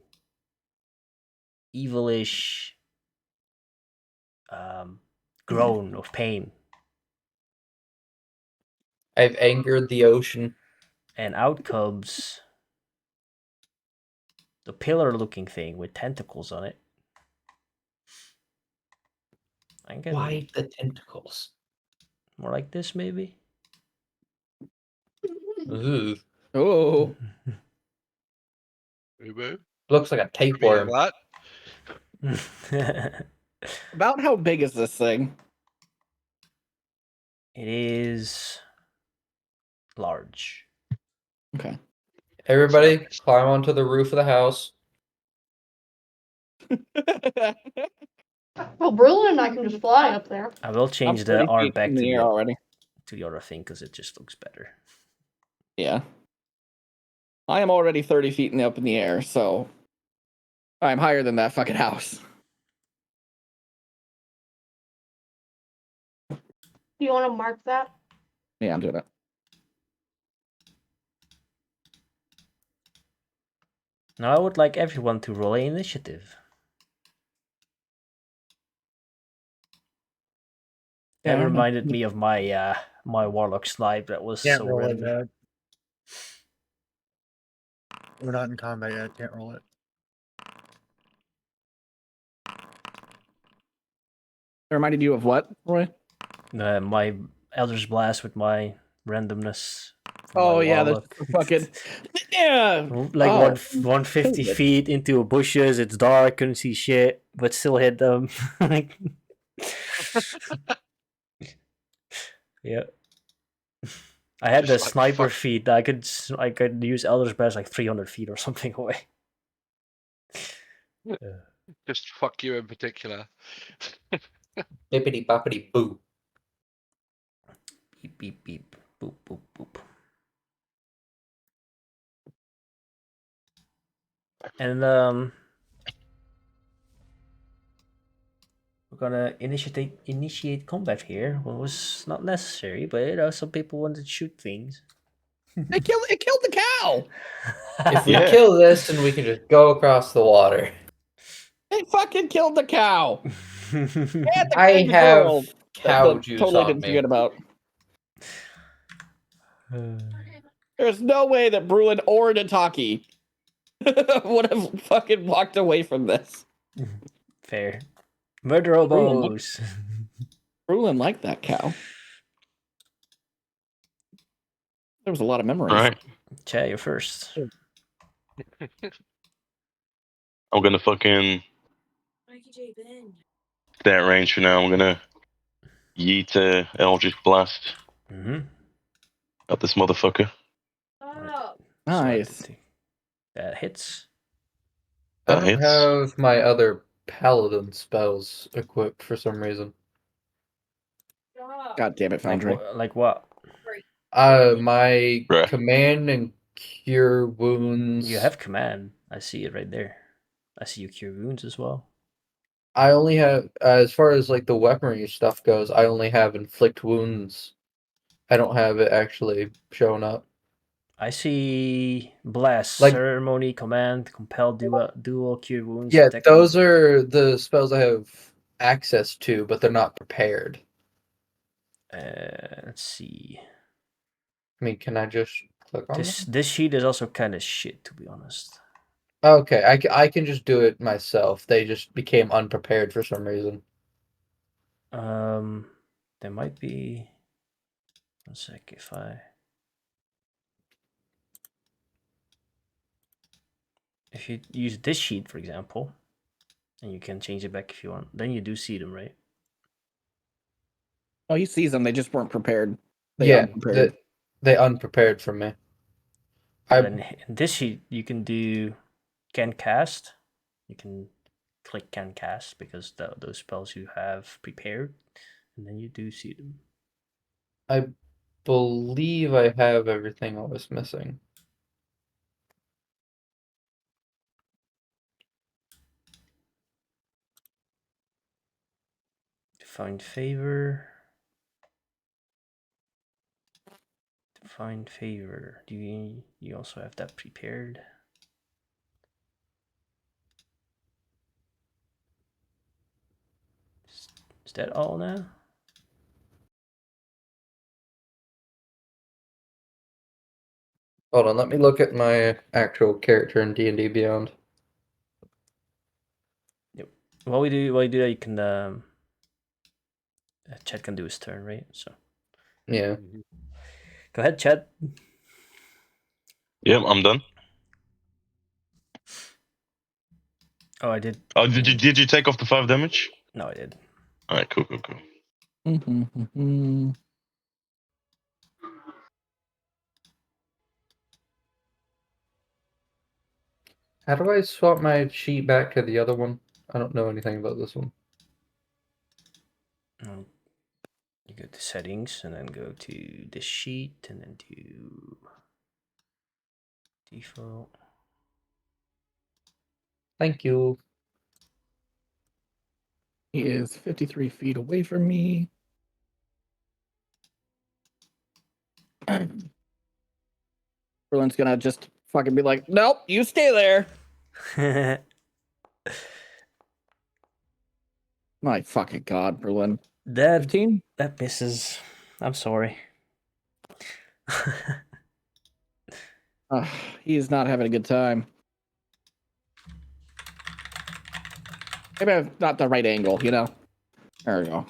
evilish groan of pain, I've angered the ocean. and out comes the pillar looking thing with tentacles on it. I can Why the tentacles? more like this maybe. Ooh. Oh. Ubu. Looks like a tapeworm. That. About how big is this thing? It is large. Okay. Everybody, climb onto the roof of the house. Well, Brulin and I can just fly up there. I will I'm change 30 the art feet back in to the air already. the other thing because it just looks better. Yeah. I am already 30 feet up in the air, so I'm higher than that fucking house. Do you want to mark that? Yeah, I'm doing it. Now I would like everyone to roll an initiative. That Yeah. reminded me of my my warlock snipe. That was Can't so roll it, random. Dad. We're not in combat yet. Can't roll it. It reminded you of what, Roy? My Elder's Blast with my randomness. from Oh my yeah, the warlock. fucking yeah. Like Oh, 150 stupid. feet into bushes. It's dark, couldn't see shit, but still hit them. Like, yeah. I had Just the like, sniper fuck. feat. I could use Elder's Blast like 300 feet or something away. Just fuck you in particular. Bippity boppity boo. Beep beep beep. Boop boop boop. And we're gonna initiate combat here. Well, it was not necessary, but you know, some people wanted to shoot things. It killed the cow. If we Yeah. kill this, then we can just go across the water. It fucking killed the cow. And the, I and the have girl cow that juice totally on didn't me. forget about. There's no way that Bruin or Nataki would have fucking walked away from this. Fair. Murder hobos. Bruin liked that cow. There was a lot of memories. All right. Chad, you're first. I'm gonna fucking that range for now. I'm gonna yeet Eldritch Blast Mm-hmm. at this motherfucker. Nice. That hits. I That don't hits. have my other paladin spells equipped for some reason. God damn it, Foundry. Like what? My Bruh. command and cure wounds. You have command. I see it right there. I see you cure wounds as well. I only have, as far as like the weaponry stuff goes, I only have inflict wounds. I don't have it actually showing up. I see blast, Like- ceremony, command, compel, dual, cure wounds. Yeah, detect those wounds. are the spells I have access to, but they're not prepared. Let's see. I mean, can I just click on This sheet is also kind of shit, to be honest. them? Okay, I can just do it myself. They just became unprepared for some reason. There might be. One sec, if you use this sheet, for example, and you can change it back if you want, then you do see them, right? Oh, he sees them. They just weren't prepared. Yeah, unprepared. they unprepared for me. And then in this sheet, you can do can cast. You can click can cast because those spells you have prepared, and then you do see them. I believe I have everything I was missing. Find favor. Find favor. Do you also have that prepared? Is that all now? Hold on, let me look at my actual character in D&D Beyond. Yep. While you do that, you can Chad can do his turn, right? So Yeah. go ahead, Chad. Yep, I'm done. Oh, I did. Oh, did you take off the 5 damage? No, I did. All right, cool. How do I swap my sheet back to the other one? I don't know anything about this one. You go to settings and then go to the sheet and then do default. Thank you. He is 53 feet away from me. Berlin's gonna just fucking be like, nope, you stay there. My fucking god, Berlin. that 15? that misses. I'm sorry. He is not having a good time. Maybe I've not the right angle, you know? There we go.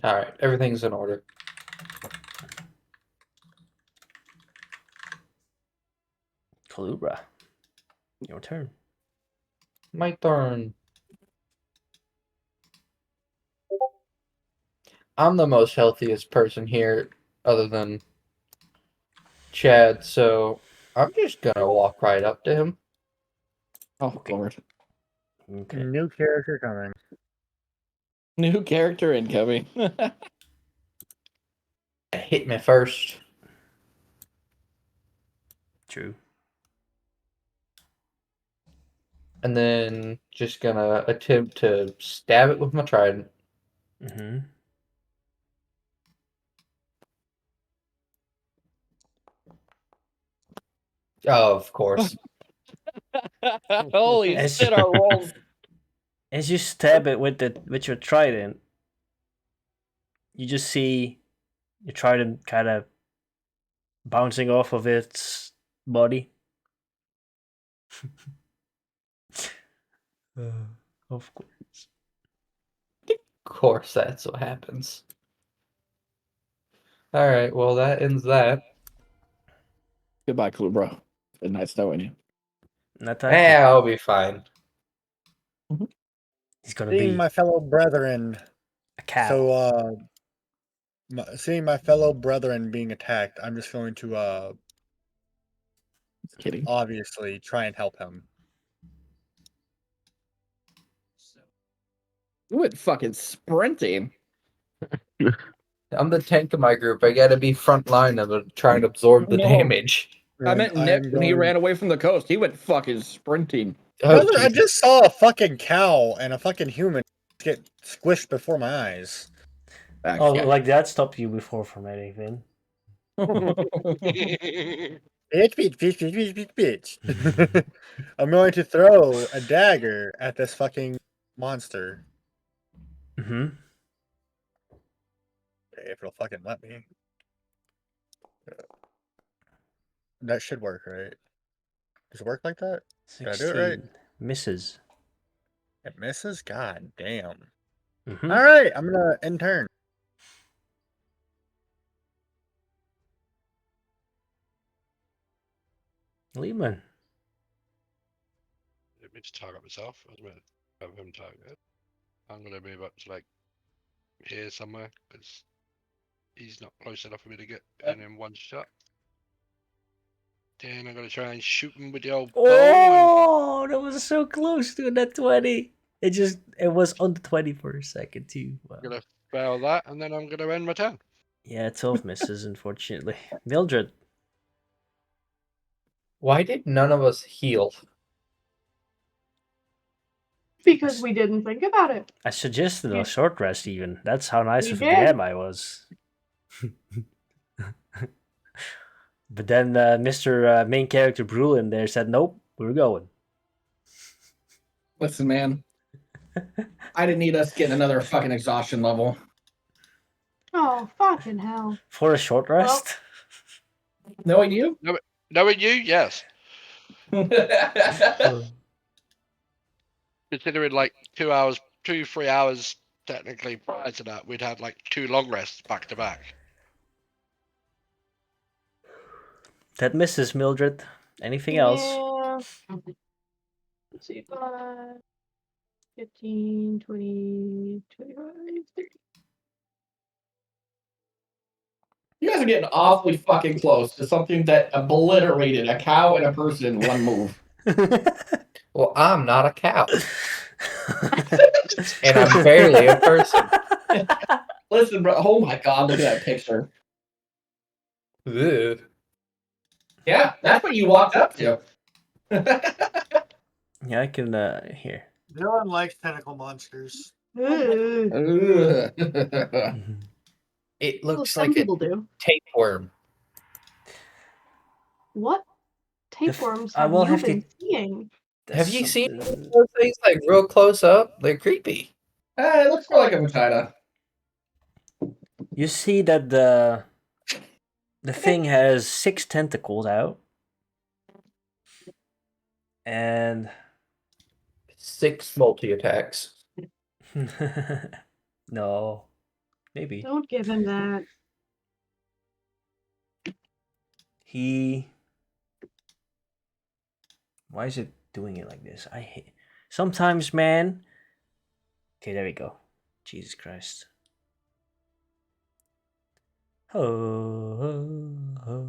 Alright, everything's in order. Kalubra, your turn. My turn. I'm the most healthiest person here, other than Chad, so I'm just gonna walk right up to him. Oh, Okay. Lord. Okay. New character coming. New character incoming. Hit me first. True. And then just gonna attempt to stab it with my trident. Mm-hmm. Oh, of course. Holy As- shit, our rolls. As you stab it with your trident, you just see your trident kind of bouncing off of its body. Of course. Of course, that's what happens. Alright, well, that ends that. Goodbye, Clue, bro. It's been nice knowing you. Not that I'll be fine. he's gonna Seeing be my fellow brethren. a cow. So, seeing my fellow brethren being attacked, I'm just going to Just kidding. obviously try and help him. You went fucking sprinting. I'm the tank of my group. I gotta be front line of try and absorb the No. damage. I And meant I Nick am when he going- ran away from the coast. He went fucking sprinting. Oh, Brother, I Jesus. just saw a fucking cow and a fucking human get squished before my eyes. Oh, Actually, like that stopped you before from anything. Bitch, bitch, bitch, bitch, bitch, bitch, bitch. I'm going to throw a dagger at this fucking monster. Mm-hmm. Okay, if it'll fucking let me. That should work, right? Does it work like that? Did I do it right? 16 misses. It misses? God damn. Mm-hmm. Alright, I'm gonna end turn. Lehman. Let me just target myself. I was going to have him targeted. I'm going to move up to like here somewhere because he's not close enough for me to get in one shot. Then I'm going to try and shoot him with the old bow. Oh, that was so close to that 20. It was on the 20 for a second too. Wow. I'm going to fail that, and then I'm going to end my turn. Yeah, 12 misses, unfortunately. Mildred. Why did none of us heal? Because we didn't think about it. I suggested Yeah. a short rest even. That's how nice We of a did. DM I was. But then Mr. Main Character Brulin there said, nope, we're going. listen, man. I didn't need us getting another fucking exhaustion level. Oh, fucking hell. For a short rest? Knowing you? Knowing you, yes. Considering like 2 hours, 3 hours technically prior to that, we'd had like 2 long rests back to back. That misses, Mildred. Anything else? Yeah. Let's see. 5, 15, 20, 25, 30. You guys are getting awfully fucking close to something that obliterated a cow and a person in one move. Well, I'm not a cow. And I'm barely a person. Listen, bro. Oh my god, look at that picture. Ugh. Yeah, that's what you walked up to. Yeah, I can here. Dylan likes tentacle monsters. Ugh. It Well, looks some like a people do. tapeworm. What tapeworms I have will you have to- been seeing? That's Have you seen something- those things like real close up? They're creepy. It looks more like a vagina. You see that the thing has 6 tentacles out, and 6 multi attacks. no, maybe Don't give him that. he. Why is it doing it like this? I hate. Sometimes, man. Okay, there we go. Jesus Christ. Oh.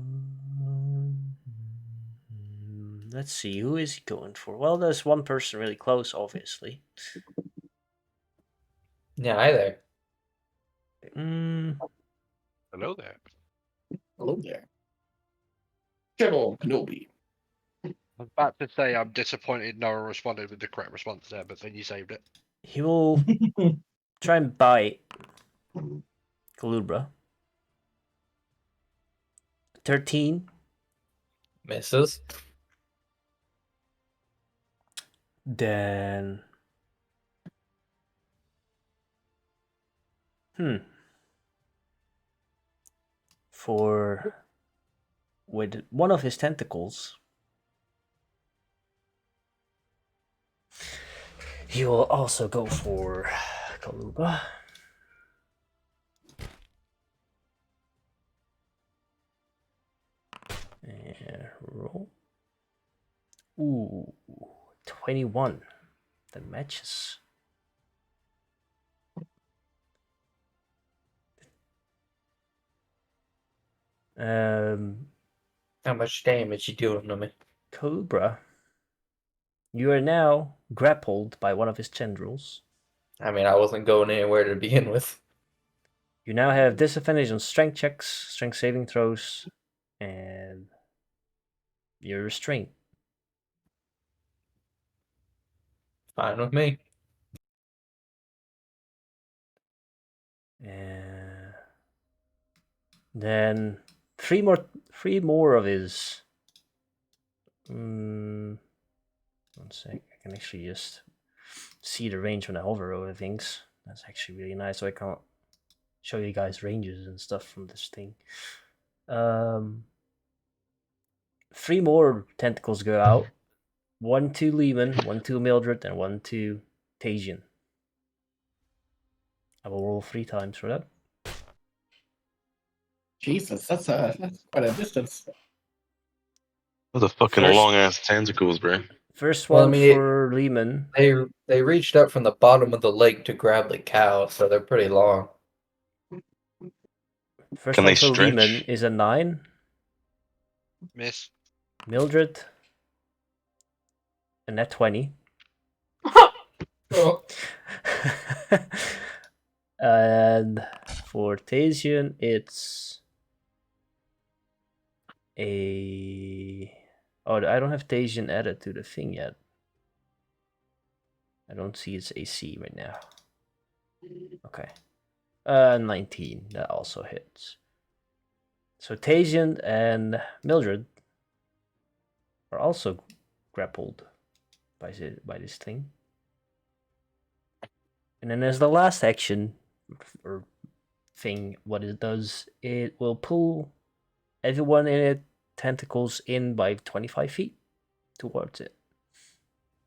Let's see, who is he going for? Well, there's one person really close, obviously. Yeah, either. Hello there. Hello there. General Kenobi. I was about to say I'm disappointed Noah responded with the correct response there, but then you saved it. He will try and bite Galubra. 13. Misses. Then. For. With one of his tentacles, he will also go for Galubra. And roll. Ooh, 21. That matches. How much damage you doing to me? Cobra, you are now grappled by one of his tendrils. I mean, I wasn't going anywhere to begin with. You now have disadvantage on strength checks, strength saving throws, and you're restrained. Fine with me. And then three more of his. One sec. I can actually just see the range when I hover over things. That's actually really nice. So I can't show you guys ranges and stuff from this thing. 3 more tentacles go out. 1 to Lehman, 1 to Mildred, and 1 to Tajian. I will roll 3 times for that. Jesus, that's quite a distance. Those are fucking First- long ass tentacles, bro. First Well, I one mean, for Lehman. They reached up from the bottom of the lake to grab the cow, so they're pretty long. First Can one they for stretch? Lehman is a 9. Miss. Mildred, a net 20. Oh, And for Tajian, it's a. Oh, I don't have Tajian added to the thing yet. I don't see its AC right now. Okay. 19. That also hits. So Tajian and Mildred are also grappled by this thing. And then as the last action or thing, what it does, it will pull everyone in it tentacles in by 25 feet towards it.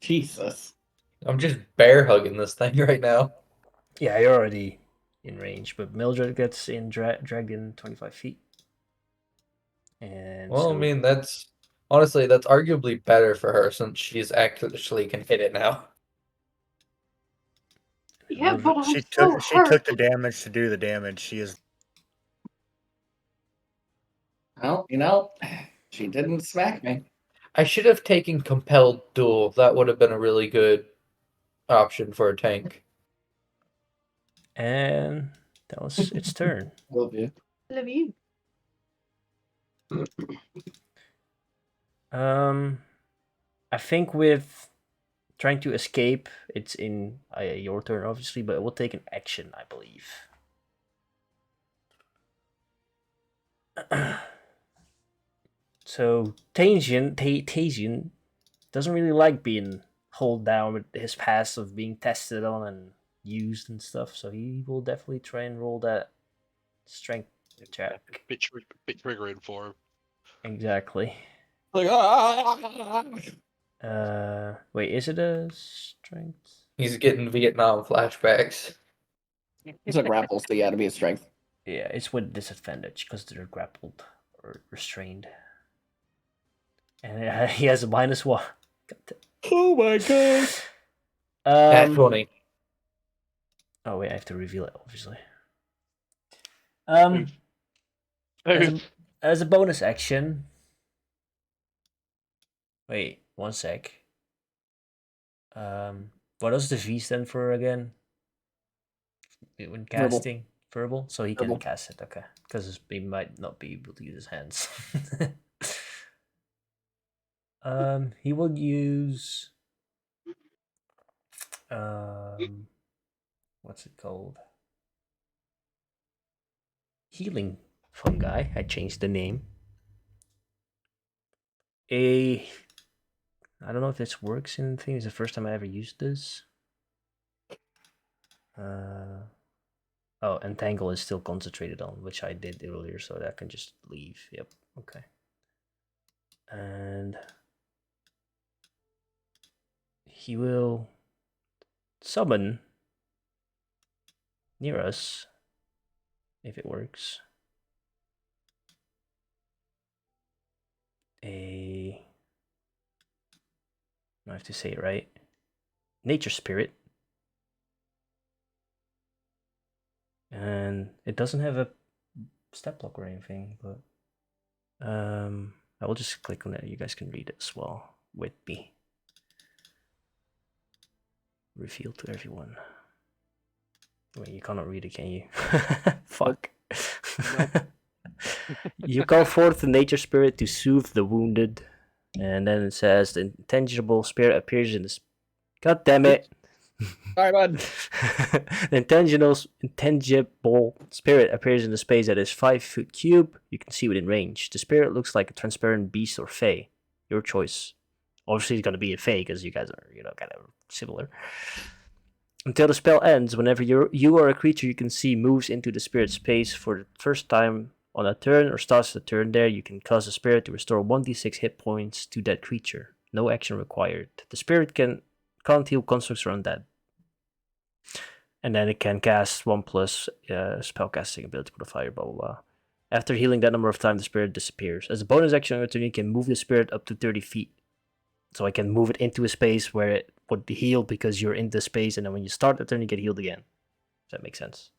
Jesus. I'm just bear hugging this thing right now. Yeah, you're already in range, but Mildred gets in dragged in 25 feet. And Well, so, I mean, that's arguably better for her since she's actually can hit it now. Yeah, but I'm She so took hurt. the damage to do the damage. She is Well, she didn't smack me. I should have taken compelled duel. That would have been a really good option for a tank. And that was its turn. Love you. Love you. I think with trying to escape, it's in your turn, obviously, but it will take an action, I believe. So Tasian doesn't really like being held down with his past of being tested on and used and stuff. So he will definitely try and roll that strength check. Bit triggering for him. Exactly. Like, Wait, is it a strength? He's getting Vietnam flashbacks. It's a grapple, so yeah, to be a strength. Yeah, it's with disadvantage because they're grappled or restrained. And he has a -1. Oh my god. Nat 20. Oh wait, I have to reveal it, obviously. As a bonus action. Wait, one sec. What does the V stand for again? When casting verbal, so he can Verbal. cast it. Okay, because he might not be able to use his hands. He will use what's it called? Healing fungi. I changed the name. I don't know if this works in things. It's the first time I ever used this. Oh, Entangle is still concentrated on, which I did earlier, so that can just leave. Yep, okay. And he will summon near us, if it works, I have to say it right. Nature Spirit. And it doesn't have a stat block or anything, but I will just click on it. You guys can read it as well with me. Reveal to everyone. Wait, you cannot read it, can you? Fuck. You call forth the nature spirit to soothe the wounded. And then it says the intangible spirit appears in this. God damn it. Sorry, bud. The intangible spirit appears in the space that is 5 foot cube. You can see within range. The spirit looks like a transparent beast or fae. Your choice. Obviously, it's going to be a fae because you guys are, kind of similar. Until the spell ends, whenever you or a creature you can see moves into the spirit space for the first time on a turn or starts the turn there, you can cause the spirit to restore 1d6 hit points to that creature. No action required. The spirit can't heal constructs around that. And then it can cast 1+ spellcasting ability modifier, blah blah blah. After healing that number of times, the spirit disappears. As a bonus action on your turn, you can move the spirit up to 30 feet. So I can move it into a space where it would heal because you're in the space, and then when you start the turn, you get healed again. Does that make sense?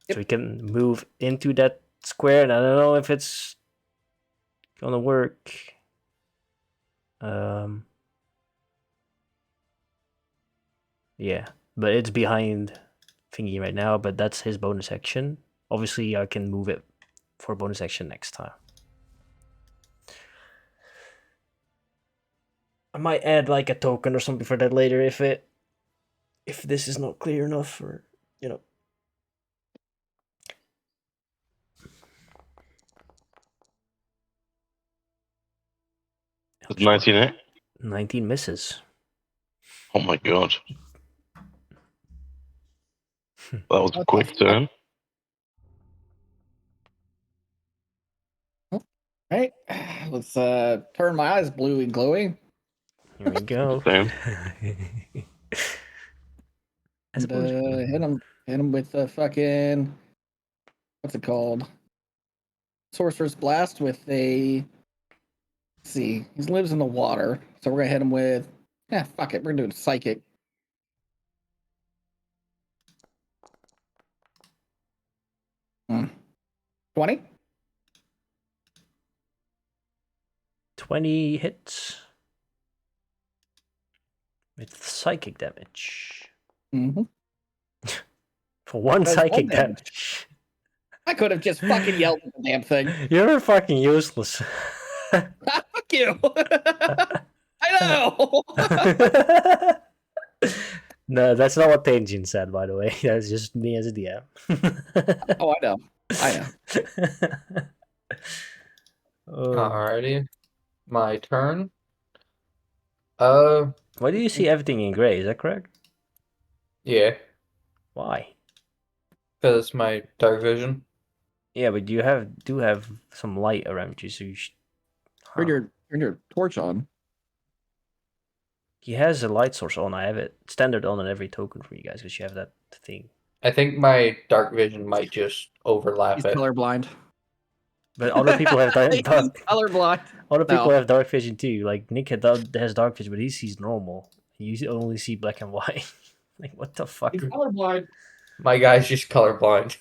Yep. So we can move into that square, and I don't know if it's gonna work. Yeah, but it's behind thingy right now, but that's his bonus action. Obviously, I can move it for bonus action next time. I might add like a token or something for that later if this is not clear enough, or It's 19, eh? 19 misses. Oh my god. That was a quick turn. Right. Let's turn my eyes blue and glowy. Here we go. Same. And hit him with the fucking, what's it called? Sorcerer's Blast with a, let's see, he lives in the water, so we're gonna hit him with, fuck it, we're gonna do a psychic. 20? 20 hits with psychic damage. Mm-hmm. For one Does psychic one damage. damage. I could have just fucking yelled at the damn thing. You're fucking useless. Fuck you. I know. No, that's not what Tenjin said, by the way. That's just me as a DM. Oh, I know. I know. Oh. Alrighty. My turn. Why do you see everything in gray? Is that correct? Yeah, Why? because it's my dark vision. Yeah, but you do have some light around you, so you should. Turn your torch on. He has a light source on. I have it standard on every token for you guys because you have that thing. I think my dark vision might just overlap He's it. colorblind. But other people have He's colorblind. Other people No. have dark vision too. Like Nick has dark vision, but he sees normal. You only see black and white. Like what the fuck? He's colorblind. My guy's just colorblind.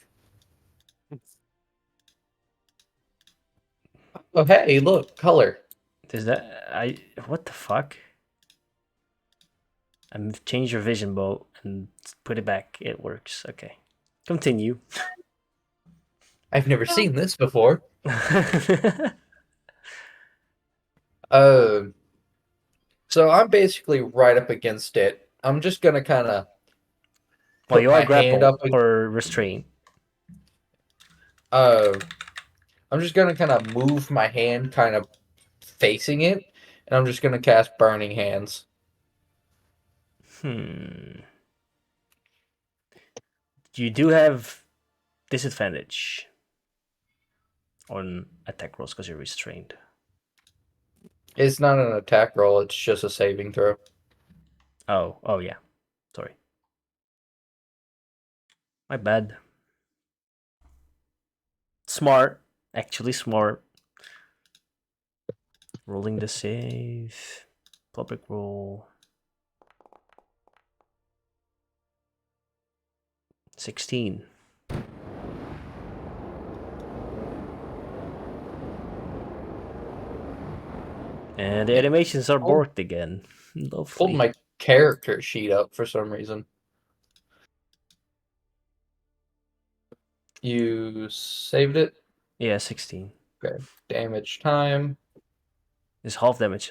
Oh, hey, look, color. Does that what the fuck? Change your vision bow and put it back. It works. Okay. Continue. I've never seen this before. So I'm basically right up against it. I'm just gonna kind of Well, put you my are hand grappled up. or restrained. I'm just gonna kind of move my hand, kind of facing it, and I'm just gonna cast Burning Hands. You do have disadvantage on attack rolls because you're restrained. It's not an attack roll; it's just a saving throw. Oh yeah. Sorry. My bad. Smart. Actually smart. Rolling the save. Public roll. 16. And the animations are borked again. Lovely. Pulled my character sheet up for some reason. You saved it? Yeah, 16. Okay. Damage time. It's half damage.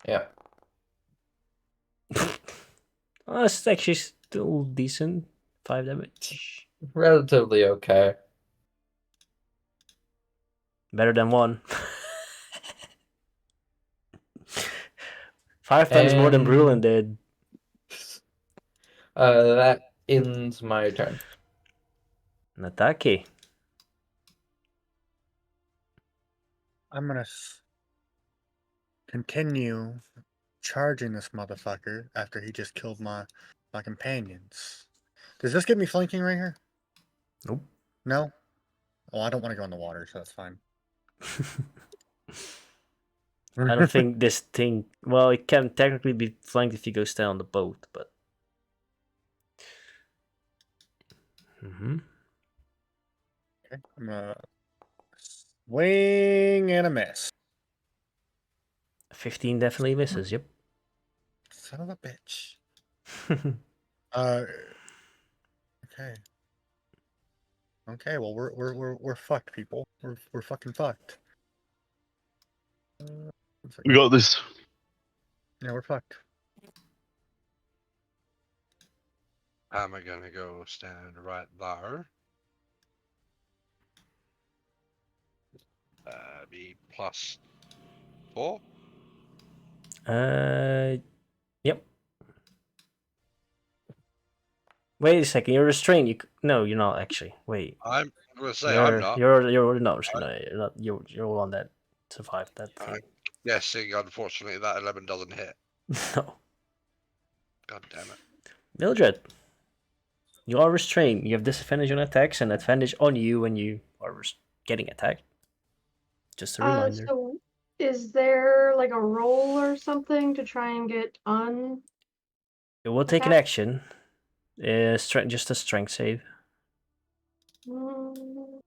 Yeah. Oh, it's actually still decent. 5 damage. Relatively okay. Better than 1. 5 times more than Brulin did. That ends my turn. Natake. I'm gonna continue charging this motherfucker after he just killed my companions. Does this get me flanking right here? Nope. No? Oh, I don't want to go in the water, so that's fine. I don't think this thing. Well, it can technically be flanked if you go stand on the boat, but. Okay, I'm gonna swing and a miss. 15 definitely misses. Yep. Son of a bitch. Okay. Okay. Well, we're fucked, people. We're fucking fucked. We got this. Yeah, we're fucked. I'm gonna go stand right there. Be +4. Yep. Wait a second. You're restrained. No, you're not actually. Wait. I'm gonna say I'm not. You're not restrained. No, you're not. You're one that survived that thing. I'm guessing, unfortunately, that 11 doesn't hit. No. God damn it. Mildred, you are restrained. You have disadvantage on attacks and advantage on you when you are getting attacked. Just a reminder. So is there like a roll or something to try and get on? It will take an action. Just a strength save. Mm,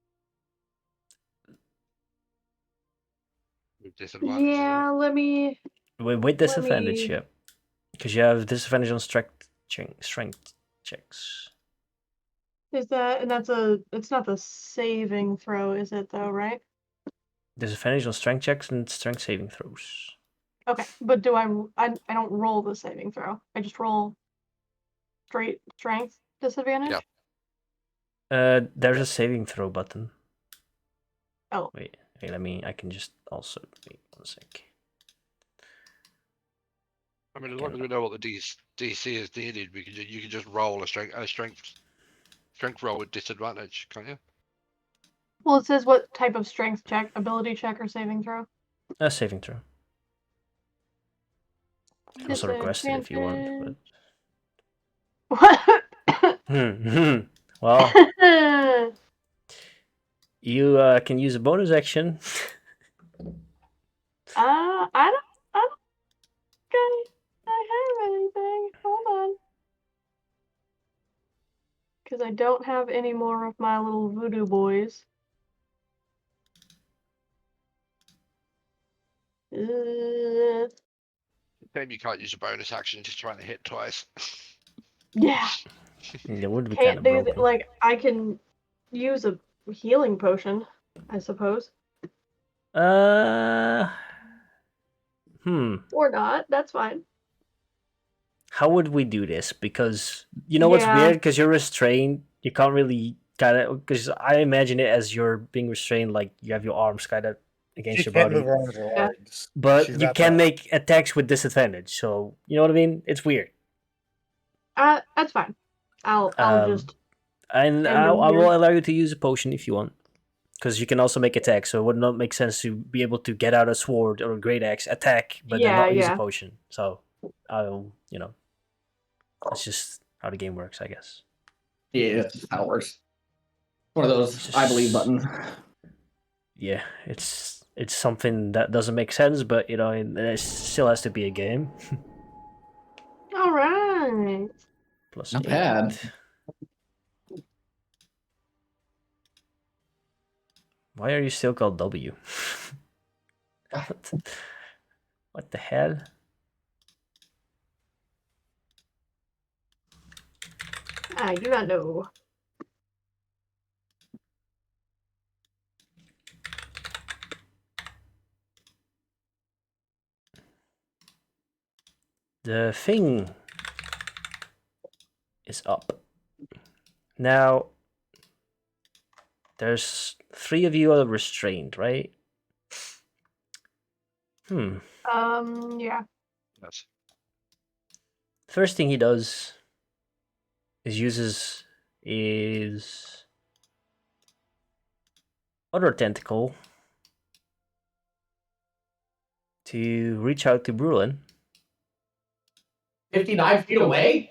disadvantage. isn't it? Yeah, let me. With disadvantage, me- yeah. Because you have disadvantage on strength checks. Is that and that's a? It's not the saving throw, is it though? Right? Disadvantage on strength checks and strength saving throws. Okay, but do I don't roll the saving throw. I just roll straight strength disadvantage. Yeah. There's a saving throw button. Oh. Wait, I can just also wait 1 sec. I mean, as long as we know what the DC is needed, you can just roll a strength roll with disadvantage, can't you? Well, it says what type of strength check, ability check, or saving throw. A saving throw. You can also request it if you want, but What? well, you can use a bonus action. I don't think I have anything. Hold on. Because I don't have any more of my little voodoo boys. Maybe you can't use a bonus action just trying to hit twice. Yeah. It would be kind Can't of do broken. that. Like, I can use a healing potion, I suppose. Uh, Or not. That's fine. How would we do this? Because you know what's Yeah. weird? Because you're restrained, you can't really kind of. Because I imagine it as you're being restrained, like you have your arms kind of against She your can't body, move her arms or Yeah. legs. but She's you that can bad. make attacks with disadvantage. So you know what I mean? It's weird. That's fine. I'll just And end him I will here. allow you to use a potion if you want, because you can also make attacks. So it would not make sense to be able to get out a sword or a great axe, attack, but then not use a Yeah. potion. So I'll, that's just how the game works, I guess. Yeah, that's just how it works. One of those I believe buttons. Yeah, it's something that doesn't make sense, but it still has to be a game. All right. Plus Not 8. bad. Why are you still called W? What the hell? I do not know. The thing is up. Now, there's 3 of you are restrained, right? Yeah. Yes. First thing he does is uses his other tentacle to reach out to Brulin. 59 feet away?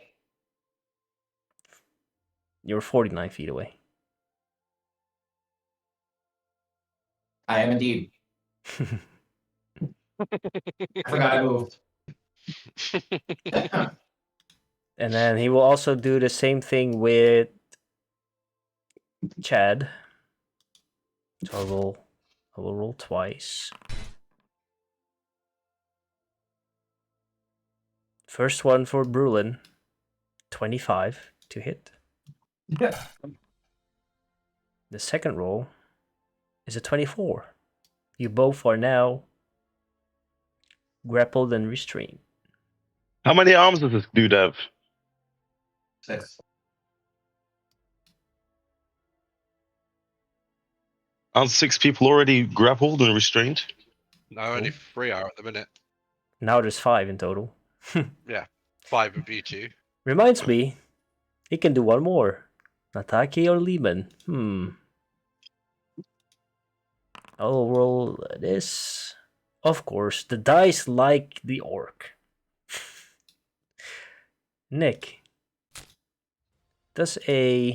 You're 49 feet away. I am indeed. I forgot I moved. And then he will also do the same thing with Chad. So I will roll twice. First one for Brulin, 25 to hit. The second roll is a 24. You both are now grappled and restrained. How many arms does this dude have? 6. Aren't 6 people already grappled and restrained? No, only 3 are at the minute. Now there's 5 in total. 5 of you two. Reminds me, he can do one more. Nataki or Lehman. I'll roll this. Of course, the dice like the orc. Nick. Does a...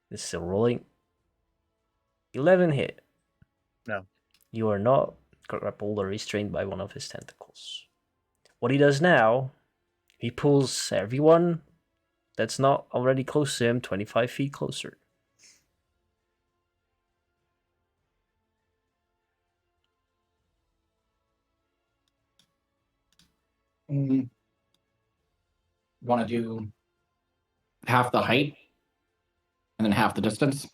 This is still rolling. 11 hit. No. You are not grappled or restrained by one of his tentacles. What he does now, he pulls everyone that's not already close to him 25 feet closer. Want to do half the height and then half the distance?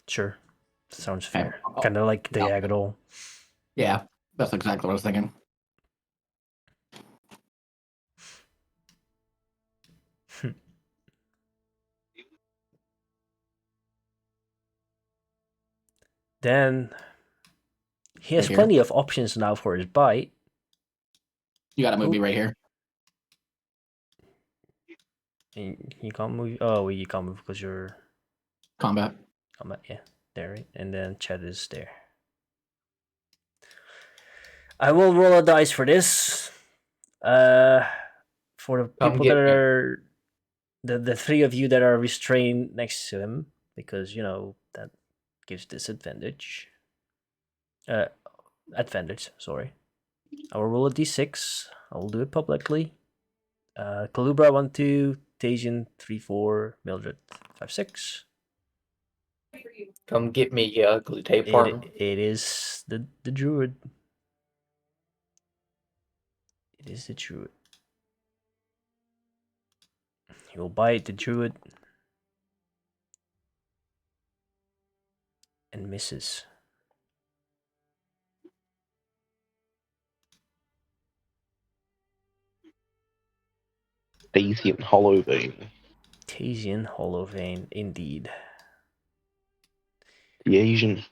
Sure. Sounds Okay. fair. Kind of like diagonal. Yeah, that's exactly what I was thinking. Then he has Right here. plenty of options now for his bite. You got to move me right here. You can't move. Oh, you can't move because you're Combat. combat. Yeah, there. Right? And then Chad is there. I will roll a dice for this. For the Come people get that me. are the three of you that are restrained next to him, because that gives disadvantage. Advantage. Sorry. I will roll a d6. I will do it publicly. Kalubra 1 2, Tajian 3 4, Mildred 5 6. Come get me, you ugly tape It worm. is the druid. It is the druid. He will bite the druid and misses. Daisy and Hollow Vein. Tajian hollow vein, indeed. The Asian.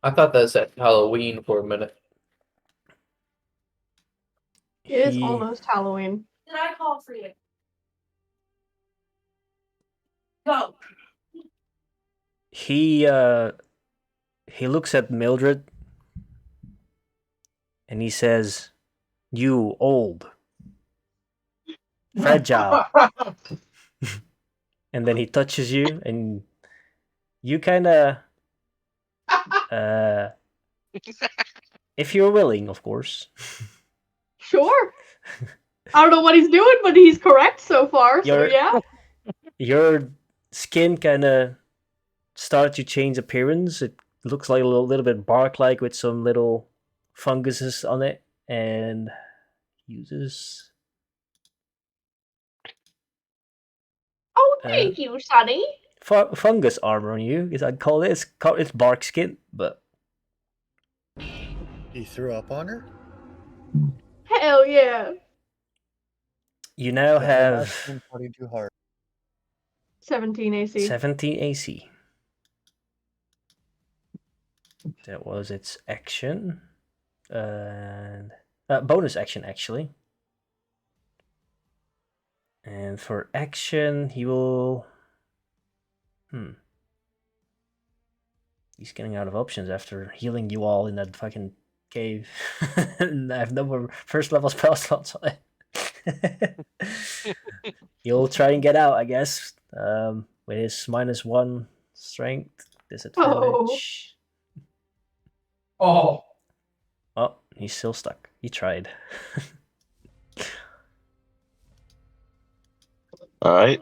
I thought that said Halloween for a minute. It is almost Halloween. Did I call for you? Go. He looks at Mildred and he says, "You old, fragile." And then he touches you, and you kind of, if you're willing, of course. Sure. I don't know what he's doing, but he's correct so far. So yeah. Your skin kind of started to change appearance. It looks like a little bit bark-like with some little funguses on it, and uses. Oh, thank you, Sonny. Fungus armor on you, is I'd call it. It's bark skin, but He threw up on her? Hell yeah. you now have 42 hard. 17 AC. 17 AC. That was its action. And bonus action, actually. And for action, he will. He's getting out of options after healing you all in that fucking cave. And I have no more first level spell slots on it. He'll try and get out, I guess. With his -1 strength, disadvantage. Oh. Oh, he's still stuck. He tried. Alright.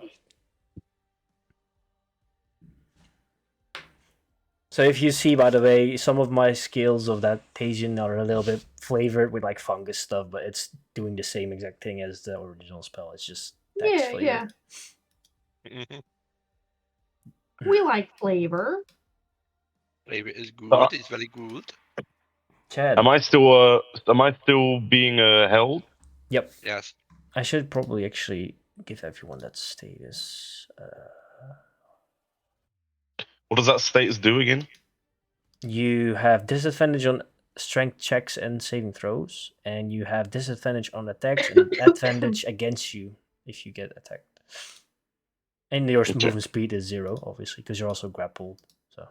So if you see, by the way, some of my skills of that Tasian are a little bit flavored with like fungus stuff, but it's doing the same exact thing as the original spell. It's just text Yeah, flavored. yeah. We like flavor. Flavor is good. It's very good. Chad. Am I still being held? Yep. Yes. I should probably actually give everyone that status. What does that status do again? You have disadvantage on strength checks and saving throws, and you have disadvantage on attacks and advantage against you if you get attacked. And your movement speed is 0, obviously, because you're also grappled. So.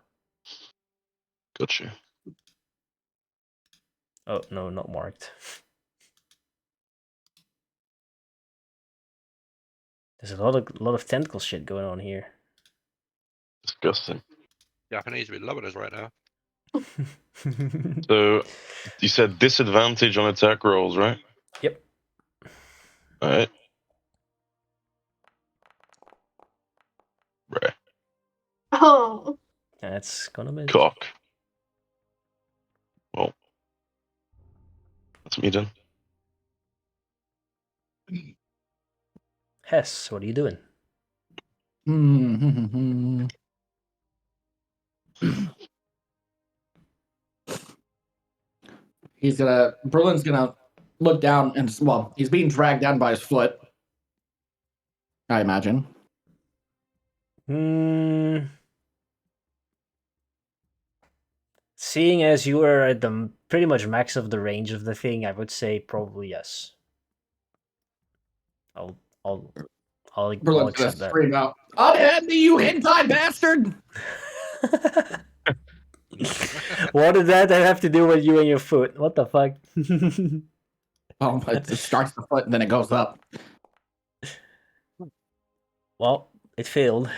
Gotcha. Oh no, not marked. There's a lot of tentacle shit going on here. Disgusting. Japanese be loving us right now. So, you said disadvantage on attack rolls, right? Yep. Alright. Right. Oh. That's gonna miss. Cock. Well, that's me done. Hess, what are you doing? Berlin's gonna look down and, well, he's being dragged down by his foot, I imagine. Seeing as you are at the pretty much max of the range of the thing, I would say probably yes. I'll Berlin's gonna accept that. scream out, "Unhand me, you hentai bastard!" What did that have to do with you and your foot? What the fuck? Oh, it starts the foot and then it goes up. Well, it failed.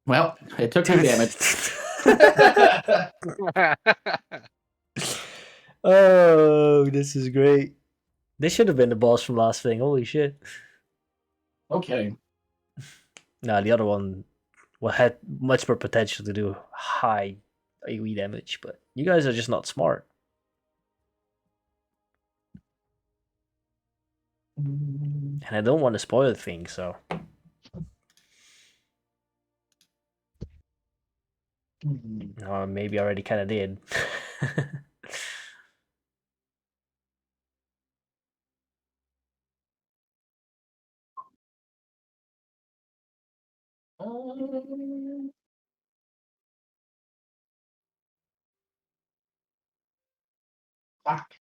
Well, it took 2 damage. Oh, this is great. This should have been the boss from last thing. Holy shit. Okay. Nah, the other one had much more potential to do high AoE damage, but you guys are just not smart. And I don't want to spoil things, so. No, maybe I already kind of did. Fuck.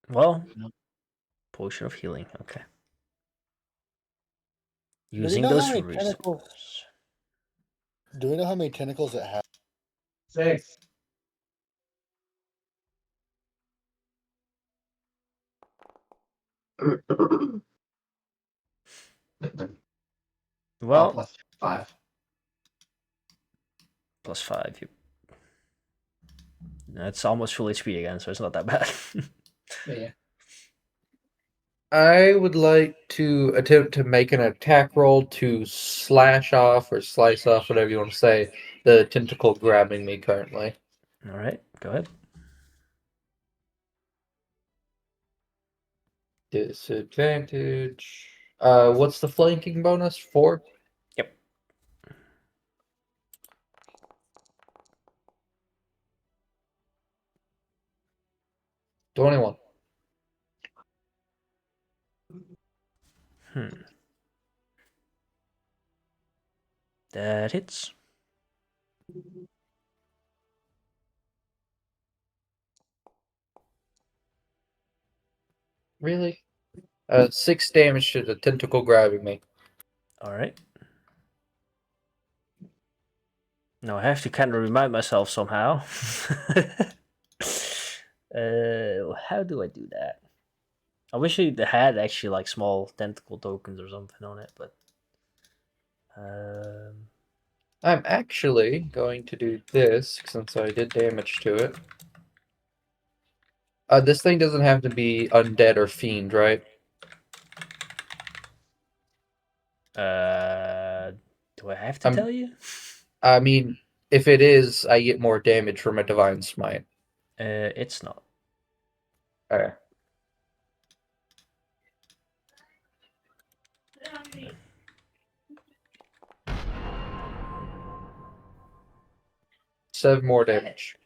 Well, potion of healing. Okay. Do we Using know how those many resources. tentacles? Do we know how many tentacles it has? 6. Well, plus 5. plus 5. That's almost full HP again, so it's not that bad. Yeah. I would like to attempt to make an attack roll to slash off or slice off, whatever you want to say, the tentacle grabbing me currently. All right, go ahead. Disadvantage. What's the flanking bonus? 4? Yep. $21. That hits. Really? 6 damage to the tentacle grabbing me. All right. Now I have to kind of remind myself somehow. How do I do that? I wish it had actually like small tentacle tokens or something on it, but I'm actually going to do this since I did damage to it. This thing doesn't have to be undead or fiend, right? do I have to tell you? I mean, if it is, I get more damage from a divine smite. It's not. Okay. Seven more damage.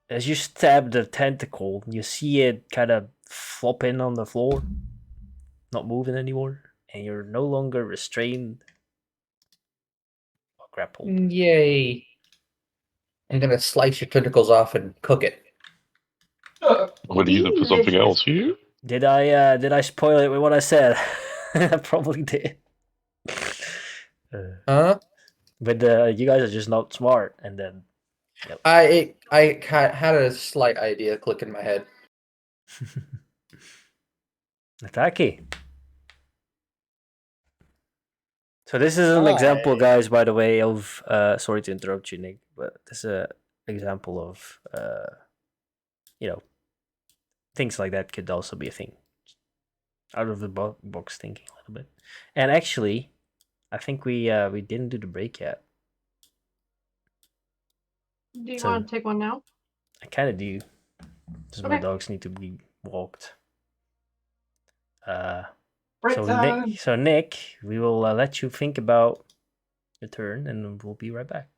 As you stab the tentacle, you see it kind of flopping on the floor, not moving anymore, and you're no longer restrained or grappled. Yay. I'm gonna slice your tentacles off and cook it. I would use it for something else. You? Did I spoil it with what I said? I probably did. Huh? But you guys are just not smart, and then. Yep. I had a slight idea click in my head. Attacky. So this is an example, guys, by the way, of sorry to interrupt you, Nick, but this is an example of things like that could also be a thing. Out of the box thinking a little bit. And actually, I think we didn't do the break yet. Do you So- want to take one now? I kind of do. Because my Okay. dogs need to be walked. Break So time. Nick, we will let you think about your turn, and we'll be right back.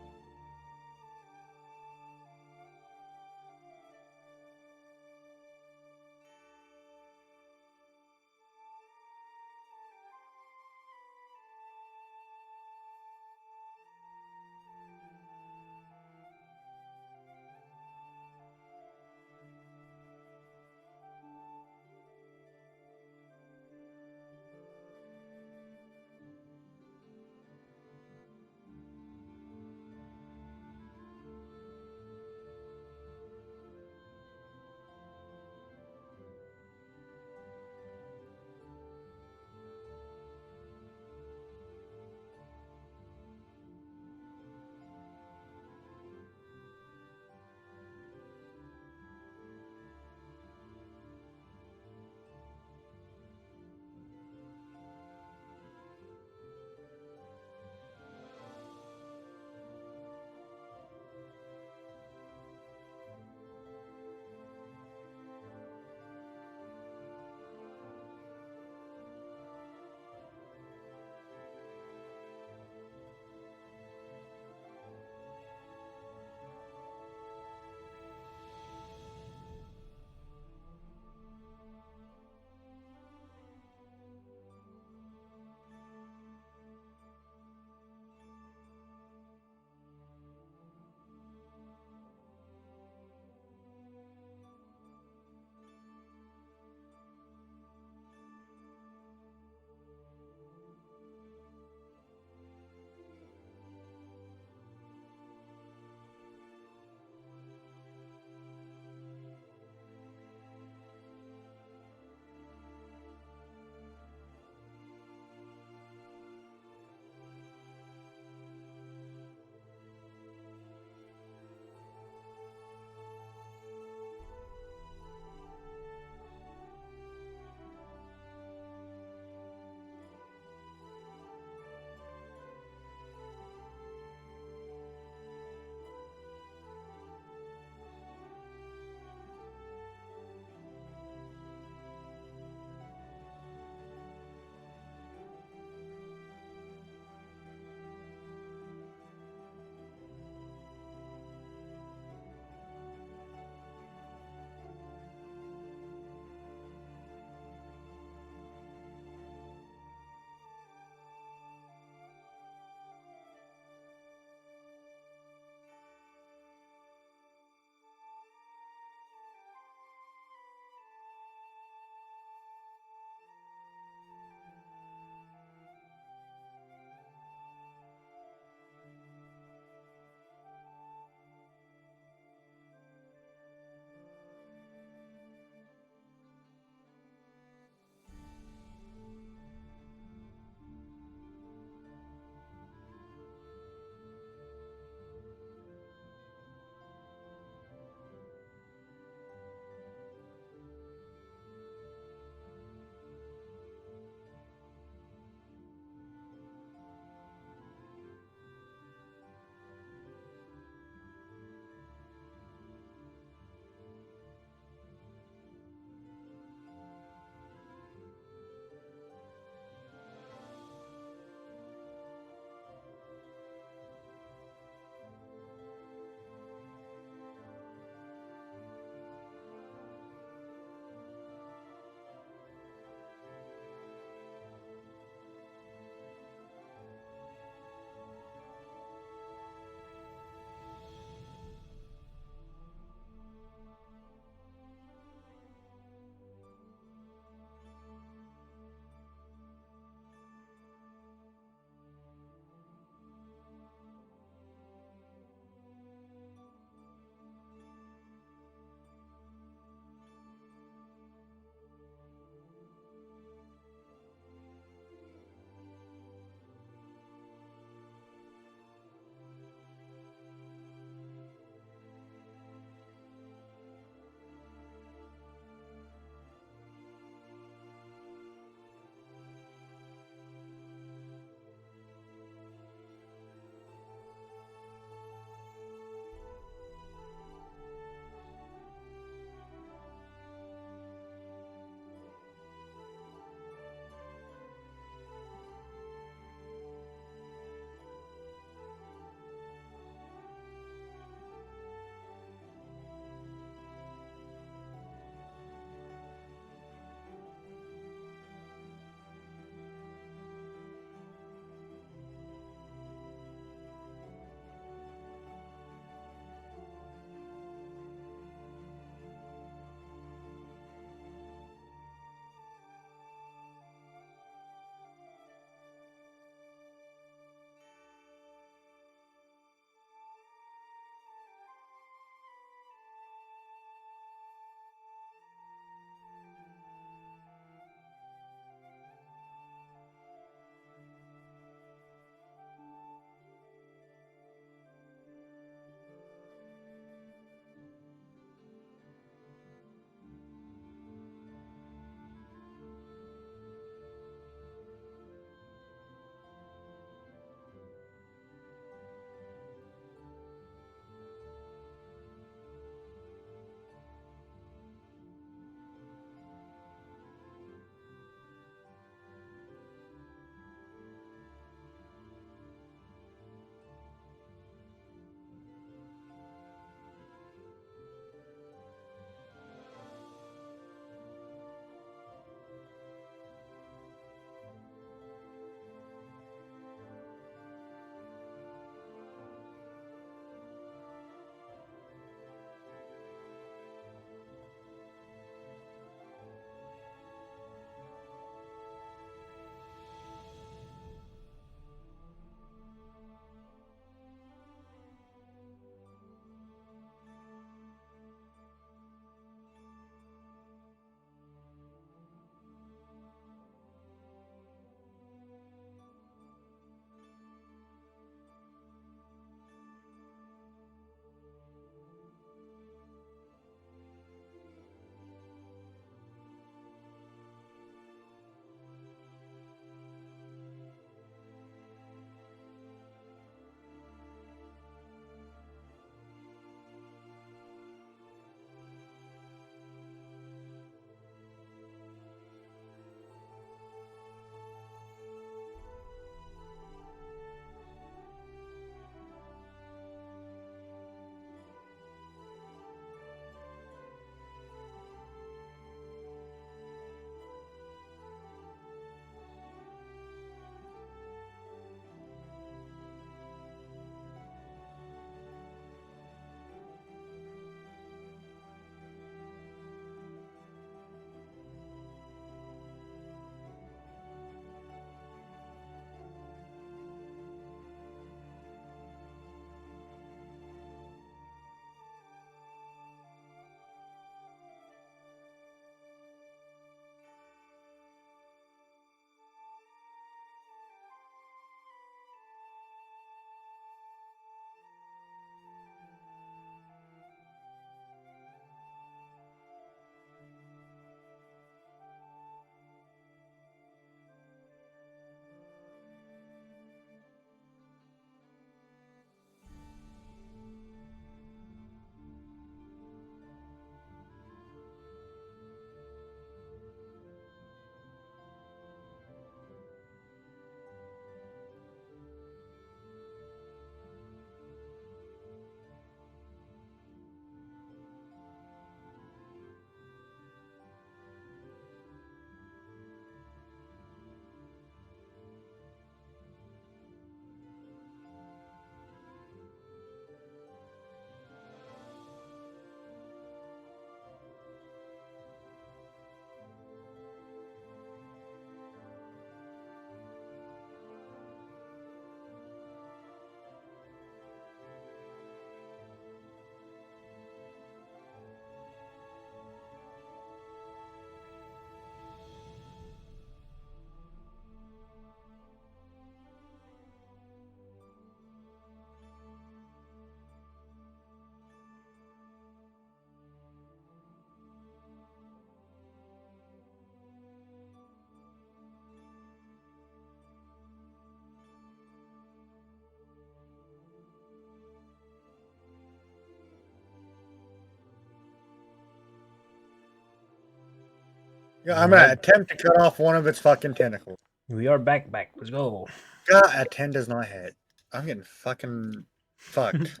Yeah, I'm gonna attempt to cut off one of its fucking tentacles. We are back. Let's go. God, a 10 does not hit. I'm getting fucking fucked.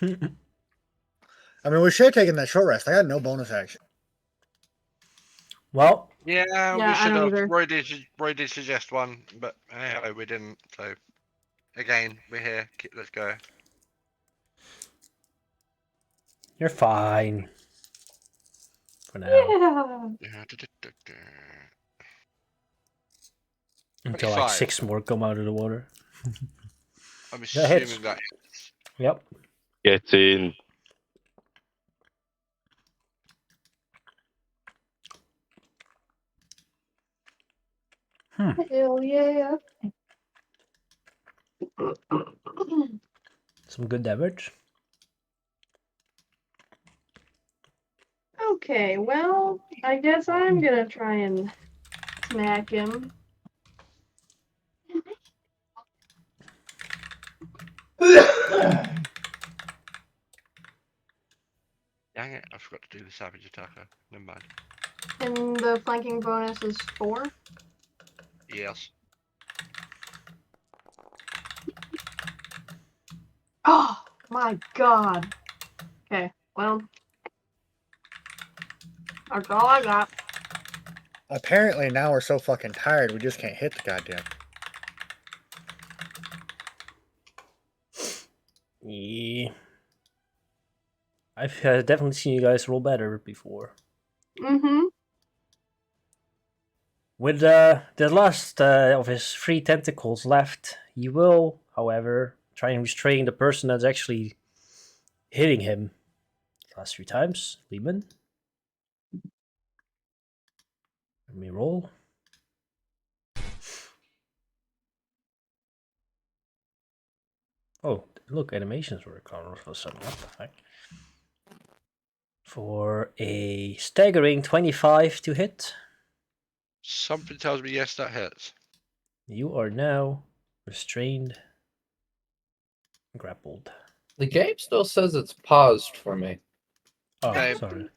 I mean, we should have taken that short rest. I got no bonus action. Well, Yeah, Yeah, we I should don't have. either. Roy did suggest one, but we didn't. So again, we're here. Let's go. you're fine. For now. Yeah. Until like 25. 6 more come out of the water. I'm That hits. assuming that. Yep. Get in. Hell yeah. Some good damage. Okay, well, I guess I'm gonna try and smack him. Dang it! I forgot to do the savage attacker. Never mind. And the flanking bonus is 4. Yes. Oh my god. Okay, well. That's all I got. Apparently now we're so fucking tired we just can't hit the goddamn. Yeah. I've definitely seen you guys roll better before. Mm-hmm. With the last of his 3 tentacles left, he will, however, try and restrain the person that's actually hitting him. Last 3 times. Lehman. Let me roll. Oh, look, animations were gone for some. What the heck? For a staggering 25 to hit. Something tells me yes, that hits. You are now restrained, grappled. The game still says it's paused for me. Oh, Okay. sorry.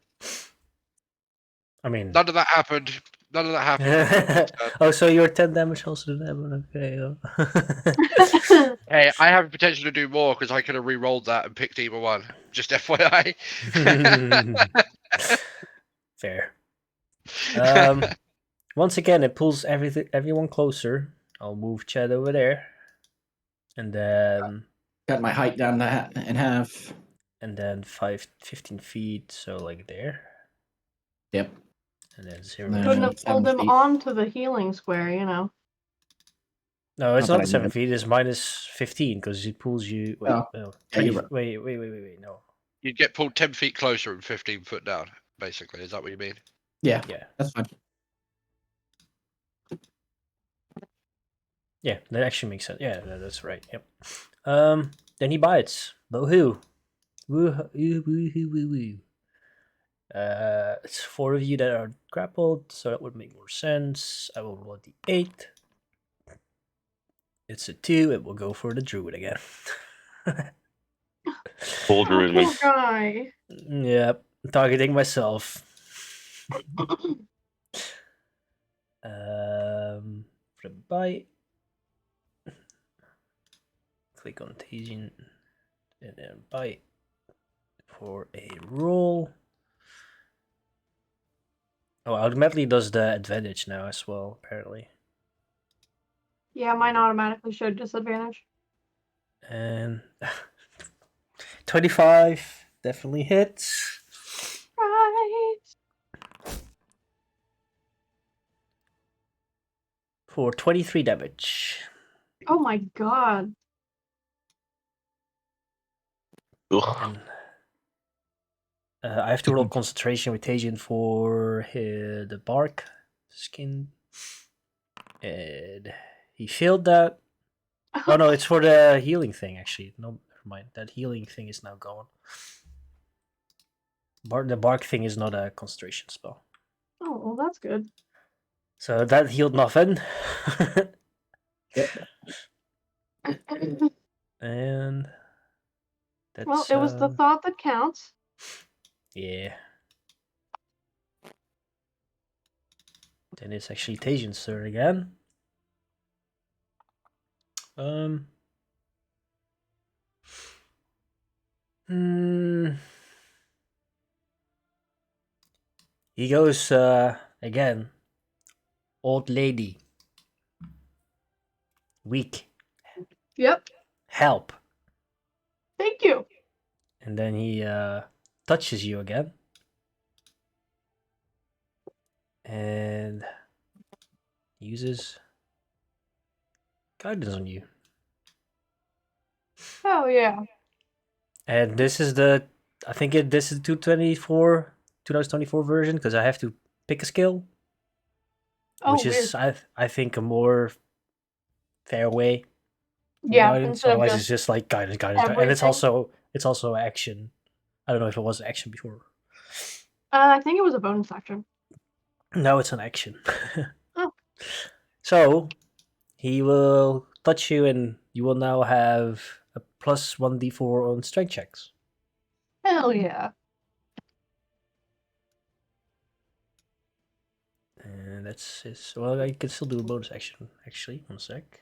I mean, None of that happened. None of that happened. oh, so you're 10 damage also to them. Okay. Hey, I have the potential to do more because I could have re-rolled that and picked either one. Just FYI. Fair. Once again, it pulls everyone closer. I'll move Chad over there, and then Got my height down in half. and then 15 feet, so like there, Yep. and then 0. Then- Couldn't have 7 pulled him feet. onto the healing square, you know. No, it's Not that not I 7 need it. feet. It's minus 15 because it pulls you. Wait, Oh, no, yeah, you're 20. right. Wait. No. You'd get pulled 10 feet closer and 15 foot down, basically. Is that what you mean? Yeah, Yeah. that's fine. Yeah, that actually makes sense. Yeah, that's right. Yep. Then he bites. Boo-hoo. Woo-hoo. It's 4 of you that are grappled, so that would make more sense. I will roll a d8. It's a 2. It will go for the druid again. Full druid, man. Poor guy. Yep, targeting myself. For the bite, click on Tajin and then bite for a roll. Oh, automatically does the advantage now as well, apparently. Yeah, mine automatically showed disadvantage. And 25 definitely hits. Right. For 23 damage. Oh my god. Ugh. And I have to roll concentration with Tajin for the bark skin. And he failed that. Oh no, it's for the healing thing actually. No, never mind. That healing thing is now gone. The bark thing is not a concentration spell. Oh, well, that's good. So that healed nothing. And that's Well, it was the thought that counts. yeah. Then it's actually Tajan's turn again. He goes again. Old lady. Weak. Yep. Help. Thank you. And then he touches you again. And uses guidance on you. Oh yeah. And this is I think this is 2024 version because I have to pick a skill, Oh, which weird. is I think a more fair way. Yeah, Guidance. instead of Otherwise, just it's just like guidance, and it's everything. also action. I don't know if it was action before. I think it was a bonus action. No, it's an action. Oh. So he will touch you, and you will now have a plus 1d4 on strength checks. Hell yeah. And that's his. Well, I can still do a bonus action. Actually, 1 sec.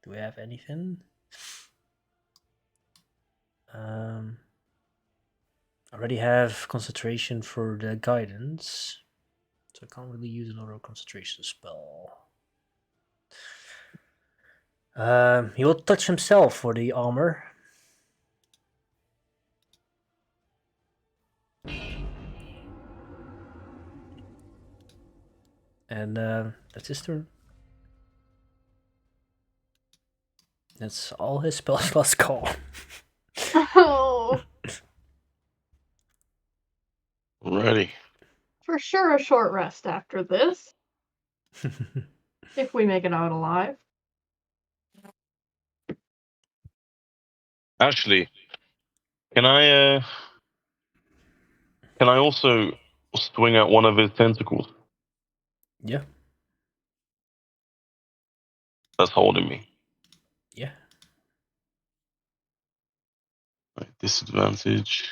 Do we have anything? I already have concentration for the guidance, so I can't really use another concentration spell. He will touch himself for the armor. And that's his turn. That's all his spell slots call. Oh, Ready. for sure a short rest after this, if we make it out alive. Actually, can I also swing out one of his tentacles Yeah. that's holding me? Yeah. Right, disadvantage.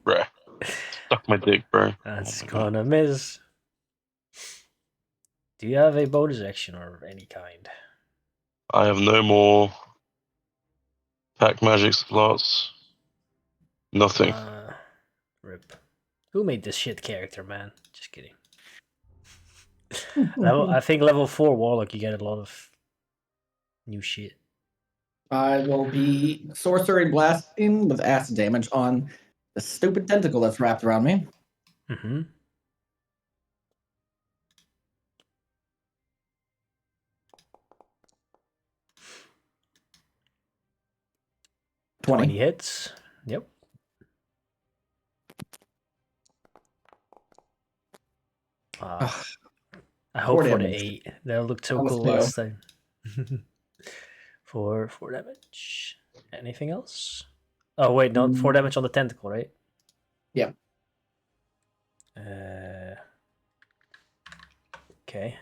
Bruh. Stuck my dick, bro. That's Oh my God. gonna miss. Do you have a bonus action or any kind? I have no more pack magic slots. Nothing. Rip. Who made this shit character, man? Just kidding. I think level 4 Warlock, you get a lot of new shit. I will be sorcery blasting with acid damage on the stupid tentacle that's wrapped around me. Mm-hmm. Twenty 20 hits. Yep. Ugh, I hope 4 for the damage. 8. That looked so That was cool two. last time. for 4 damage. Anything else? Oh, wait, no, 4 damage on the tentacle, right? Yeah. Okay.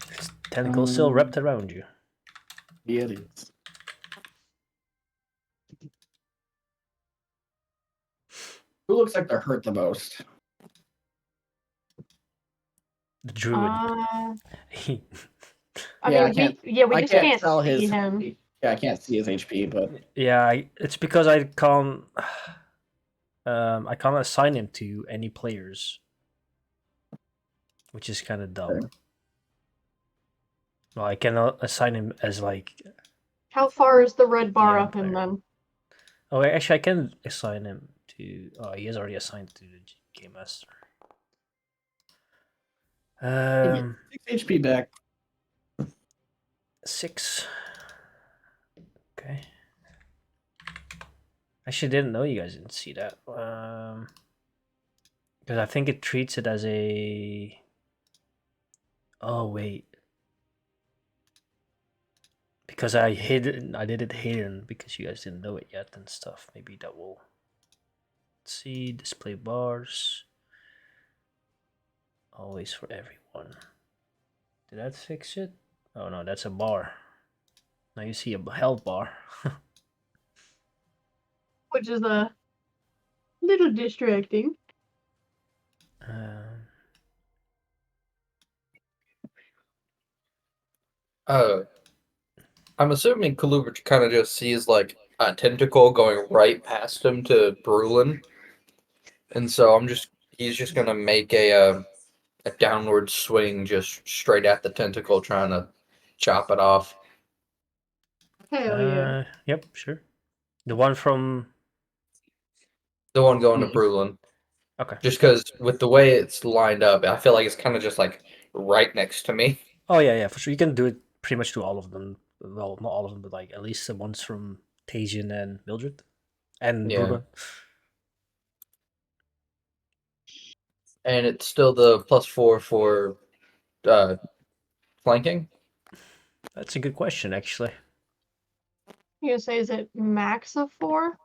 This tentacle still wrapped around you. Yeah, it is. Who looks like they're hurt the most? The druid. I Yeah, mean, we I just can't can't tell see his. him. Yeah, I can't see his HP, but Yeah, it's because I can't. I can't assign him to any players, which is kind of dumb. Okay. Well, I cannot assign him as like. How far is the red bar DM up him player. then? Oh, actually, I can assign him to. Oh, he is already assigned to the game master. 6 HP back. 6. Okay. Actually, didn't know you guys didn't see that. Because I think it treats it as a. Oh wait. Because I did it hidden because you guys didn't know it yet and stuff. Maybe that will. Let's see, display bars. Always for everyone. Did that fix it? Oh no, that's a bar. Now you see a health bar. Which is a Little distracting. I'm assuming Kaluber kind of just sees like a tentacle going right past him to Brulin, and so he's just gonna make a downward swing just straight at the tentacle, trying to chop it off. Hell yeah. Yep, sure. The one from. The one going to Brulin. Okay. Just because with the way it's lined up, I feel like it's kind of just like right next to me. Oh yeah, for sure. You can do it pretty much to all of them. Well, not all of them, but like at least the ones from Tajian and Mildred, and Yeah. Bruno. And it's still the +4 for flanking. That's a good question, actually. You gonna say is it max of 4?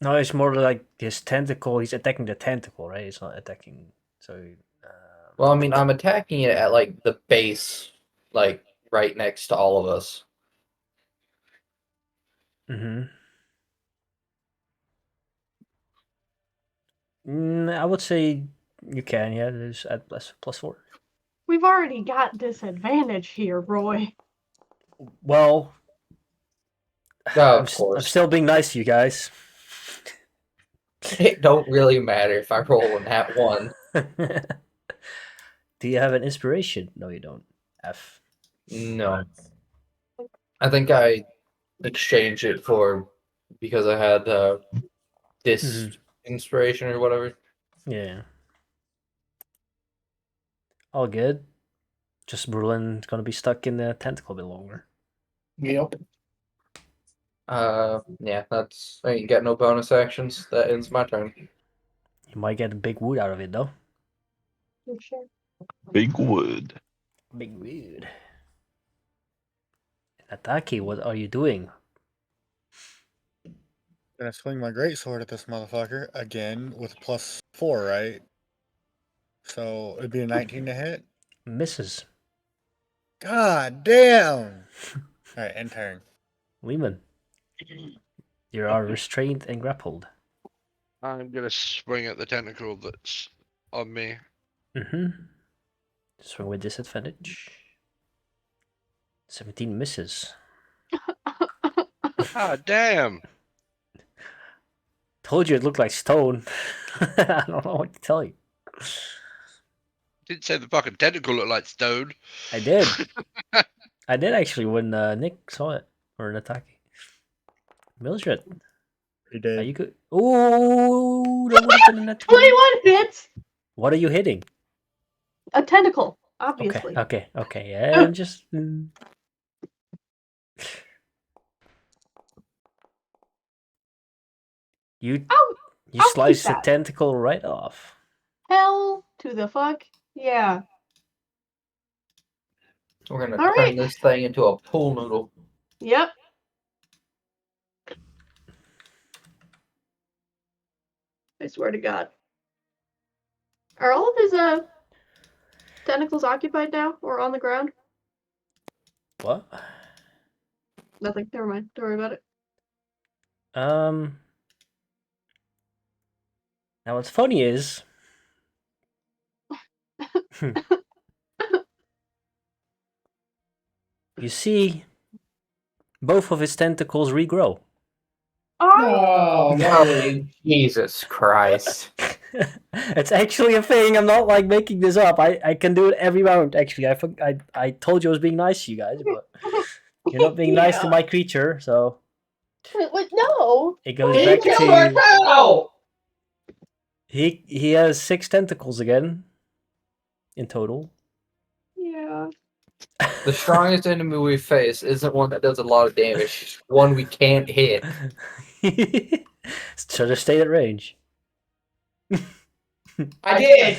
No, it's more like his tentacle. He's attacking the tentacle, right? He's not attacking. So. Well, I mean, I'm attacking it at like the base, like right next to all of us. I would say you can. Yeah, there's at +4. We've already got disadvantage here, Roy. Well, Of course. I'm still being nice to you guys. It don't really matter if I roll in that one. Do you have an inspiration? No, you don't. F. No. I think I exchanged it for because I had this inspiration or whatever. Yeah. All good. Just Berlin's gonna be stuck in the tentacle a bit longer. Yep. Yeah, that's I ain't got no bonus actions. That ends my turn. You might get a big wood out of it though. For sure. Big wood. Big wood. Ataki, what are you doing? Gonna swing my greatsword at this motherfucker again with +4, right? So it'd be a 19 to hit. Misses. God damn! Alright, end turn. Lehman. You are restrained and grappled. I'm gonna swing at the tentacle that's on me. Swing with disadvantage. 17 misses. Ah, damn! Told you it looked like stone. I don't know what to tell you. Didn't say the fucking tentacle looked like stone. I did. I did actually when Nick saw it. Or an attack. Mildred. He did. Are you good? Ooh, that would have been a net 21 hits! What are you hitting? A tentacle, obviously. Okay. Yeah, I'm just. You I'll slice keep the that. tentacle right off. Hell to the fuck. Yeah. We're gonna All turn right. this thing into a pool noodle. Yep. I swear to God. Are all of his tentacles occupied now or on the ground? What? Nothing. Never mind. Don't worry about it. Now what's funny is. You see, both of his tentacles regrow. Oh, no, Jesus Christ. It's actually a thing. I'm not like making this up. I can do it every round. Actually, I told you I was being nice to you guys, but you're not being nice to my creature, so no. it goes back to he has 6 tentacles again in total. Yeah. The strongest enemy we face isn't one that does a lot of damage. It's one we can't hit. So just stay at range. I did.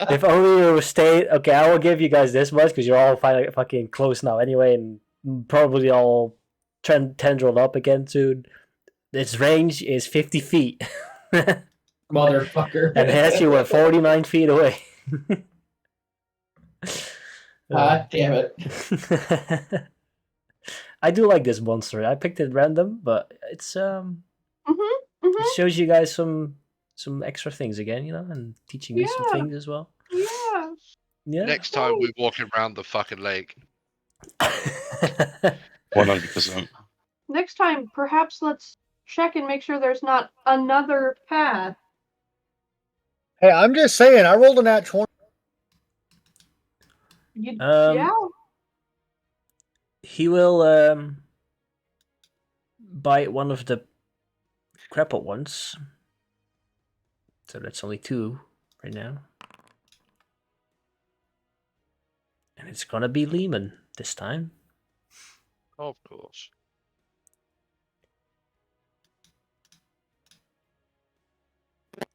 If only you stay. Okay, I will give you guys this much because you're all fucking close now anyway, and probably all tendrilled up again soon. Its range is 50 feet. Motherfucker. And has you at 49 feet away. God damn it. I do like this monster. I picked it random, but it's It shows you guys some extra things again, you know, and teaching me some Yeah. things as well. Yeah. Yeah. Next time we're walking around the fucking lake. 100%. Next time, perhaps let's check and make sure there's not another path. Hey, I'm just saying, I rolled a nat 20. Yeah. He will bite one of the crippled ones. So that's only 2 right now. And it's gonna be Lehman this time. Of course.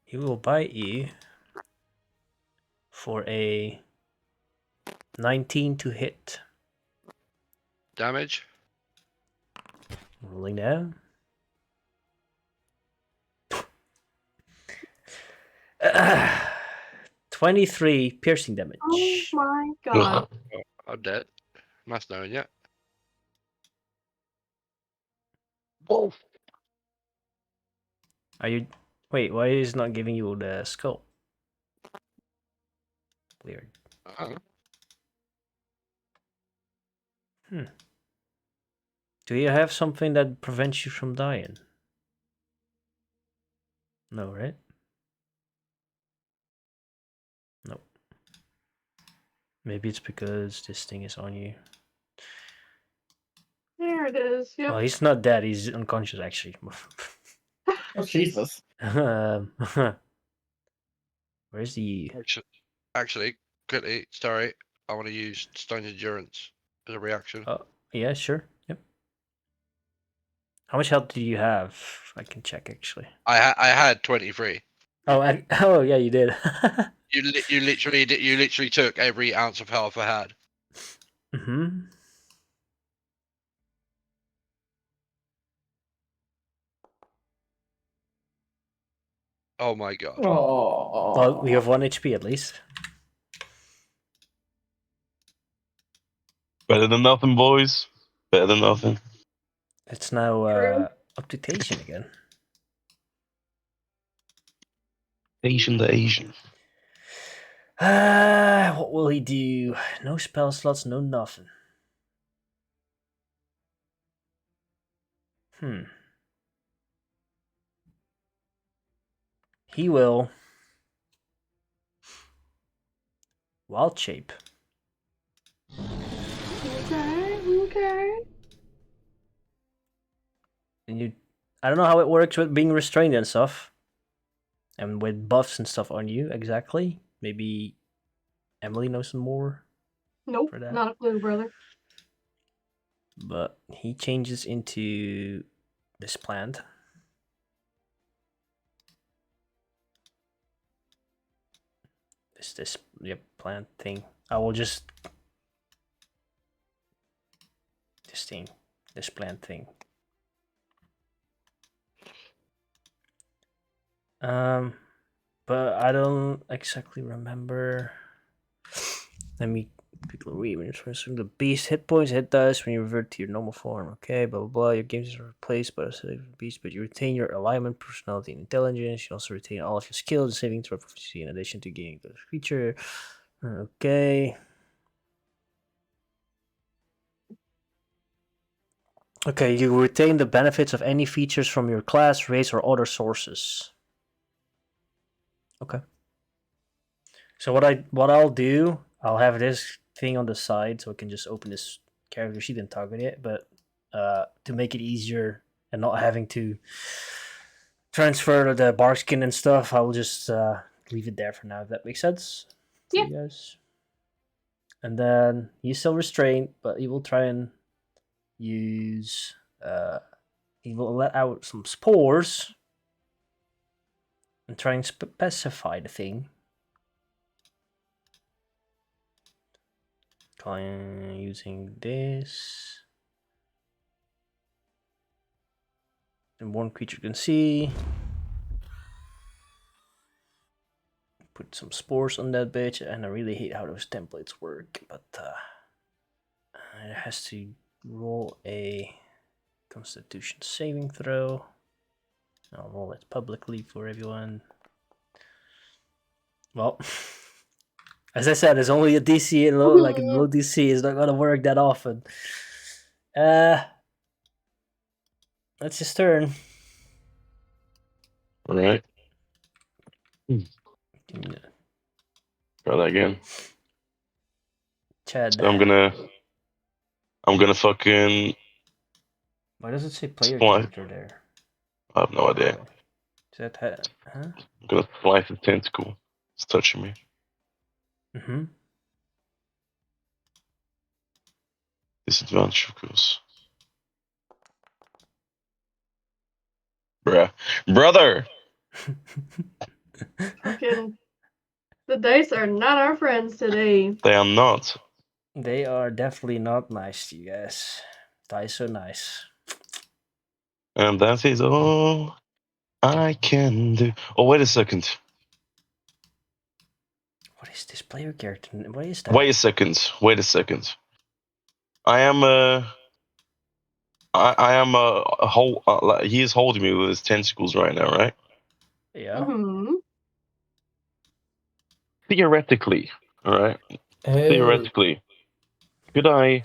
He will bite you for a 19 to hit. Damage. Rolling down. 23 piercing damage. Oh my god. I'm dead. Must knowing yet. Whoa. Are you? Wait, why is it not giving you the skull? Weird. Do you have something that prevents you from dying? No, right? No. Maybe it's because this thing is on you. There it is. Yep. Well, he's not dead. He's unconscious, actually. Oh, Jesus. Where's the... Actually, quickly, sorry. I want to use Stone Endurance as a reaction. Oh, yeah, sure. Yep. How much health do you have? I can check, actually. I had 23. Oh, oh yeah, you did. You literally took every ounce of health I had. Mm-hmm. Oh my god. Oh. Well, we have 1 HP at least. Better than nothing, boys. Better than nothing. It's now True. up to Tation again. Asian the Asian. What will he do? No spell slots, no nothing. He will wild shape. Okay. And I don't know how it works with being restrained and stuff. And with buffs and stuff on you, exactly. Maybe Emily knows some more. Nope. For that. Not a clue, brother. But he changes into this plant. This plant thing. I will just this plant thing. But I don't exactly remember. Let me quickly read. When you're transferring the beast hit points, hit dice when you revert to your normal form. Okay, blah blah blah. Your games are replaced by a saving beast, but you retain your alignment, personality, and intelligence. You also retain all of your skills and saving throw proficiency in addition to gaining the creature. Okay. Okay, you retain the benefits of any features from your class, race, or other sources. Okay. So what I'll do, I'll have this thing on the side so I can just open this character sheet and target it, but to make it easier and not having to transfer the bark skin and stuff, I will just leave it there for now, if that makes sense to Yeah. you guys. And then he's still restrained, but he will try and use he will let out some spores and try and specify the thing. Using this. And one creature can see. Put some spores on that bitch, and I really hate how those templates work, but it has to roll a Constitution saving throw. I'll roll it publicly for everyone. Well, as I said, it's only a DC and low, like low DC is not gonna work that often. That's his turn. All right. Try that again. Chad. So I'm gonna fucking. Why does it say player Why? character there? I have no idea. Is that huh? I'm gonna slice a tentacle. It's touching me. Mm-hmm. Disadvantage, of course. Brother. Fucking, the dice are not our friends today. They are not. They are definitely not nice to you guys. Dice so nice. And that is all I can do. Oh, wait a second. What is this player character? What is that? Wait a second. Wait a second. I am a whole. Like, he is holding me with his tentacles right now, right? Yeah. Mm-hmm. Theoretically, all right. Oh. Theoretically, could I,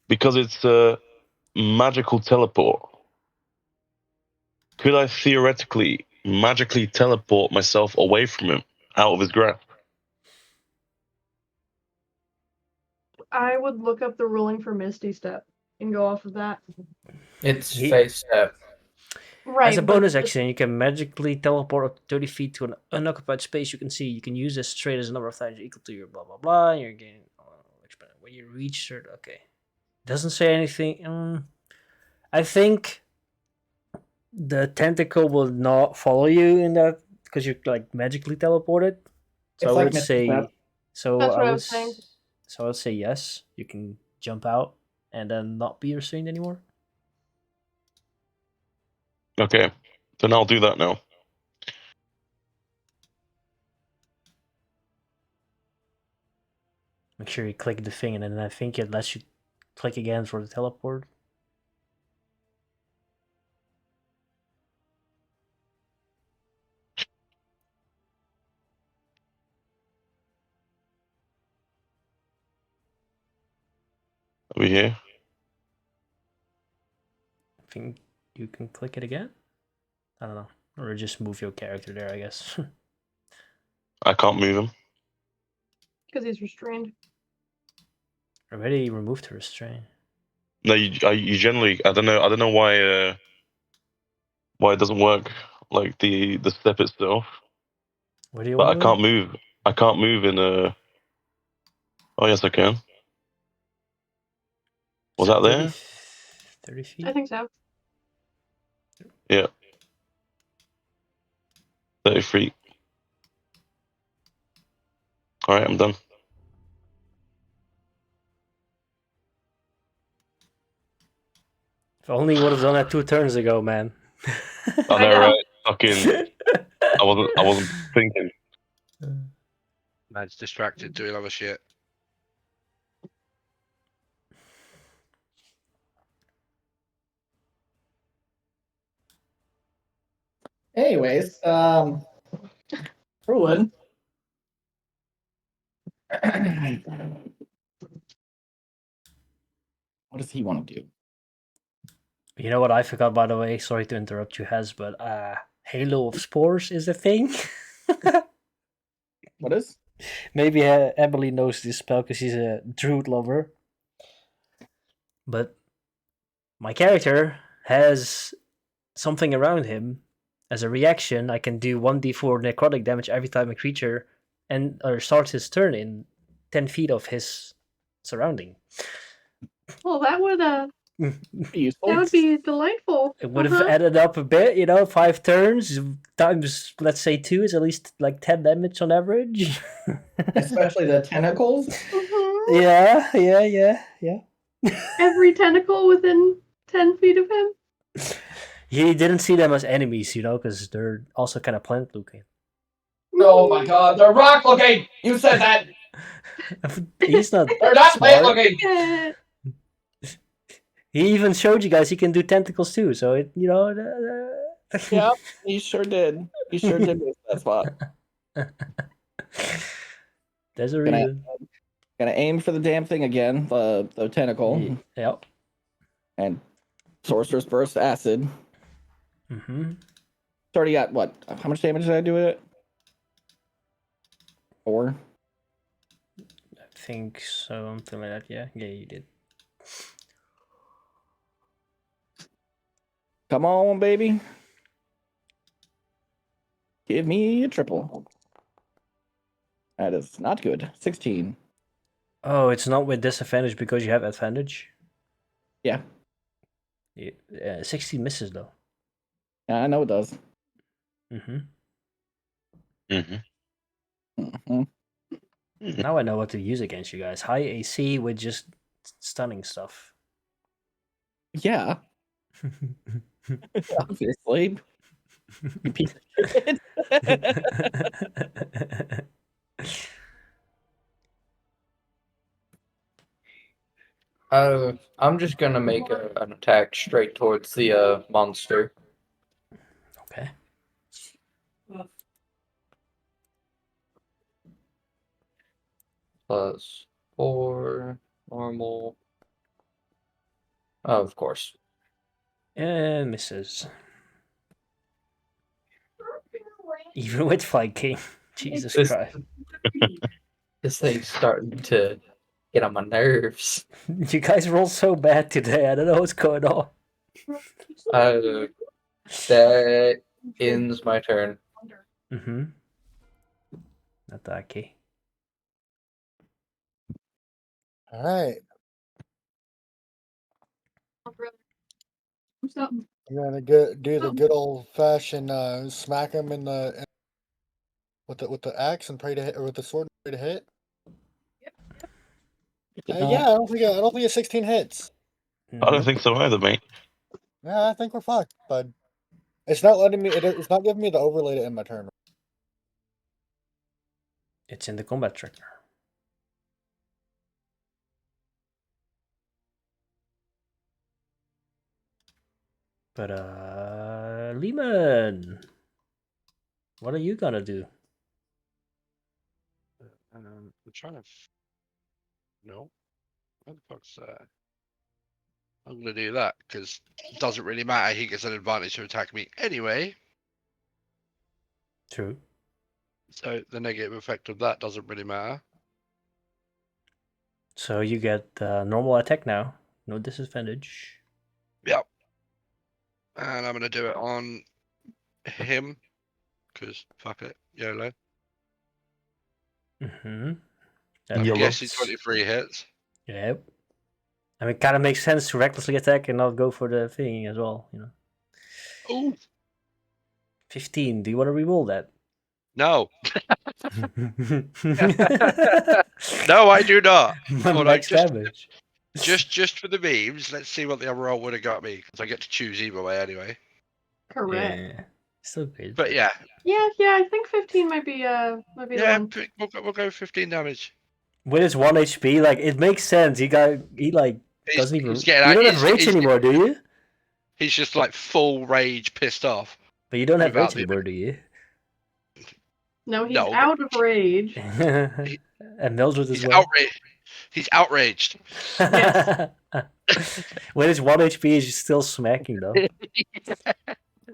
because it's a magical teleport, could I theoretically magically teleport myself away from him, out of his grasp? I would look up the ruling for Misty Step and go off of that. It's He- face step. Right. As a but bonus just- action, you can magically teleport up to 30 feet to an unoccupied space you can see. You can use this trait as a number of times equal to your blah blah blah. You're getting when you reach certain. Okay, doesn't say anything. I think the tentacle will not follow you in that because you're like magically teleported. So It's I like would Mr. say. Snap. So That's what I would. was saying. So I would say yes. You can jump out and then not be restrained anymore. Okay, then I'll do that now. Make sure you click the thing, and then I think it lets you click again for the teleport. Over here. I think you can click it again. I don't know, or just move your character there. I guess. I can't move him. Because he's restrained. Already removed the restraint. No, you generally. I don't know why it doesn't work like the step itself. What do you But want? I can't move. I can't move in a. Oh yes, I can. Was that there? 30 feet. I think so. Yeah. 30 feet. All right, I'm done. If only you would have done that 2 turns ago, man. I I know, know. right? Fucking. I wasn't thinking. Man's distracted doing other shit. Anyways, Ruin. What does he want to do? You know what I forgot, by the way? Sorry to interrupt you, Hez, but Halo of Spores is a thing. What is? Maybe Emily knows this spell because she's a druid lover. But my character has something around him. As a reaction, I can do 1d4 necrotic damage every time a creature starts his turn in 10 feet of his surrounding. Well, that would Useful. that would be delightful. It would have added up a bit, 5 turns times, let's say 2 is at least like 10 damage on average. Especially the tentacles. Mhm. Yeah. Every tentacle within 10 feet of him. He didn't see them as enemies, because they're also kind of plant looking. Oh my god, they're rock looking! You said that! He's not They're not plant smart. looking! Yeah. He even showed you guys he can do tentacles too, so Yep, he sure did. He sure did miss that spot. There's a Gonna reason. gonna aim for the damn thing again, the tentacle, Yep. and Sorcerer's Burst Acid. Mm-hmm. It's already got what? How much damage did I do with it? 4. I think something like that. Yeah, you did. Come on, baby. Give me a triple. That is not good. 16. Oh, it's not with disadvantage because you have advantage. Yeah. 16 misses though. Yeah, I know it does. Mm-hmm. Mhm. Now I know what to use against you guys. High AC with just stunning stuff. Yeah, obviously. You piece of shit. I'm just gonna make an attack straight towards the monster. Okay. Plus 4 normal. Oh, of course. And misses. Even with Viking. Jesus This- Christ. This thing's starting to get on my nerves. You guys roll so bad today. I don't know what's going on. That ends my turn. Mm-hmm. Attack. All right. I'm gonna do the good old fashioned smack him in the with the axe and pray to hit, or with the sword and pray to hit. Yeah, I don't think it's 16 hits. I don't think so either, mate. Yeah, I think we're fucked, but it's not letting me. It's not giving me the overlay to end my turn. It's in the combat tracker. But Lehman, what are you gonna do? I'm trying to. No. What the fuck's that? I'm gonna do that because it doesn't really matter. He gets an advantage to attack me anyway. True. So the negative effect of that doesn't really matter. So you get normal attack now. No disadvantage. Yep. And I'm gonna do it on him because fuck it, YOLO. Mm-hmm. I'm YOLO. guessing 23 hits. Yep. I mean, it kind of makes sense to recklessly attack and not go for the thing as well, you know. Oh 15. Do you want to reroll that? no, no, I do not. Hold on, Max damage. just for the memes, let's see what the other roll would have got me because I get to choose either way anyway. Correct. Yeah. Still good. But yeah, Yeah, I think 15 might be the yeah, one. we'll go 15 damage. With his 1 HP, like, it makes sense. He like doesn't even. He's getting You out. don't have rage anymore, do you? He's just like full rage, pissed off. But you don't have Without rage the- anymore, do you? No, he's No, out of rage. And Mildred as He's well. outraged. He's outraged. Yes. When his 1 HP is still smacking though.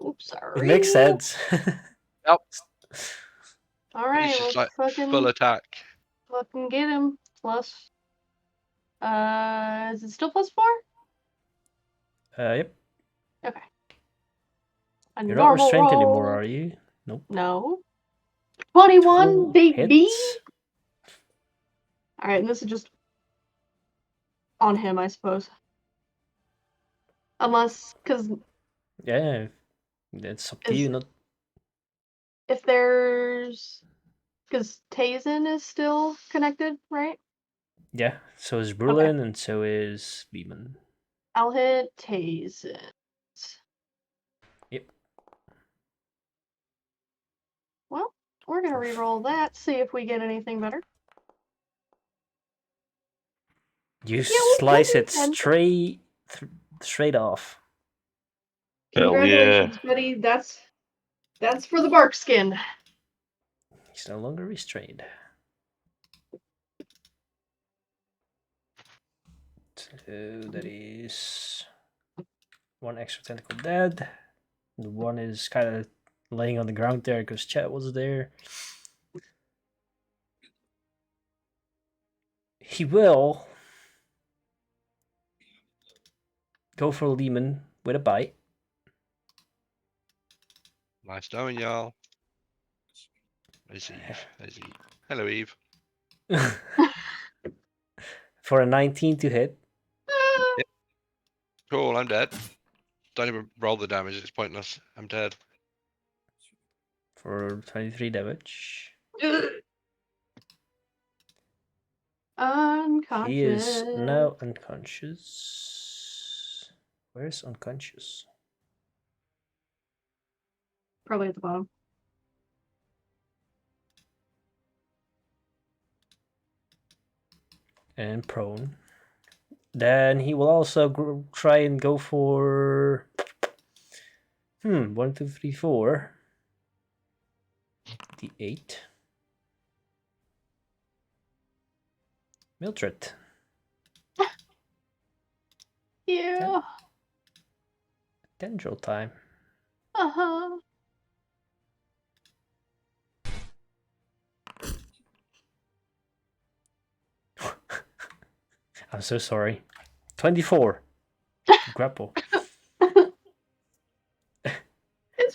Oops, sorry. It makes sense. Yep. All right, He's just like fucking full attack. get him. Plus, is it still +4? Yep. Okay. A You're not normal restrained roll. anymore, are you? Nope. No. 21, Total baby. hits. All right, and this is just on him, I suppose. Unless, because Yeah. It's up to Is- you, not. if there's, because Tazen is still connected, right? Yeah. So is Brulin and so is Beeman. I'll hit Tazen. Yep. Well, we're gonna re-roll that, see if we get anything better. You we'll slice do it 10. straight off. Hell yeah. Congratulations, buddy. That's for the bark skin. He's no longer restrained. So that is one extra tentacle dead. The one is kind of laying on the ground there because Chet was there. He will go for Lehman with a bite. Nice knowing y'all. There's Eve. There's Eve. Hello, Eve. For a 19 to hit. Cool, I'm dead. Don't even roll the damage, it's pointless. I'm dead. For 23 damage. Unconscious. He is now unconscious. Where's unconscious? Probably at the bottom. And prone. Then he will also try and go for 1, 2, 3, 4. The 8. Mildred. Yeah. Tendril time. Uh-huh. I'm so sorry. 24. Grapple. It's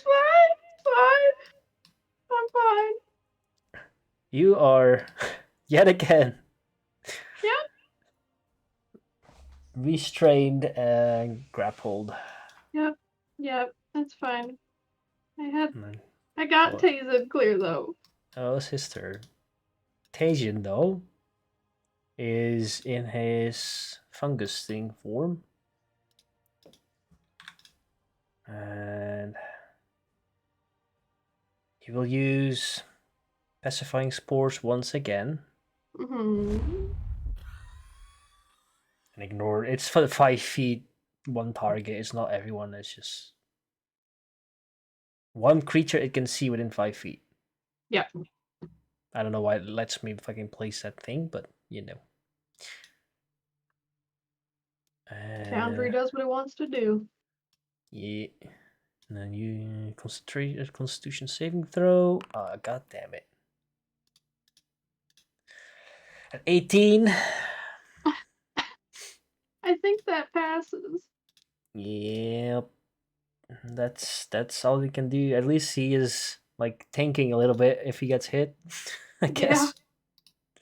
fine. It's fine. I'm fine. You are yet again Yep. restrained and grappled. Yep. Yep. That's fine. I Oh, got Tazen clear though. it's his turn. Tajan, though, is in his fungus thing form. And he will use pacifying spores once again. Mm-hmm. And ignore it's for 5 feet, one target. It's not everyone, it's just one creature it can see within 5 feet. Yeah. I don't know why it lets me fucking place that thing, but you know. Foundry does what it wants to do. Yeah. And then you concentrate a Constitution saving throw. God damn it. At 18. I think that passes. Yep. That's all he can do. At least he is like tanking a little bit if he gets hit. I guess.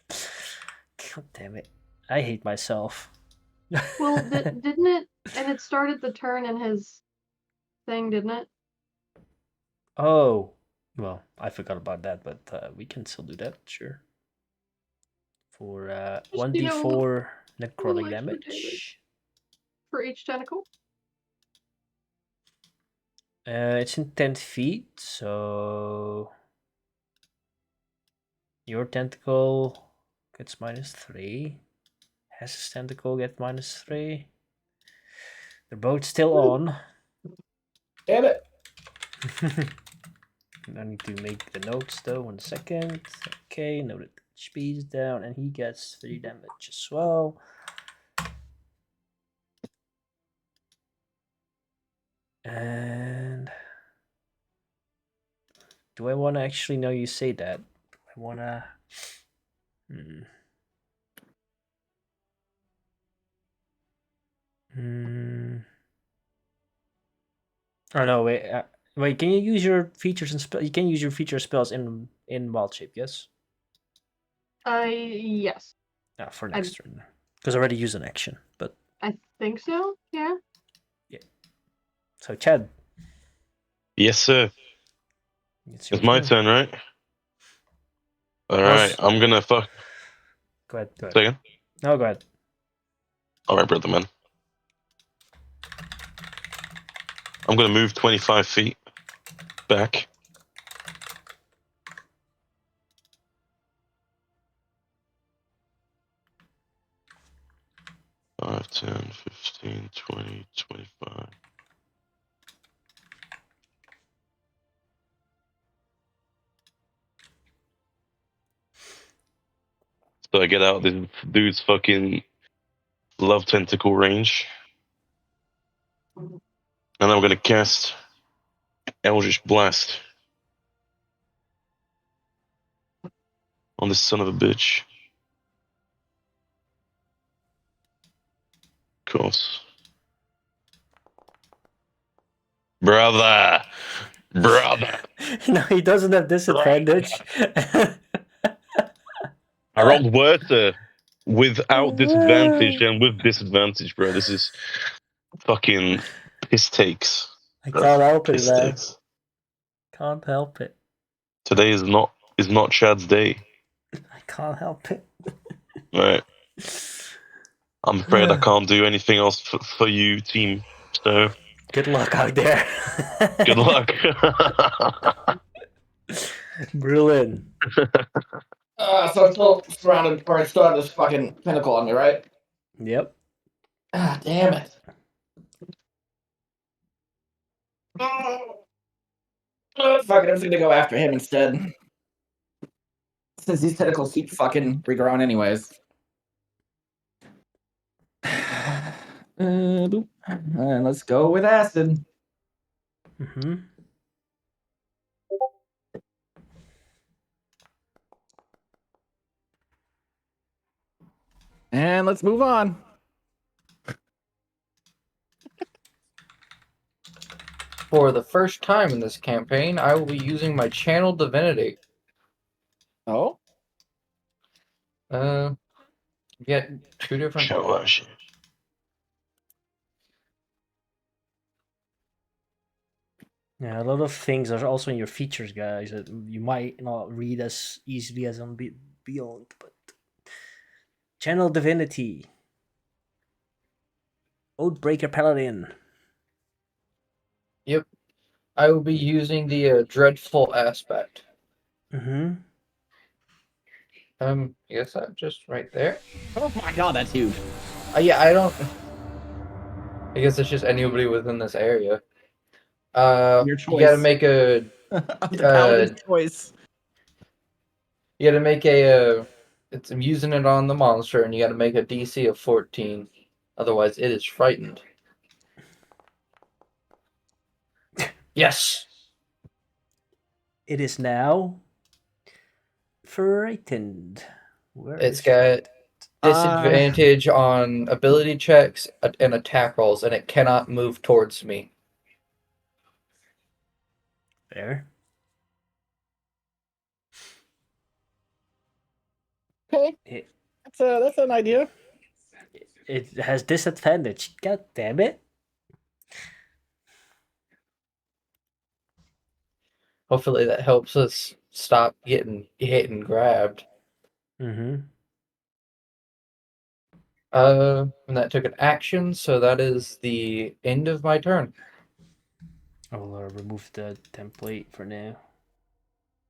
God damn it. I hate myself. Well, didn't it? And it started the turn in his thing, didn't it? Oh. Well, I forgot about that, but we can still do that, sure. For 1d4 necrotic damage. For each tentacle? It's in 10 feet, so your tentacle gets -3. Hess's tentacle gets -3. They're both still on. Damn it. I need to make the notes though, 1 second. Okay, noted HP is down, and he gets 3 damage as well. And do I want to actually know you say that? I want to. Oh no! Wait. Wait. Can you use your features and spell? You can use your feature spells in wild shape. Yes. Yes. For next turn, because I already used an action. But I think so. Yeah. Yeah. So Chad. Yes, sir. It's my turn, right? All right. I'm gonna fuck. Go ahead. Go ahead. Say again? No, go ahead. All right, brother man. I'm gonna move 25 feet back. Five, 10, 15, 20, 25. I get out this dude's fucking love tentacle range. And I'm gonna cast Eldritch Blast on this son of a bitch. Of course. Brother! Brother! No, he doesn't have disadvantage. I rolled worse without disadvantage and with disadvantage, bro. This is fucking piss takes. I Bro. can't help it, Piss man. takes. Can't help it. Today is not Chad's day. I can't help it. Right. I'm afraid I can't do anything else for you, team. So Good luck out there. good luck. Brilliant. So I'm still surrounded, or I still have this fucking pinnacle on me, right? Yep. Ah, damn it. Oh, fuck it, I'm just gonna go after him instead. Since these tentacles keep fucking regrowing anyways. Boop. And let's go with acid. Mm-hmm. And let's move on. For the first time in this campaign, I will be using my channel divinity. Oh? Get 2 different. Show that shit. Yeah, a lot of things are also in your features, guys, that you might not read as easily as on Beyond, but Channel Divinity, Oathbreaker Paladin. Yep. I will be using the dreadful aspect. Mm-hmm. I guess I'm just right there. Oh my god, that's huge. Yeah, I don't. I guess it's just anybody within this area. Your You choice. gotta make a. The paladin's choice. You gotta make a. I'm using it on the monster, and you gotta make a DC of 14. Otherwise, it is frightened. Yes. It is now frightened. Where It's is got disadvantage on ability checks and attack rolls, and it cannot move towards me. there? Okay, It, that's an idea. it has disadvantage. God damn it. Hopefully, that helps us stop getting hit and grabbed. Mm-hmm. And that took an action, so that is the end of my turn. I'll remove the template for now.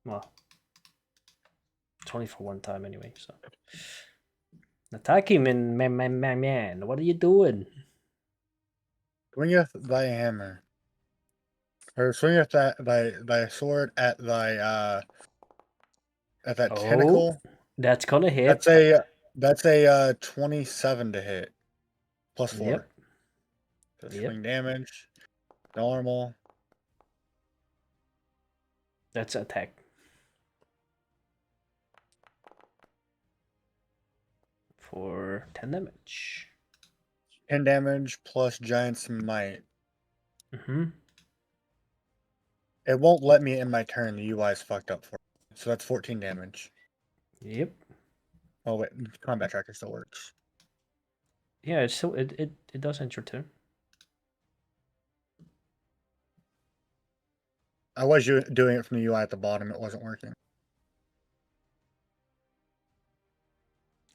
Well, it's only for one time anyway, so. Attack him, man. What are you doing? Swing thy hammer. Or swingeth thy sword at that tentacle. That's gonna hit. That's a 27 to hit. +4. Yep. So Yep. swing damage. Normal. That's attack. For 10 damage. 10 damage plus giant smite. Mm-hmm. It won't let me end my turn. The UI is fucked up for me. So that's 14 damage. Yep. Oh wait, combat tracker still works. Yeah, it's still it does end your turn. I was doing it from the UI at the bottom. It wasn't working.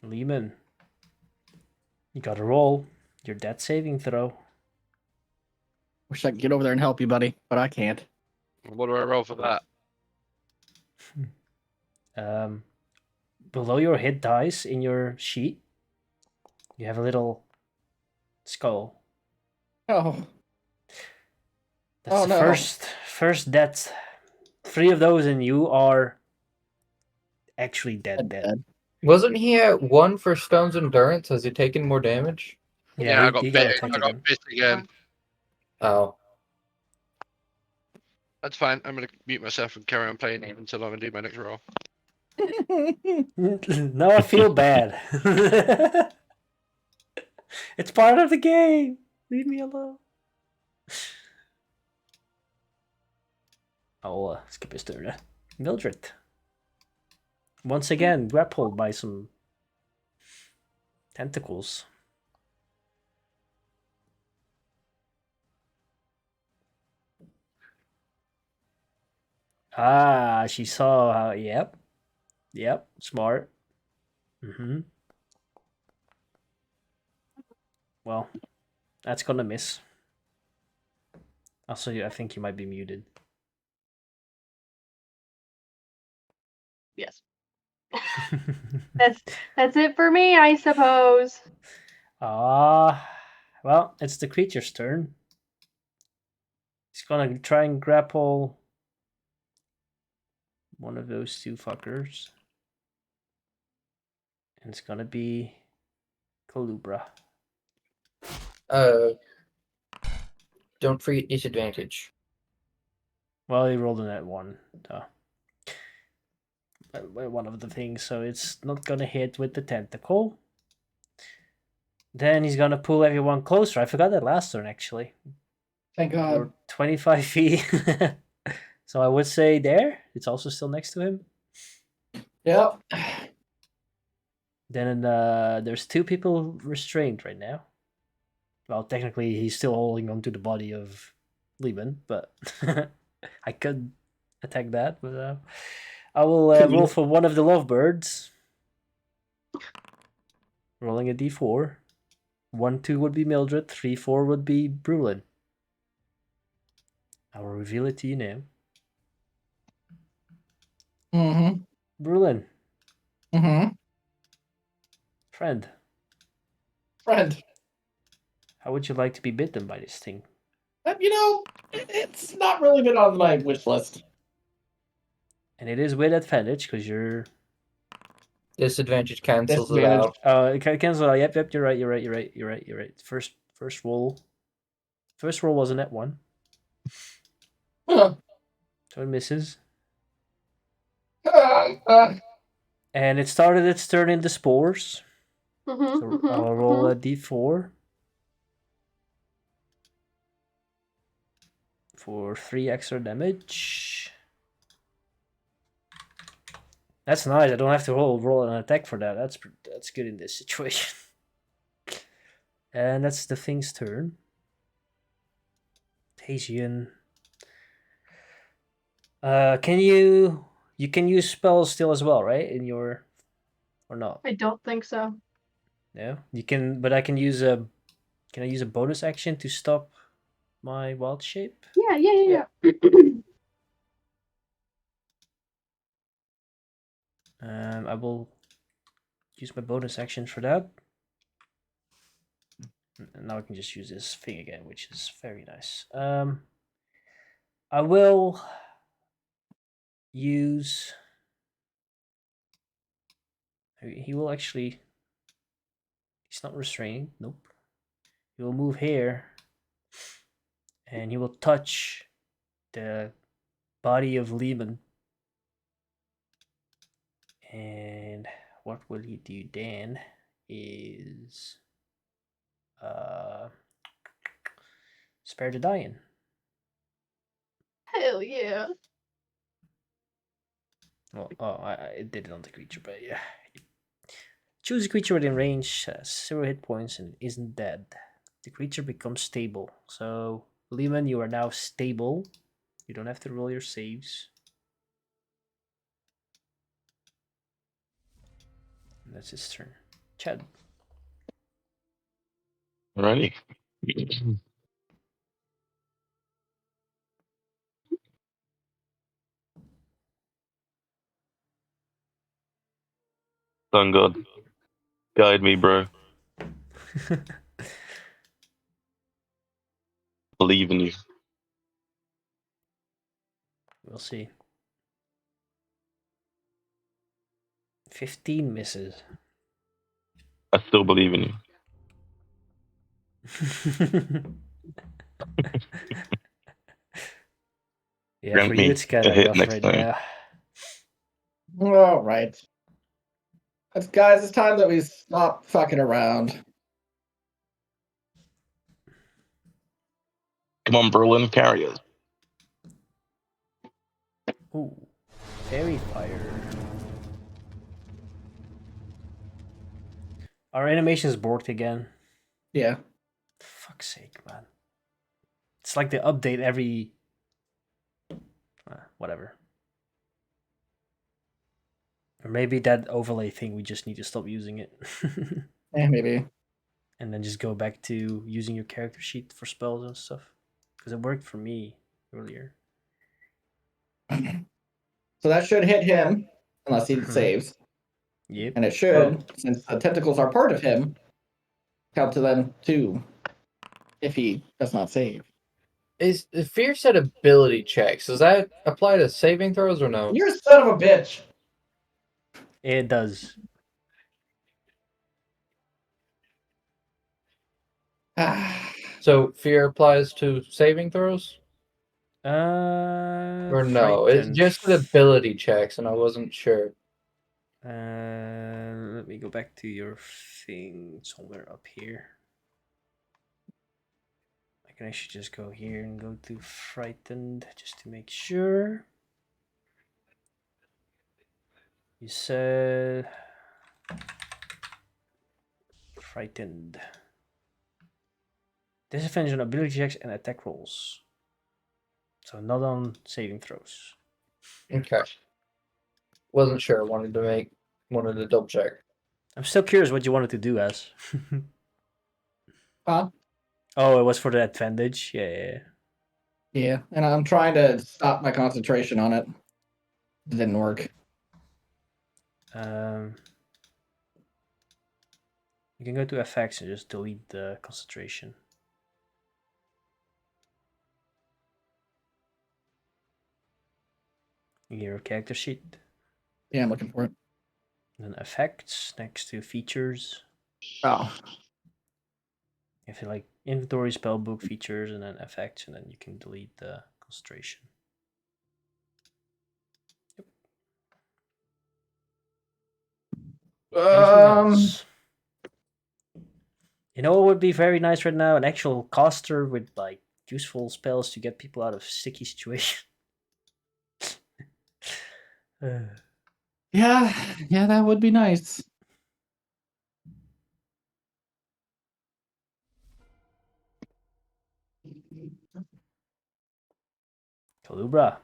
Lehman. You gotta roll your death saving throw. Wish I could get over there and help you, buddy, but I can't. What do I roll for that? Below your hit dice in your sheet, you have a little skull. Oh. That's the no. first death. 3 of those and you are actually dead. Wasn't he at 1 for Stone's Endurance? Has he taken more damage? Yeah, I got he bit. attacked I got again. bit again. Oh. That's fine. I'm gonna mute myself and carry on playing until I do my next roll. Now I feel bad. It's part of the game. Leave me alone. I'll skip his turn. Mildred. Once again, grappled by some tentacles. Ah, she saw how. Yep. Yep. Smart. Mm-hmm. Well, that's gonna miss. Also, I think you might be muted. Yes. That's it for me, I suppose. Well, it's the creature's turn. He's gonna try and grapple one of those two fuckers. And it's gonna be Kalubra. Don't forget disadvantage. Well, he rolled a net one. One of the things, so it's not gonna hit with the tentacle. Then he's gonna pull everyone closer. I forgot that last turn actually. Thank God. For 25 feet. So I would say there. It's also still next to him. Yep. Then there's two people restrained right now. Well, technically he's still holding onto the body of Lehman, but I could attack that. But I will roll for one of the lovebirds. Rolling a d4. 1-2 would be Mildred. 3-4 would be Brulin. I will reveal it to you now. Mm-hmm. Brulin, Mm-hmm. friend, Friend. how would you like to be bitten by this thing? You know, it's not really been on my wish list. And it is with advantage because you're. Disadvantage cancels it Disadvantage. out. Oh, it cancel. Yep. You're right. First roll. First roll was a net one, Huh. so it misses. Uh, And it started its turn in the spores. Mm-hmm, So I'll roll a d4 for 3 extra damage. That's nice. I don't have to roll an attack for that. That's good in this situation. And that's the thing's turn. Tasian. Can you can use spells still as well, right? In your or not? I don't think so. No, you can, but I can use a. Can I use a bonus action to stop my wild shape? Yeah. I will use my bonus action for that. And now I can just use this thing again, which is very nice. I will use. He will actually. He's not restraining. Nope. He will move here, and he will touch the body of Lehman. And what will he do then is spare the dying. Hell yeah. Well, I did it on the creature, but yeah. Choose a creature within range, 0 hit points, and isn't dead. The creature becomes stable. So, Lehman, you are now stable. You don't have to roll your saves. And that's his turn. Chad. Alrighty. Sun God, guide me, bro. Believe in you. We'll see. 15 misses. I still believe in you. Yeah, Grant for me you it's kind a of hit rough next right time. now. All right. Guys, it's time that we stop fucking around. Come on, Berlin, carry us. Ooh, fairy fire. Our animation's borked again. Yeah. Fuck's sake, man. It's like they update every... whatever. Or maybe that overlay thing, we just need to stop using it. Yeah, maybe. And then just go back to using your character sheet for spells and stuff. Because it worked for me earlier. So that should hit him, unless he saves. Yep. And it should, since the tentacles are part of him, count to them too, if he does not save. Is fear set ability checks? Does that apply to saving throws or no? You're a son of a bitch. It does. So fear applies to saving throws? Or Or no? It's just the ability checks, and I wasn't sure. Let me go back to your thing somewhere up here. I can actually just go here and go to frightened just to make sure. You said frightened. Disadvantage on ability checks and attack rolls. So not on saving throws. Okay. Wasn't sure. Wanted to double check. I'm still curious what you wanted to do as. Huh? Oh, it was for the advantage. Yeah. Yeah, and I'm trying to stop my concentration on it. It didn't work. You can go to effects and just delete the concentration. Your character sheet. Yeah, I'm looking for it. And then effects next to features. Oh. If you like inventory, spellbook, features, and then effects, and then you can delete the concentration. Anything else? You know what would be very nice right now? An actual caster with like useful spells to get people out of sticky situations. Yeah, that would be nice. Kalubra.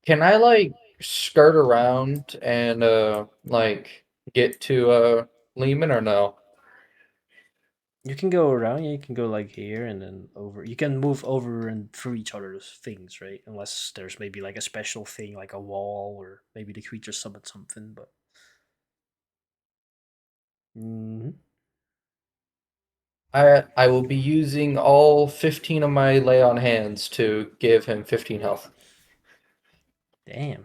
Can I like skirt around and like get to Lehman or no? You can go around, yeah, you can go like here and then over. You can move over and through each other's things, right? Unless there's maybe like a special thing like a wall or maybe the creature summon something, but I will be using all 15 of my lay on hands to give him 15 health. Damn.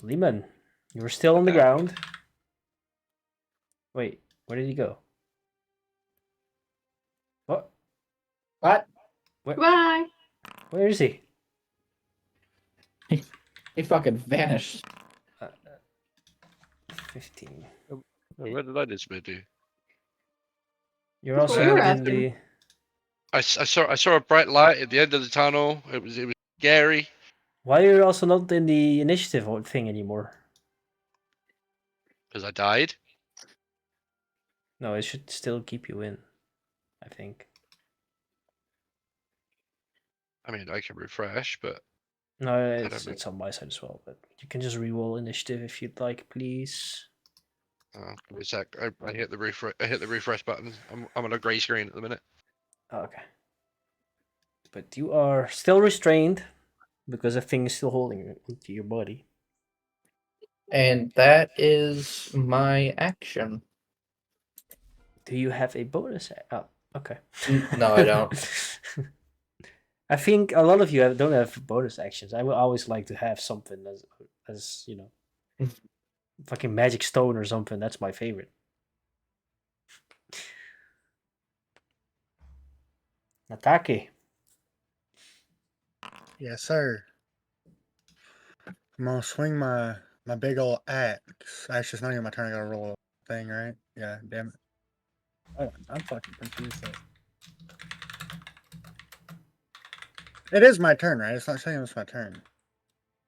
Lehman, you were still on the ground. Wait, where did he go? What? What? Bye. Where is he? He fucking vanished. 15. Where did I disappear to? You're also You're not in after. the... I saw a bright light at the end of the tunnel. It was scary Why are you also not in the initiative thing anymore? because I died. No, it should still keep you in, I think. I mean, I can refresh, but No, I don't know. it's on my side as well, but you can just re-roll initiative if you'd like, please. Wait a sec. I hit the refresh. I hit the refresh button. I'm on a grey screen at the minute. Okay. But you are still restrained because the thing is still holding onto your body. And that is my action. Do you have a bonus? Oh, okay. No, I don't. I think a lot of you don't have bonus actions. I would always like to have something as you know. Fucking magic stone or something. That's my favorite. Atake. Yes, sir. I'm gonna swing my big old axe. Actually, it's not even my turn. I gotta roll a thing, right? Yeah, damn it. Oh, I'm fucking confused. Though. It is my turn, right? It's not saying it's my turn.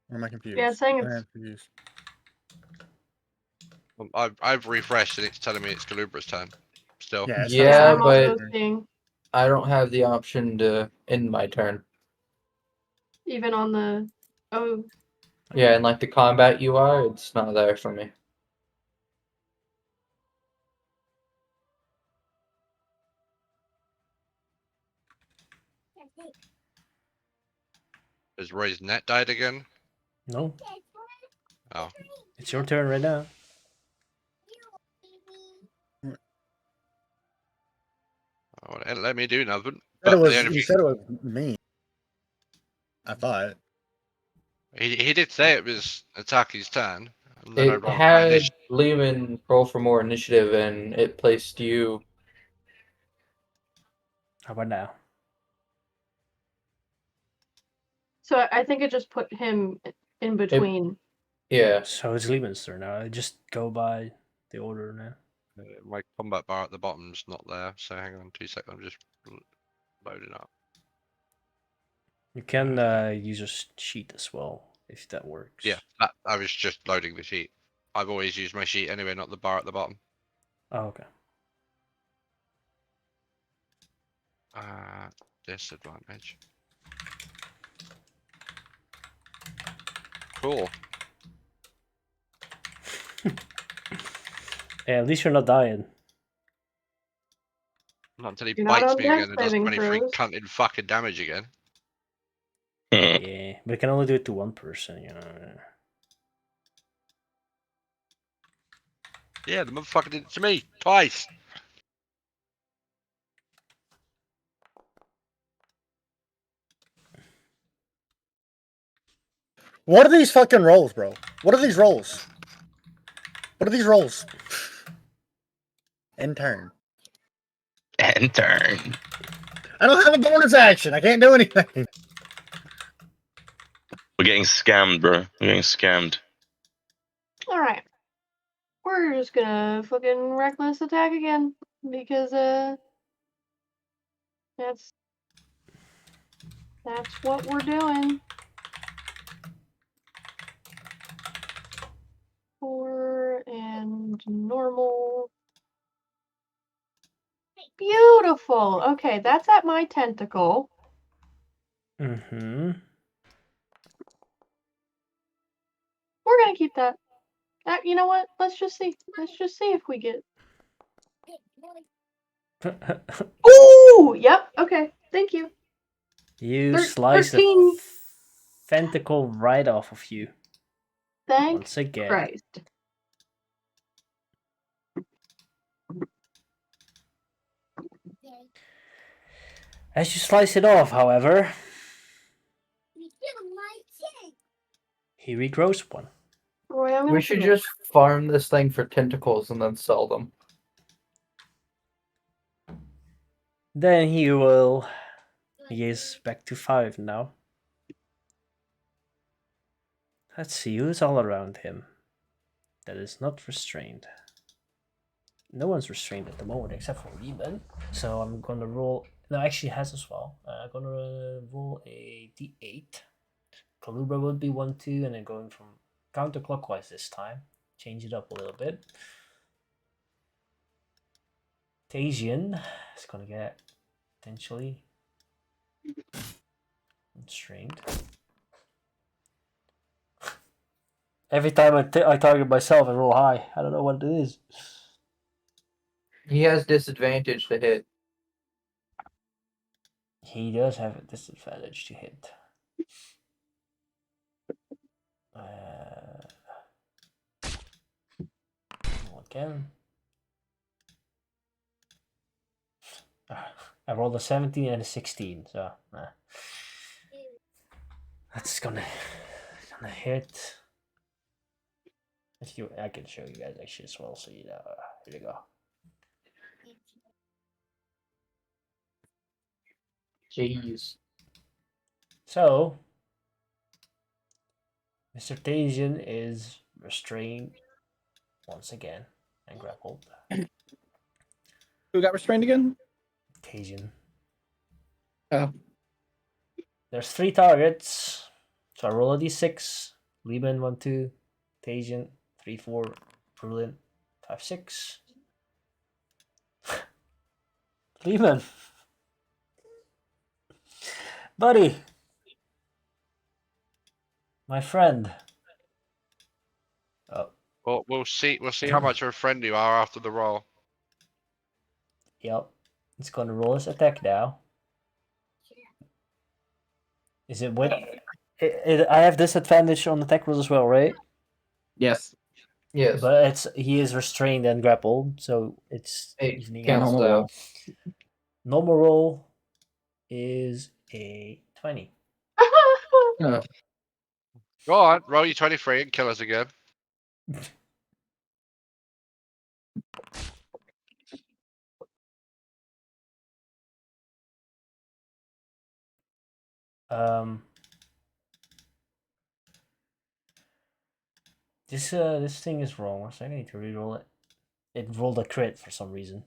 Or am I confused? Yeah, it's saying I it's am confused. I've refreshed and it's telling me it's Galubra's turn. Still. Yeah, it's not Yeah, saying I'm it's my also but turn. seeing I don't have the option to end my turn. even on the Yeah, and like the combat UI, it's not there for me. Has Roy's net died again? No, Oh. it's your turn right now. Oh, it let me do nothing. Said it But the was, only he thing said it was me. I thought. he did say it was Ataki's turn. And then I It rolled my had initiative. Lehman roll for more initiative, and it placed you. How about now? so I think it just put him in between. Yeah, So it's Lehman's turn now. I just go by the order now. My combat bar at the bottom's not there, so hang on 2 seconds. I'm just loading up. You can use your sheet as well if that works. Yeah, I was just loading the sheet. I've always used my sheet anyway, not the bar at the bottom. Oh, okay. Disadvantage. Cool. Yeah, at least you're not dying. Not until he You're not bites on me death again and does saving 23 throws. cunting fucking damage again. Yeah, but it can only do it to one person, you know. Yeah, the motherfucker did it to me twice. What are these fucking rolls, bro? What are these rolls? What are these rolls? In turn. And turn. I don't have a bonus action. I can't do anything. We're getting scammed, bro. We're getting scammed. Alright. We're just gonna fucking reckless attack again. Because that's what we're doing. 4 and normal. Beautiful. Okay, that's at my tentacle. Mm-hmm. We're gonna keep that. You know what? Let's just see. Let's just see if we get. Ooh. Yep. Okay. Thank you. You slice a 13. tentacle right off of you. Thank Once again. Christ. As you slice it off, however, he regrows one. Roy, I'm gonna we should forget. just farm this thing for tentacles and then sell them. Then he will. He is back to 5 now. Let's see who's all around him that is not restrained. No one's restrained at the moment except for Reben. So I'm gonna roll. No, actually has as well. I'm gonna roll a d8. Kalubra would be 1, 2, and then going from counterclockwise this time. Change it up a little bit. Tasian is gonna get potentially restrained. Every time I target myself, I roll high. I don't know what it is. He has disadvantage to hit. He does have a disadvantage to hit. Again. I rolled a 17 and a 16, so that's gonna hit. If you, I can show you guys actually as well. So you know, here you go. Jeez. So, Mr. Tajian is restrained once again and grappled. Who got restrained again? Tajian. Oh. There's 3 targets. So I roll a d6. Lehman 1, 2. Tajian 3, 4. Brulin 5, 6. Lehman. Buddy. My friend. Oh, Well, we'll see. We'll see how much of a friend you are after the roll. yep. It's going to roll his attack now. Is it with? I have disadvantage on attack rolls as well, right? Yes. Yes. But he is restrained and grappled, so it's It evening Can't out. cancels normal out. Normal roll is a 20. Oh. Go on, roll your 23 and kill us again. This thing is wrong, so I need to reroll it. It rolled a crit for some reason.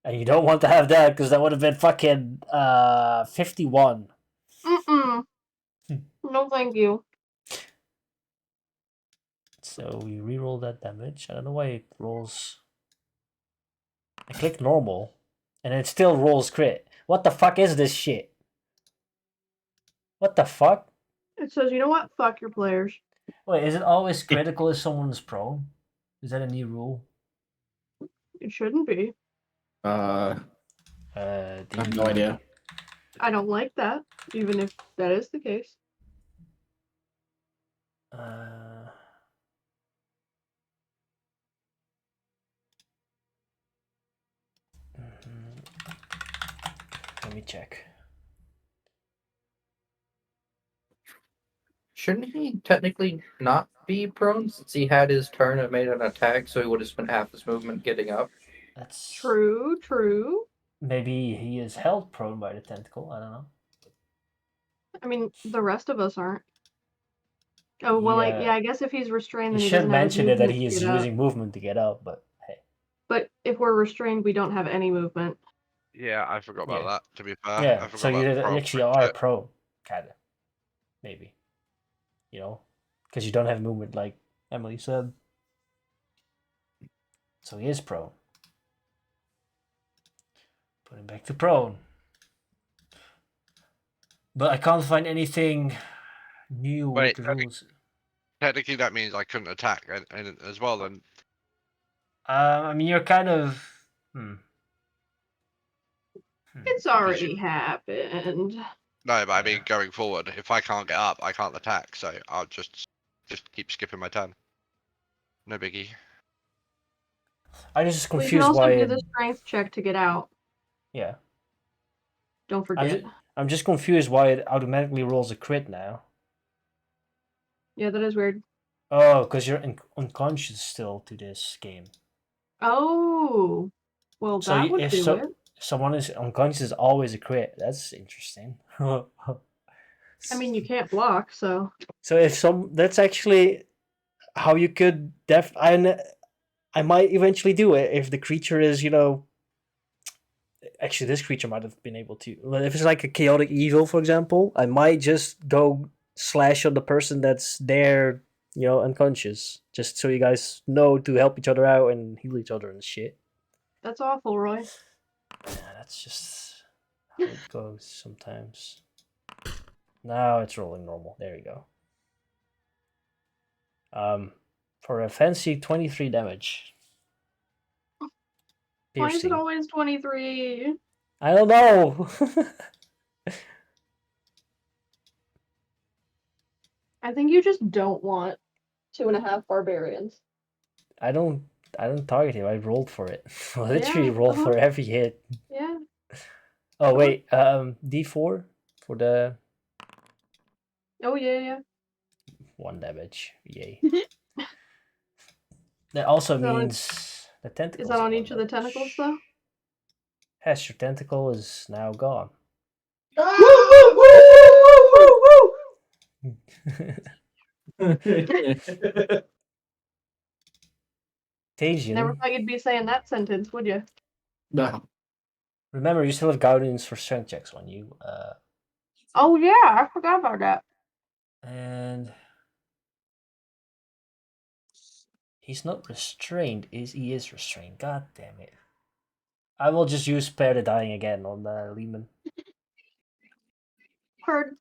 And you don't want to have that because that would have been fucking 51. Mm-mm. No, thank you. So we reroll that damage. I don't know why it rolls. I click normal, and it still rolls crit. What the fuck is this shit? What the fuck? It says, you know what? Fuck your players. Wait, is it always critical if someone's prone? Is that a new rule? It shouldn't be. I have no idea. I don't like that, even if that is the case. Let me check. Shouldn't he technically not be prone since he had his turn and made an attack, so he would have spent half his movement getting up? That's True, true. maybe he is held prone by the tentacle. I don't know. I mean, the rest of us aren't. Oh, well, Yeah. I guess if he's restrained, He then he should doesn't have his mention it that movement he to is get up. using movement to get up, but hey. But if we're restrained, we don't have any movement. Yeah, I forgot about Yeah. that. To be fair, I Yeah, forgot so you about the prone actually for are it. prone, kind of. Maybe. You know? Because you don't have movement like Emily said. So he is prone. Put him back to prone. But I can't find anything new Wait, with the rules. technically that means I couldn't attack and as well. Then I mean, you're kind of. It's already happened. no, but I mean going forward, if I can't get up, I can't attack. So I'll just keep skipping my turn. No biggie. I'm just We can confused also why. do the strength check to get out. Yeah. Don't forget. I'm just confused why it automatically rolls a crit now. Yeah, that is weird. Oh, because you're unconscious still to this game. Oh, well, So that would if do it. someone is unconscious, is always a crit. That's interesting. I mean, you can't block, so. So if that's actually how you could I might eventually do it if the creature is, actually this creature might have been able to. But if it's like a chaotic evil, for example, I might just go slash on the person that's there, unconscious, just so you guys know to help each other out and heal each other and shit. That's awful, Roy. Yeah, that's just how it goes sometimes. Now it's rolling normal. There you go. For a fancy 23 damage. Why is it Piercing. always 23? I don't know. I think you just don't want 2.5 barbarians. I don't target him. I rolled for it. I literally Yeah, roll for every hit. Yeah. Oh wait, D4 for the Oh, yeah. 1 damage. Yay. That also Is that on- means the tentacles. Is that on are each of the up. tentacles though? Yes, your tentacle is now gone. Tajian, Never thought you'd be saying that sentence, would you? No. remember you still have guardians for strength checks on you. Oh yeah, I forgot about that. And he's not restrained. He is restrained. God damn it. I will just use spare the dying again on Lehman. Heard.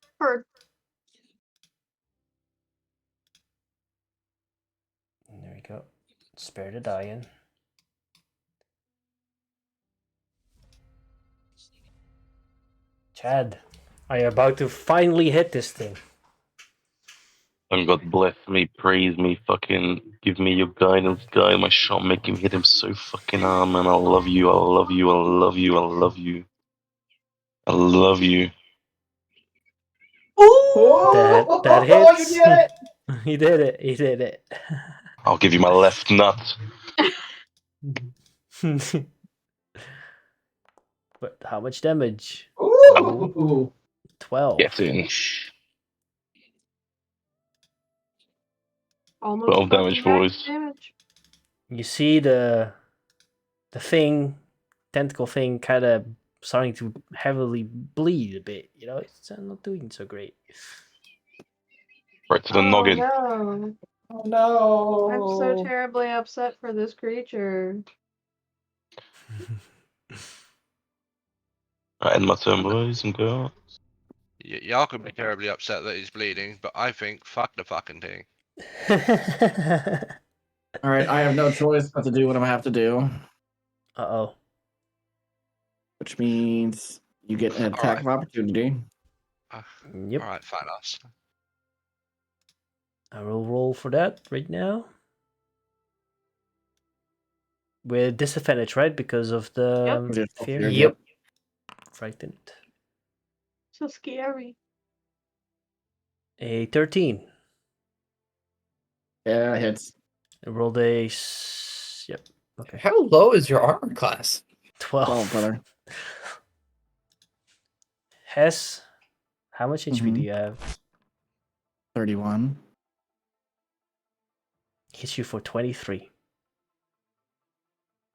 And there we go. Spare the dying. Chad, are you about to finally hit this thing? And God bless me, praise me, fucking give me your guidance, guide my shot, make him hit him so fucking hard, man. I love you, I love you, I love you, I love you. I love you. That hits. You did it! He did it. He did it. I'll give you my left nut. But how much damage? Ooh. 12. Get in. Almost 12 damage, fucking boys. damage. You see the thing, tentacle thing, kind of starting to heavily bleed a bit. You know, it's not doing so great. Right to the Oh noggin. no. Oh no. I'm so terribly upset for this creature. I end my turn, boys and girls. Y'all can be terribly upset that he's bleeding, but I think fuck the fucking thing. All right, I have no choice but to do what I'm gonna have to do, Uh-oh. which means you get an attack of opportunity. Yep. Alright, fine us. I will roll for that right now. With disadvantage, right? Because of the Yep. fear? Yep. Frightened. So scary. A 13. Yeah, it hits. I rolled a... Yep. Okay. How low is your armor class? 12. 12, brother. Hess, how much HP do Mhm. you have? 31. Hits you for 23.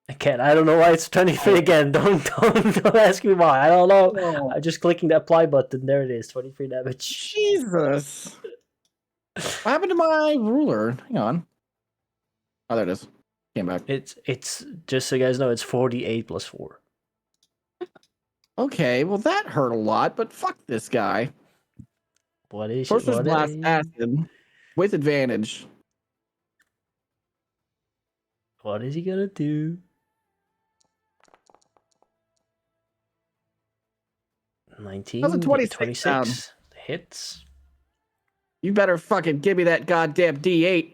Again, I don't know why it's 23 again. Don't ask me why. I don't know. Oh, I'm just clicking the apply button. There it is. 23 damage. Jesus. What happened to my ruler? Hang on. Oh, there it is. Came back. It's just so you guys know, it's 48 plus 4. Okay, well that hurt a lot, but fuck this guy. What is Sorcerer's what Blast is, Acid with advantage. what is he gonna do? 19, How's a 26 26 hits. You better fucking give me that goddamn D8.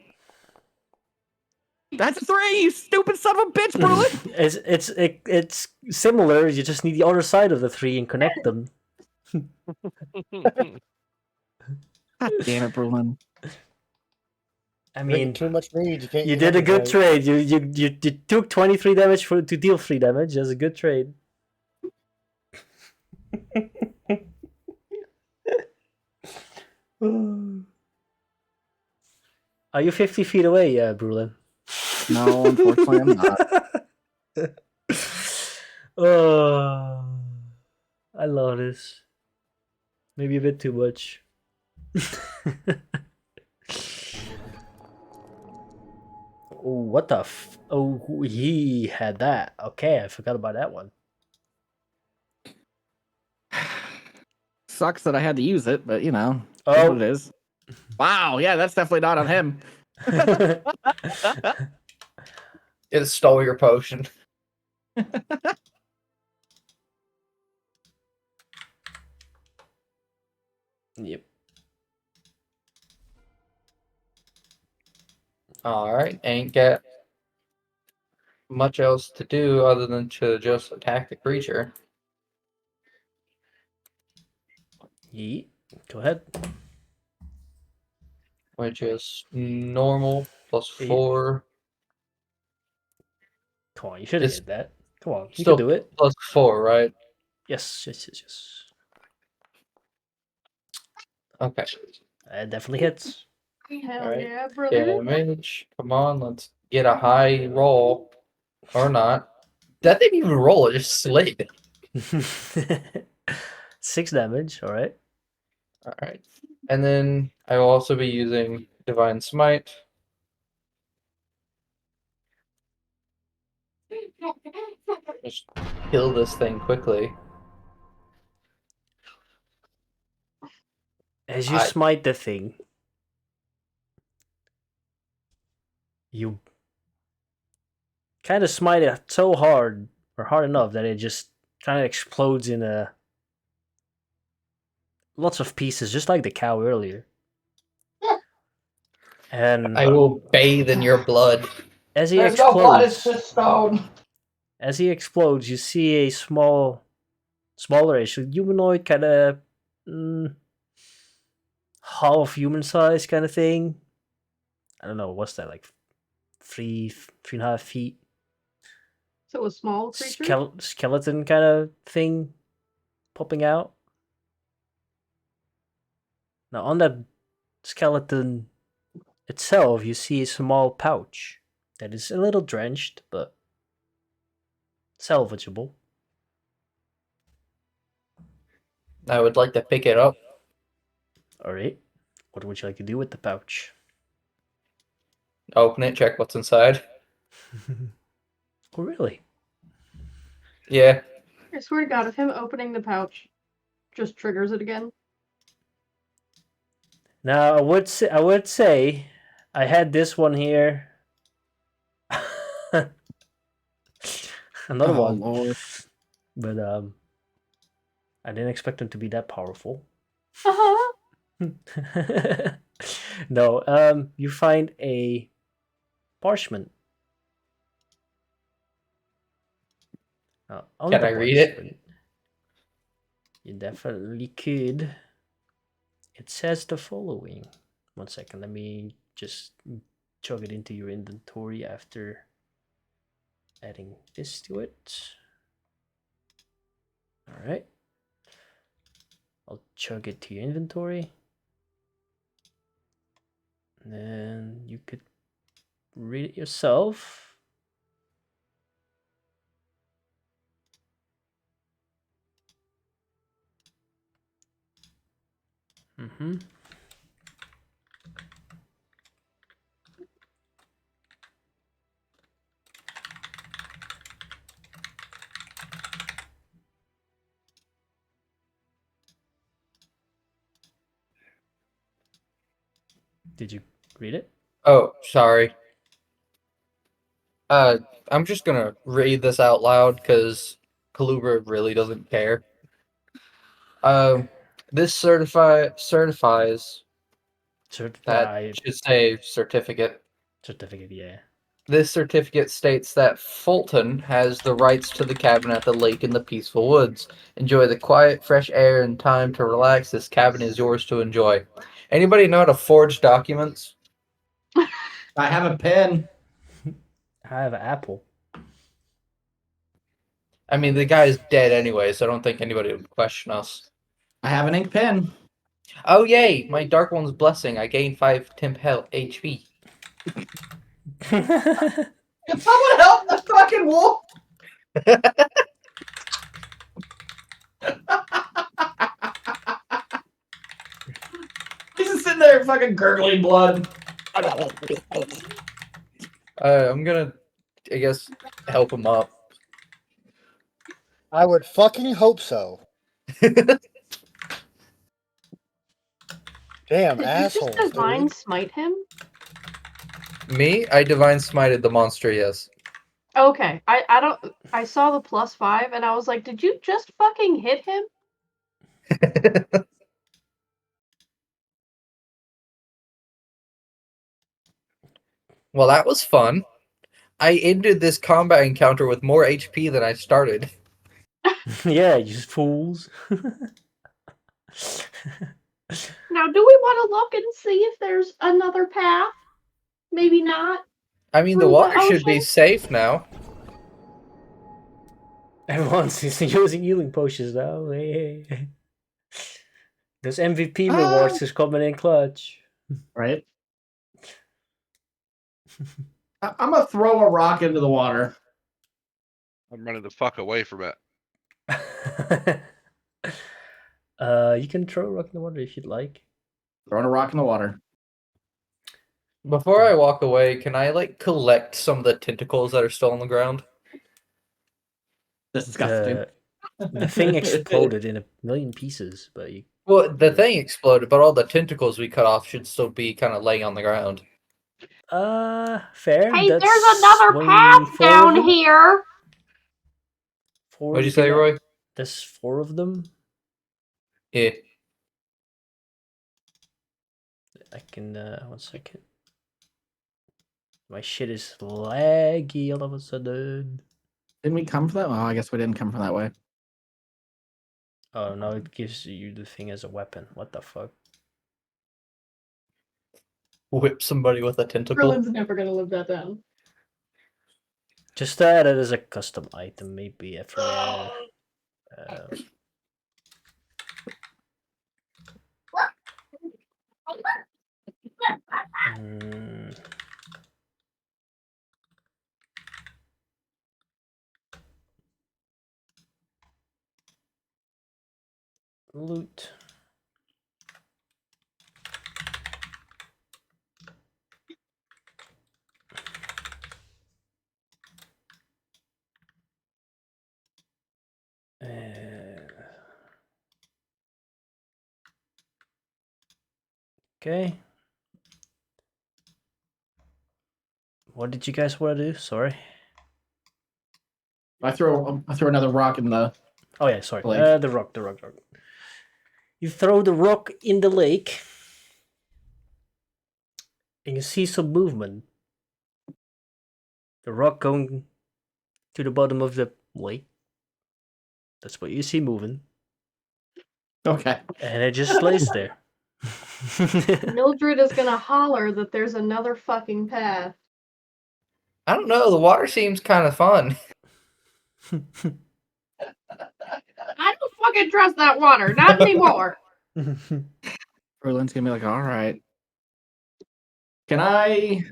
That's a 3, you stupid son of a bitch, Brulin! It's similar. You just need the other side of the 3 and connect them. God damn it, Brulin. I Making mean, too much mead. You can't. you get did a numbers good right. trade. You took 23 damage to deal 3 damage. That's a good trade. Are you 50 feet away, Brulin? No, unfortunately, I'm not. Oh, I love this. Maybe a bit too much. Oh, what the Oh, he had that. Okay, I forgot about that one. Sucks that I had to use it, but you know, Oh. is what it is. Wow, yeah, that's definitely not on him. It stole your potion. Yep. Alright, ain't got much else to do other than to just attack the creature. Yeet. Go ahead. Which is normal plus Eight. 4. Come on, you should have It's hit that. Come on, you still can do it. +4, right? Yes. Okay. It definitely hits. Hell Alright. yeah, brother. Damage. Come on, let's get a high roll. Or not. That didn't even roll, it just slid. 6 damage, alright. Alright. And then I will also be using Divine Smite. Just kill this thing quickly. As you I- smite the thing, you kind of smite it so hard, or hard enough, that it just kind of explodes in lots of pieces, just like the cow earlier. And I will bathe in your blood. as he There's no blood, it's explodes, just stone. you see a smallerish humanoid, kind of half human size kind of thing. I don't know, what's that, like 3.5 feet? So a small creature. Skeleton kind of thing popping out. Now, on that skeleton itself, you see a small pouch that is a little drenched, but salvageable. I would like to pick it up. Alright. What would you like to do with the pouch? Open it, check what's inside. Oh, really? Yeah. I swear to God, if him opening the pouch just triggers it again. Now, I would say I had this one here. Another Oh, one. Lord. But I didn't expect them to be that powerful. Uh-huh. No, you find a parchment. On Can the I read it? parchment, you definitely could. It says the following. 1 second, let me just chug it into your inventory after adding this to it. Alright. I'll chug it to your inventory. And then you could read it yourself. Mm-hmm. Did you read it? Oh, sorry. I'm just gonna read this out loud because Kaluba really doesn't care. This certifies that should say certificate. Certificate, yeah. This certificate states that Fulton has the rights to the cabin at the lake in the peaceful woods. Enjoy the quiet, fresh air and time to relax. This cabin is yours to enjoy. Anybody know how to forge documents? I have a pen. I have an apple. I mean, the guy's dead anyway, so I don't think anybody would question us. I have an ink pen. Oh, yay! My Dark One's blessing. I gained 5 temp health HP. Can someone help the fucking wolf? He's just sitting there fucking gurgling blood. I'm gonna, I guess, help him up. I would fucking hope so. Damn, Did you assholes, just divine dude. smite him? Me? I divine smited the monster, yes. Okay, I don't. I saw the +5 and I was like, did you just fucking hit him? Well, that was fun. I ended this combat encounter with more HP than I started. Yeah, you fools. Now, do we want to look and see if there's another path? Maybe not. I mean, the Through the water should be ocean? safe now. Everyone's using healing potions now. Hey. Those MVP rewards is coming in clutch. Right? I'm gonna throw a rock into the water. I'm running the fuck away from it. You can throw a rock in the water if you'd like. Throwing a rock in the water. Before I walk away, can I like collect some of the tentacles that are still on the ground? That's disgusting. The thing exploded in a million pieces, but you. Well, the thing exploded, but all the tentacles we cut off should still be kind of laying on the ground. Fair. Hey, That's there's another four path of down them. here. What'd you say, Roy? There's 4 of them. Yeah. I can. 1 second. My shit is laggy all of a sudden. Didn't we come from that? Oh, I guess we didn't come from that way. Oh no, it gives you the thing as a weapon. What the fuck? Whip somebody with a tentacle. Merlin's never gonna live that down. Just add it as a custom item, maybe for there. Loot. Okay. What did you guys want to do? Sorry. I throw another rock in the. Oh yeah, sorry. Lake. The rock. You throw the rock in the lake, and you see some movement. The rock going to the bottom of the lake. That's what you see moving. Okay. And it just lays there. Mildred is gonna holler that there's another fucking path. I don't know. The water seems kind of fun. I don't fucking trust that water, not anymore. Merlin's gonna be like, all right. Can I?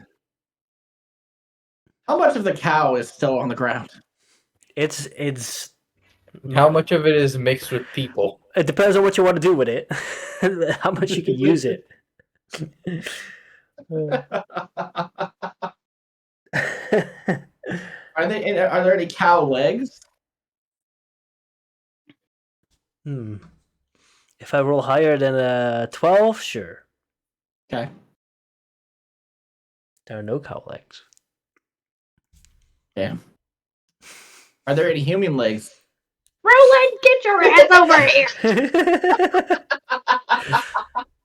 How much of the cow is still on the ground? It's. How much of it is mixed with people? It depends on what you want to do with it. How much you can use it. Are there any cow legs? If I roll higher than a 12, sure. Okay. There are no cow legs. Damn. Are there any human legs? Roland, get your ass over here!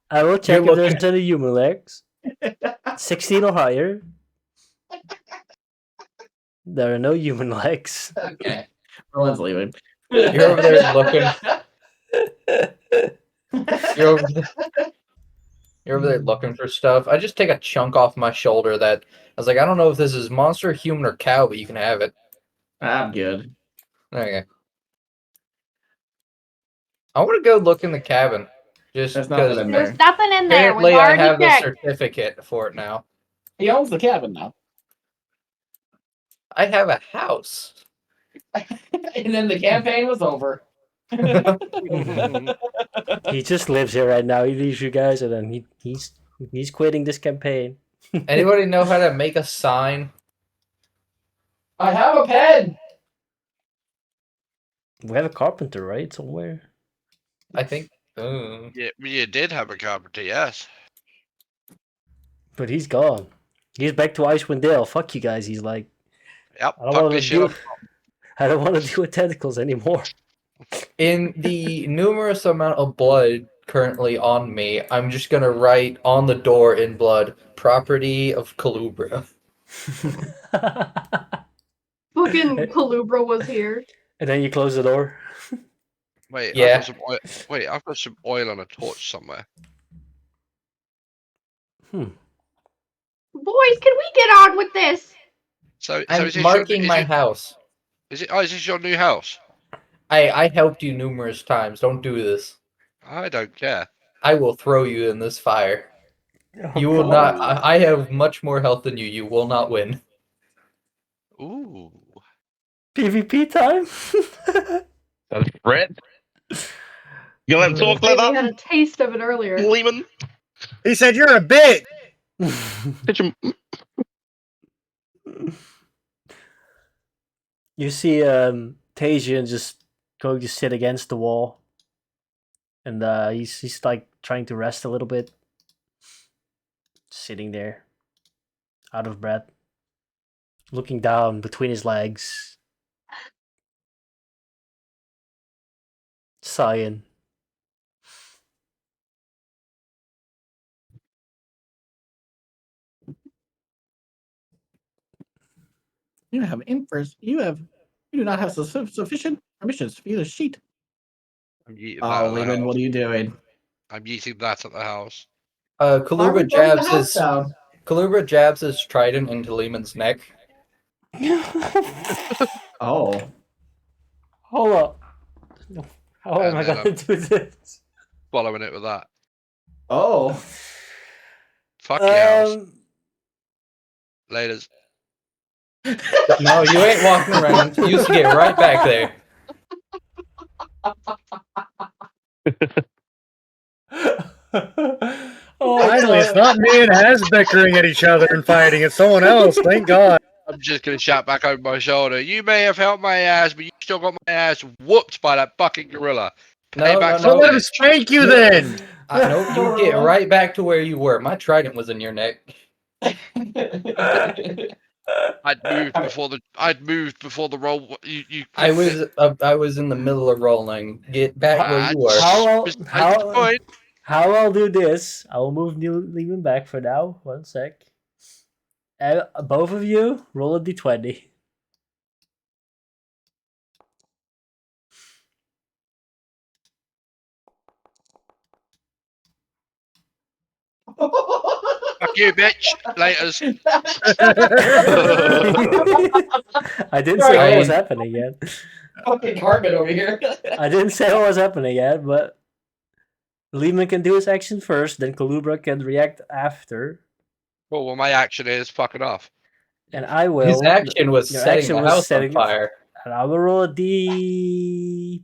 I will check if there's any human legs. 16 or higher. There are no human legs. Okay. Merlin's leaving. You're over there looking. You're over there looking for stuff. I just take a chunk off my shoulder that I was like, I don't know if this is monster, human, or cow, but you can have it. I'm good. There you go. I want to go look in the cabin. Just There's nothing because in there. There's nothing in there. apparently We've I already have the checked. certificate for it now. He owns the cabin now. I have a house. And then the campaign was over. He just lives here right now. He leaves you guys, and then he's quitting this campaign. Anybody know how to make a sign? I have a pen. We have a carpenter, right? Somewhere. I think. Yeah, you did have a carpenter, yes. But he's gone. He's back to Icewind Dale. Fuck you guys. He's like, Yep, I don't fuck want this to shit do. up. I don't want to deal with tentacles anymore. In the numerous amount of blood currently on me, I'm just gonna write on the door in blood, property of Calubra. Fucking Calubra was here. And then you close the door. Wait, Yeah. I've got some oil. Wait, I've got some oil on a torch somewhere. Boys, can we get on with this? So I'm is it marking my house. Is it? Oh, is this your new house? I helped you numerous times. Don't do this. I don't care. I will throw you in this fire. Oh, You will God. not. I have much more health than you. You will not win. Ooh. PvP time. That's Brett. You let him talk like We had a that, taste of it earlier. Lehman? He said you're a bitch. Did you? You see Tajian just going to sit against the wall. And he's like trying to rest a little bit. Sitting there. Out of breath. Looking down between his legs. Sighing. You have inference. You do not have sufficient permissions to use a sheet. I'm yeeting that Oh, at the Lehman, house. what are you doing? I'm yeeting that at the house. Why are we Kaluba burning the jabs house his down? Kaluba jabs his trident into Lehman's neck. Oh. Hold up. How am And I then gonna I'm do this? following it with that. Oh. Fuck your house. Um, Laters. No, you ain't walking around. You used to get right back there. Oh, Finally, it's not me and Hez bickering at each other and fighting. It's someone else. Thank God. I'm just gonna shout back over my shoulder. You may have helped my ass, but you still got my ass whooped by that fucking gorilla. No, Payback's no, So no. let him spank you No. then. Nope, you get right back to where you were. My trident was in your neck. I'd moved before the roll. You I clicked was in the middle of rolling. Get back where it. you were. Besides the point. How I'll do this? I will move Lehman back for now. 1 sec. Both of you roll a d20. Fuck you, bitch. Laters. I didn't say what was Right. happening yet. Fucking Carmen over here. I didn't say what was happening yet, but Lehman can do his action first, then Kalubra can react after, Cool. Well, my action is fucking off. and I will. His action was Your setting action the was house setting on fire. And I will roll a d.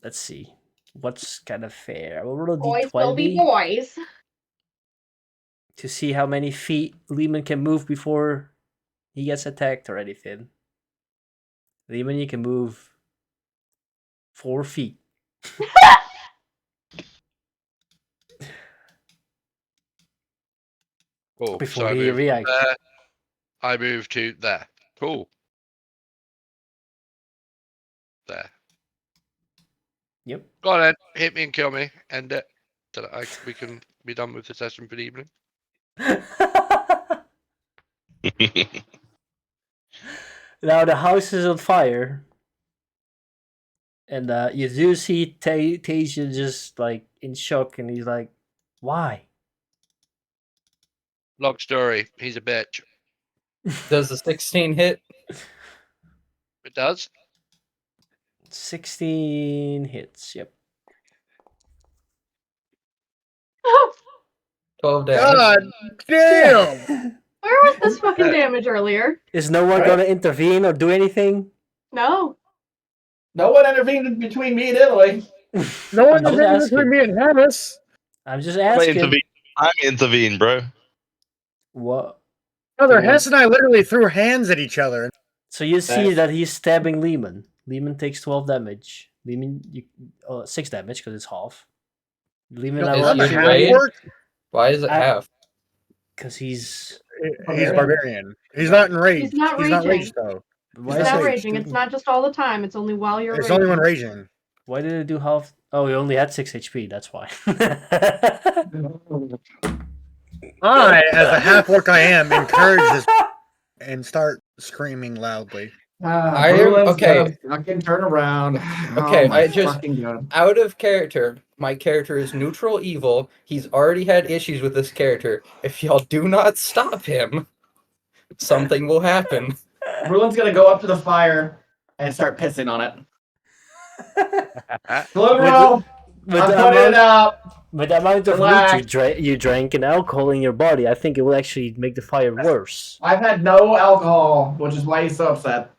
Let's see. What's kind of fair? I will roll a Boys will be d20 boys. to see how many feet Lehman can move before he gets attacked or anything. Lehman, you can move 4 feet. Cool. Before so I he move from reacts. there. I move to there. Cool. There. Yep. Go on then. Hit me and kill me. End it. So that we can be done with the session for the evening. Now the house is on fire. And you do see Tasia just like in shock, and he's like, "Why?" Long story. He's a bitch. Does the 16 hit? It does. 16 hits. Yep. 12 damage. God damn. Where was this fucking damage earlier? Is no one gonna intervene or do anything? No. No one intervened between me and Italy. No one I'm just intervened asking. between me and Hannes. I'm just I'm asking. intervene, bro. What? Brother, Yeah. Hess and I literally threw hands at each other. So you see Nice. that he's stabbing Lehman. Lehman takes 12 damage. Lehman, 6 damage because it's half. Lehman, No, I Is will he give the you half raid? orc? Why is it I- half? because he's. He's barbarian. He's not enraged. He's not raged raging. though. Why It's is not it raging. do- It's not just all the time. It's only while you're It's raging. only when raging. Why did it do half? Oh, he only had 6 HP. That's why. I, as the half orc I am, encourage this and start screaming loudly. I am- Bruin's okay. gonna fucking turn around. Okay, Oh my I just- fucking God. Out of character, my character is neutral evil. He's already had issues with this character. If y'all do not stop him, something will happen. Brulin's gonna go up to the fire and start pissing on it. Globro, With I'm the putting it amount, out. with the amount of Relax. meat you drank and alcohol in your body, I think it will actually make the fire worse. I've had no alcohol, which is why he's so upset.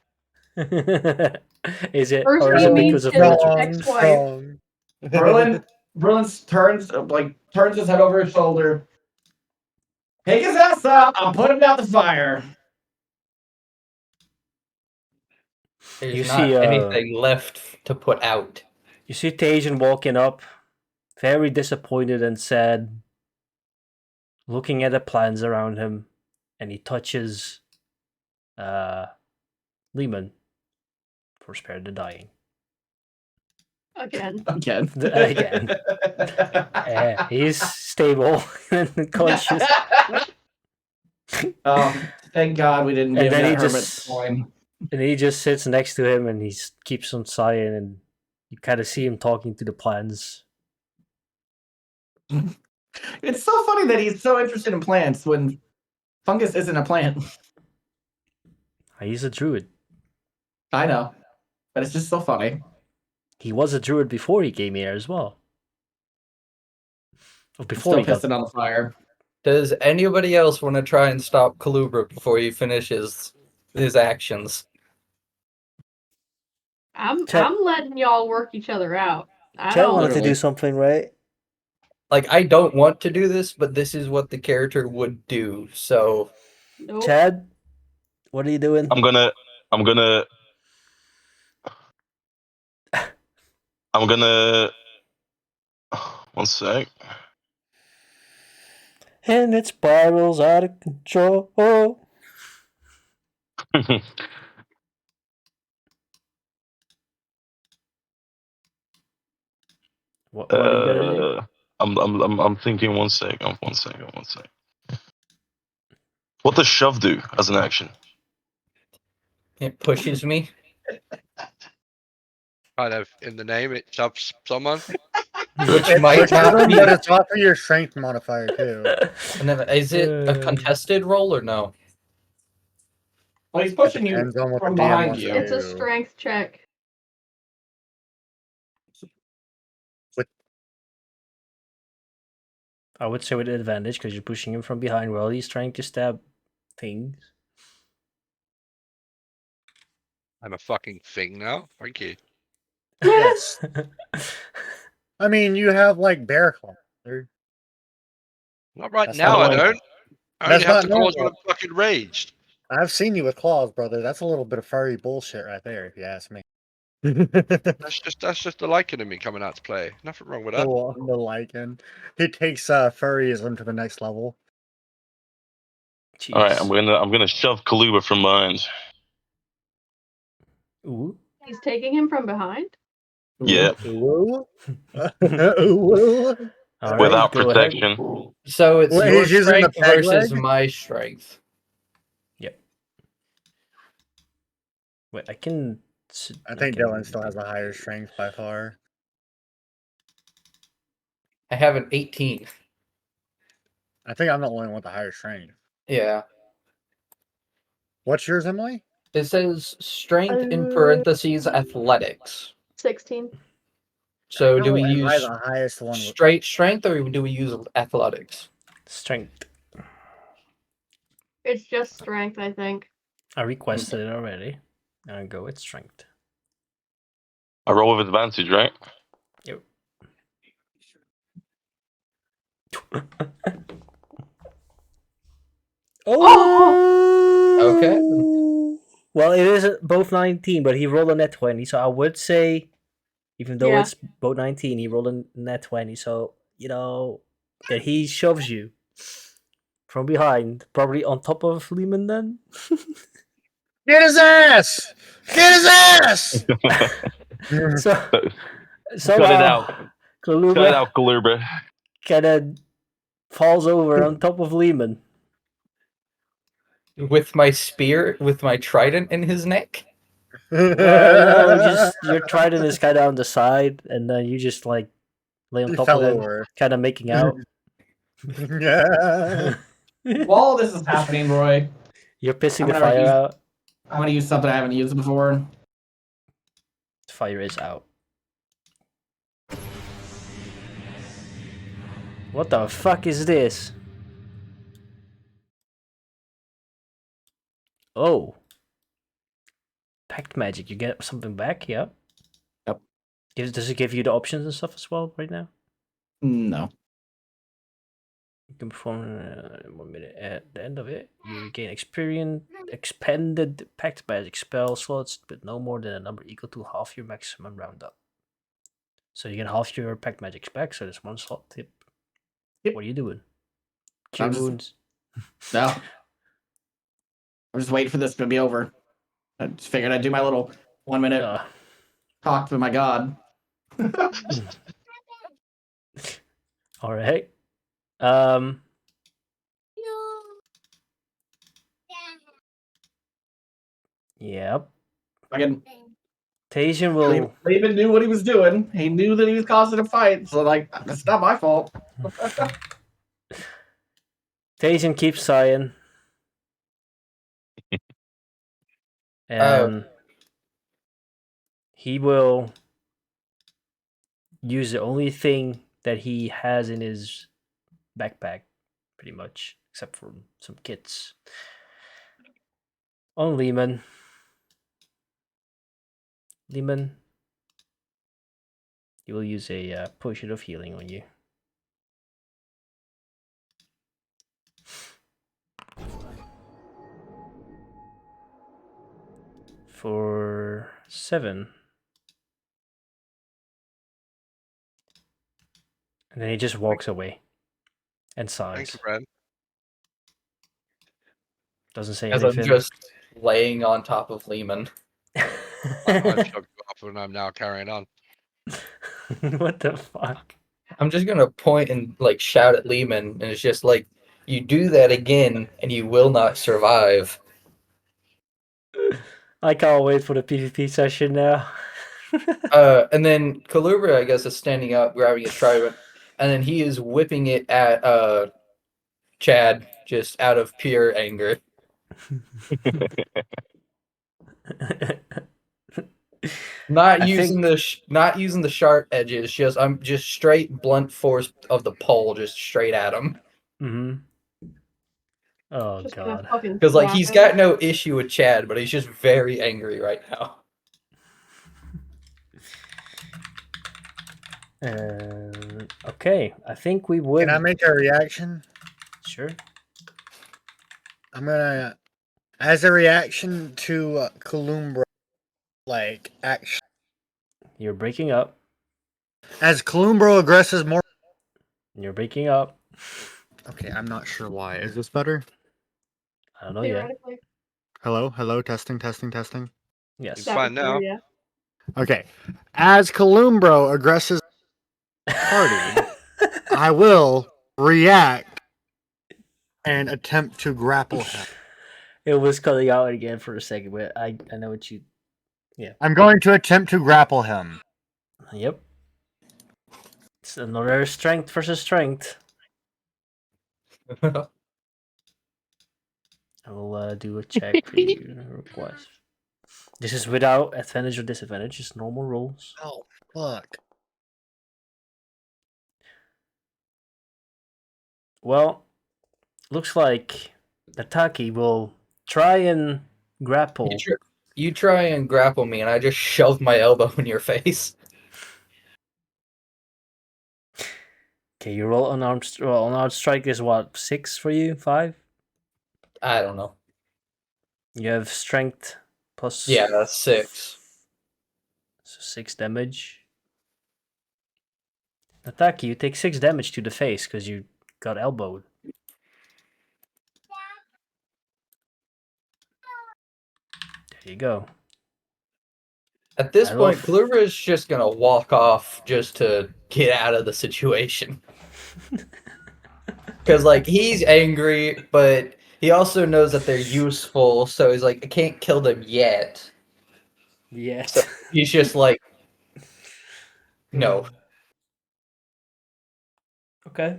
Is it, First or is he it meets because of his water? ex-wife. Bruin turns his head over his shoulder. Take his ass out. I'm putting out the fire. There's You not see, anything left to put out. You see Tajan walking up, very disappointed and sad, looking at the plants around him, and he touches Lehman for spare the dying. Again. Again. He's stable and conscious. Thank God we didn't And give then that he hermit just- coin. And he just sits next to him and he keeps on sighing, and you kind of see him talking to the plants. It's so funny that he's so interested in plants when fungus isn't a plant. He's a druid. I know, but it's just so funny. He was a druid before he came here as well. Or before Still he got pissing on the fire. Does anybody else want to try and stop Kalubra before he finishes his actions? I'm Chet- letting y'all work each other out. I Chet don't. wanted to Literally. do something, right? Like, I don't want to do this, but this is what the character would do. So, Nope. Chad, what are you doing? I'm gonna. One sec. And it spirals out of control. What are you gonna do? I'm thinking. One sec. One sec. What does shove do as an action? it pushes me. Kind of in the name, it shoves someone. Which It might pushes not them, be. but it's off of your strength modifier too. And then, is it a contested roll or no? Well, he's pushing you Depends on what from the DM behind wants you. to It's a do. strength check. I would say with advantage because you're pushing him from behind while he's trying to stab things. I'm a fucking thing now. Thank you. Yes. I mean, you have like bear claw. Not right That's now, not I normal. don't. I only That's have not to cause when normal. I'm fucking raged. I've seen you with claws, brother. That's a little bit of furry bullshit right there, if you ask me. That's just the liking of me coming out to play. Nothing wrong with that. The lichen. He takes furryism to the next level. Jeez. All right, I'm gonna shove Kaluba from behind. Ooh. He's taking him from behind. Yeah, Ooh. Ooh. All right, without go ahead. protection. So it's Wait, your he's using the strength peg versus leg? my strength. Yep. Wait, I can. I think can- Dylan still has a higher strength by far. I have an 18. I think I'm the only one with the higher strength. Yeah. What's yours, Emily? It says strength in parentheses athletics. 16. So do we No, am I use the highest one? straight strength or do we use athletics? Strength. It's just strength, I think. I requested it already. I'll go with strength. I roll with advantage, right? Yep. Oh! Okay. Well, it is both 19, but he rolled a net 20, so I would say, even though Yeah. it's both 19, he rolled a net 20, so, that he shoves you from behind, probably on top of Lehman then? Get his ass! Get his ass! So, Cut it somehow, out. Cut it Kaluba out, Kaluba. kind of falls over on top of Lehman. With my spear, with my trident in his neck? Well, your trident is kind of on the side, and then you just like lay on He top fell of him, over. kind of making out. Yeah. While this is happening, Roy, You're pissing I'm the gonna fire use- out. I'm gonna use something I haven't used before. The fire is out. What the fuck is this? Oh. Pact magic. You get something back? Yeah. Yep. Does it give you the options and stuff as well right now? No. You can perform 1 minute at the end of it. You gain experience, expanded pact magic spell slots, but no more than a number equal to half your maximum roundup. So you can half your pact magic back. So there's one slot tip. Yep. What are you doing? I'm Cure just- wounds. No. I'm just waiting for this to be over. I just figured I'd do my little 1 minute talk to my god. All right. Yep. Again, Tasia will. Raven knew what he was doing. He knew that he was causing a fight. So, like, it's not my fault. Tasia keeps sighing. And he will use the only thing that he has in his backpack, pretty much, except for some kits. On Lehman. Lehman, he will use a potion of healing on you. For 7. And then he just walks away and Thank sighs. you, Brad. Doesn't say As anything. I'm just laying on top of Lehman. I've chugged you off and I'm now carrying on. What the fuck? I'm just gonna point and like shout at Lehman, and it's just like, you do that again, and you will not survive. I can't wait for the PvP session now. And then Kalubra, I guess, is standing up, grabbing his trident, and then he is whipping it at Chad, just out of pure anger. Not using the sharp edges, just I'm just straight blunt force of the pole, just straight at him. Oh Just god. Because like he's got no issue with Chad, but he's just very angry right now. Okay, I think we would. Can I make a reaction? Sure. I'm gonna, as a reaction to Columbra, like action. You're breaking up. As Columbro aggresses more. You're breaking up. Okay, I'm not sure why. Is this better? I don't know yet. Theoretically. Hello, hello, testing, testing, testing. Yes. It's That fine was better, now. yeah. Okay, as Columbro aggresses party, I will react and attempt to grapple him. It was cutting out again for a second, but I know what you. Yeah. I'm going to attempt to grapple him. Yep. It's another strength versus strength. I will do a check for you request. This is without advantage or disadvantage, just normal rolls. Oh, fuck. Well, looks like Nataki will try and grapple. You try and grapple me, and I just shove my elbow in your face. Okay, you roll unarmed. Well, unarmed strike is what, 6 for you? 5? I don't know. You have strength plus. Yeah, that's 6. So 6 damage. Nataki, you take 6 damage to the face because you got elbowed. There you go. At this point, Kalubra is just gonna walk off just to get out of the situation. Because, like, he's angry, but he also knows that they're useful, so he's like, I can't kill them yet. Yet. So he's just like, no. Okay.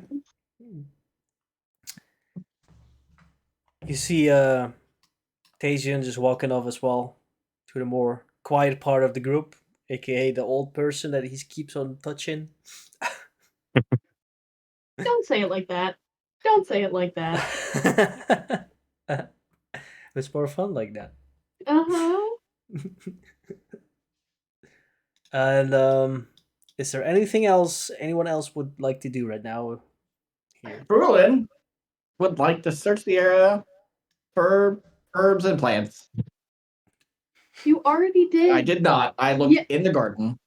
You see Tajian just walking off as well to the more quiet part of the group, aka the old person that he keeps on touching. Don't say it like that. Don't say it like that. It's more fun like that. Uh-huh. And is there anything else anyone else would like to do right now? Here, Brulin would like to search the area for herbs and plants. You already did. I did not. I looked Yeah. in the garden.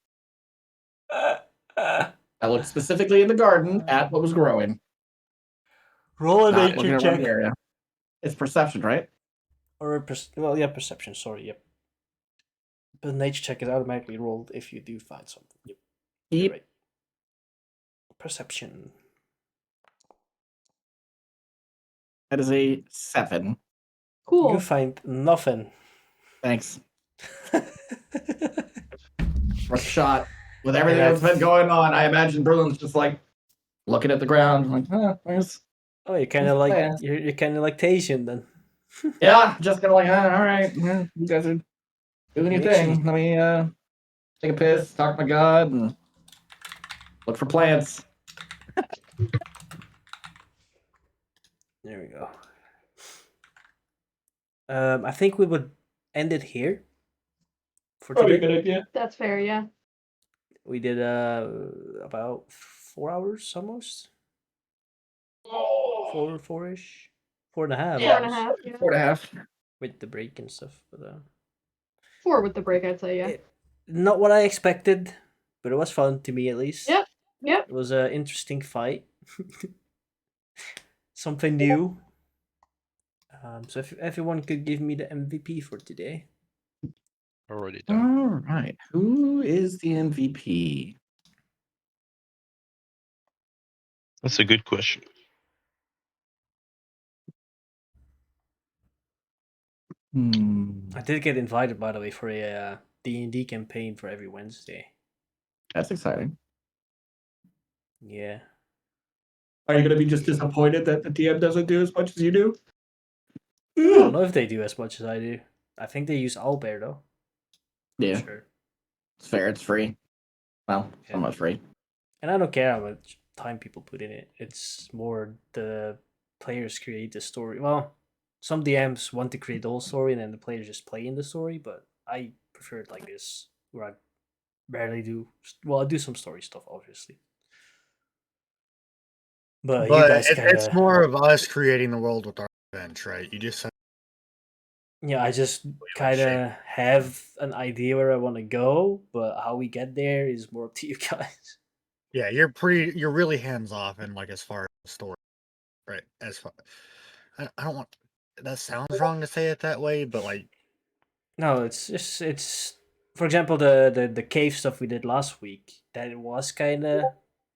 I looked specifically in the garden at what was growing. roll a Not looking nature around the check area. It's perception, right? or perception. Sorry, yep. But nature check is automatically rolled if you do find something. Yep, you're Yep. right. Perception. That is a 7. Cool. You find nothing. Thanks. First shot. With And everything that's that's- been going on, I imagine Brulin's just like looking at the ground, like, where's Oh, you're kind of like you're kind of like Tajian then. yeah, just gonna like, all right, yeah, you guys are doing your Make thing. Let me take a piss, talk to my god, and look for plants. There we go. I think we would end it here for Probably a today. good idea. That's fair, yeah. We did about 4 hours almost. 4-ish, 4.5 Yeah. hours 4.5, yeah. 4.5. with the break and stuff. But 4 with the break, I'd say, yeah. not what I expected, but it was fun to me at least. Yep. Yep. It was an interesting fight. Something new. So if everyone could give me the MVP for today. Already done. All right. Who is the MVP? That's a good question. I did get invited, by the way, for a D&D campaign for every Wednesday. That's exciting. Yeah. Are you gonna be just disappointed that the DM doesn't do as much as you do? I don't know if they do as much as I do. I think they use Owlbear though. Yeah, Sure. it's fair. It's free. Well, Yeah. somewhat free. And I don't care how much time people put in it. It's more the players create the story. Well, some DMs want to create the whole story and then the players just play in the story, but I prefer it like this, where I barely do. Well, I do some story stuff, obviously. But you guys it's kind more of us creating the world with our bench, right? You just yeah, I just kind of have an idea where I want to go, but how we get there is more up to you guys. yeah, you're really hands off and like as far as the story, right? As far I don't want that sounds wrong to say it that way, but like No, it's for example the cave stuff we did last week. That it was kind of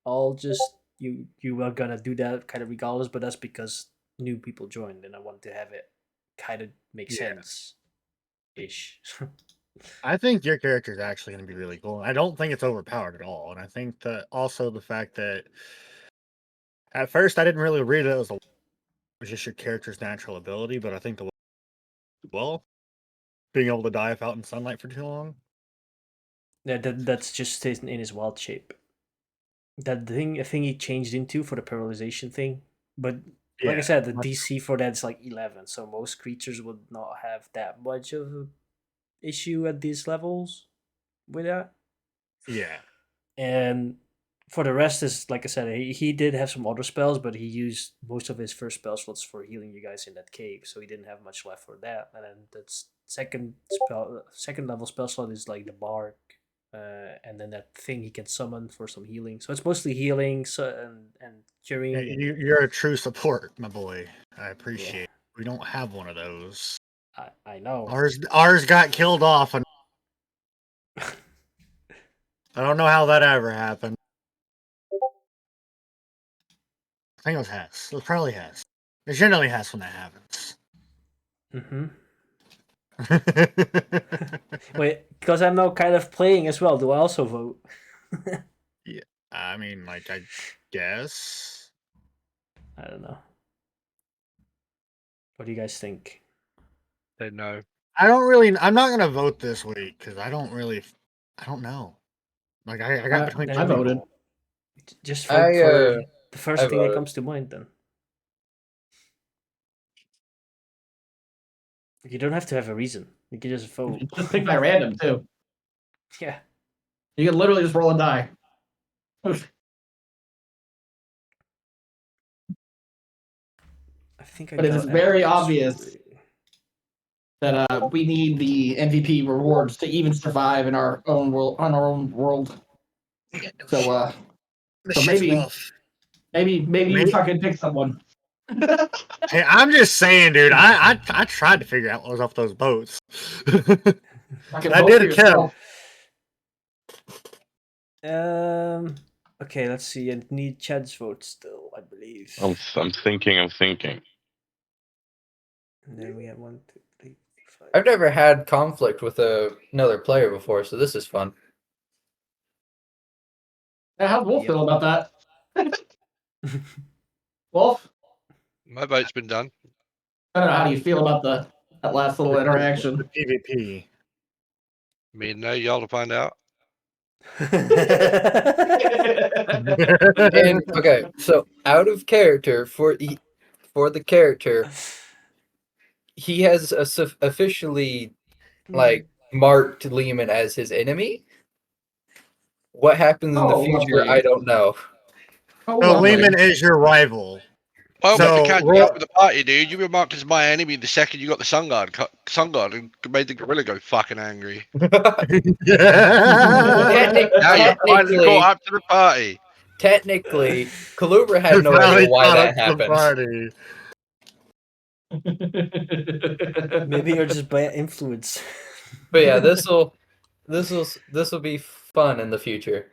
all just you were gonna do that kind of regardless, but that's because new people joined and I wanted to have it kind of make Yeah. sense, ish. I think your character is actually going to be really cool. I don't think it's overpowered at all, and I think that also the fact that at first I didn't really read it as a was just your character's natural ability, but I think the well being able to dive out in sunlight for too long. Yeah, that's just in his wild shape. That thing, I think he changed into for the paralyzation thing, but like I Yeah, said, the much- DC for that is like 11, so most creatures would not have that much of a issue at these levels with that. Yeah, And for the rest, is like I said, he did have some other spells, but he used most of his first spell slots for healing you guys in that cave, so he didn't have much left for that. And then the second level spell slot is like the bark, and then that thing he can summon for some healing. So it's mostly healing, and curing. Yeah, you're a true support, my boy. I appreciate it. We don't have one of those. I know. Ours got killed off, and I don't know how that ever happened. I think it was Hess. It probably Hess. It generally Hess when that happens. Wait, because I'm now kind of playing as well. Do I also vote? Yeah, I mean, like I guess. I don't know. What do you guys think? They know. I'm not gonna vote this week because I don't know. Like I got between two I voted. people. Just vote for the first I thing that voted. comes to mind. Then you don't have to have a reason. You can just vote. Just pick by random too. Yeah. You can literally just roll a die. I think But it is very obvious that we need the MVP rewards to even survive in our own world, on our own world. So This so shit's maybe rough. maybe you fucking pick someone. Hey, I'm just saying, dude. I tried to figure out what was off those boats. Fucking I vote did for attempt. Um. Okay, let's see. I need Chad's vote still, I believe. I'm thinking. And then we have 1, 2, 3, 4, 5. I've never had conflict with another player before, so this is fun. Yeah, how's Wolf Yep. feel about that? Wolf, My vote's been done. I don't know. How do you feel about that last little interaction? The PvP. Me and y'all to find out. And okay, so out of character for the character, he has officially like marked Lehman as his enemy. What happens in the Oh, future, lovely. I don't know. Oh, So lovely. Lehman is your rival. I almost So, catch you up with the party, dude. You were marked as my enemy the second you got the sun guard, and made the gorilla go fucking angry. Now you're finally caught up to the party. Technically, Kalubra had no Finally idea why caught that up to the happened. party. Maybe you're just bad influence. But yeah, this will be fun in the future.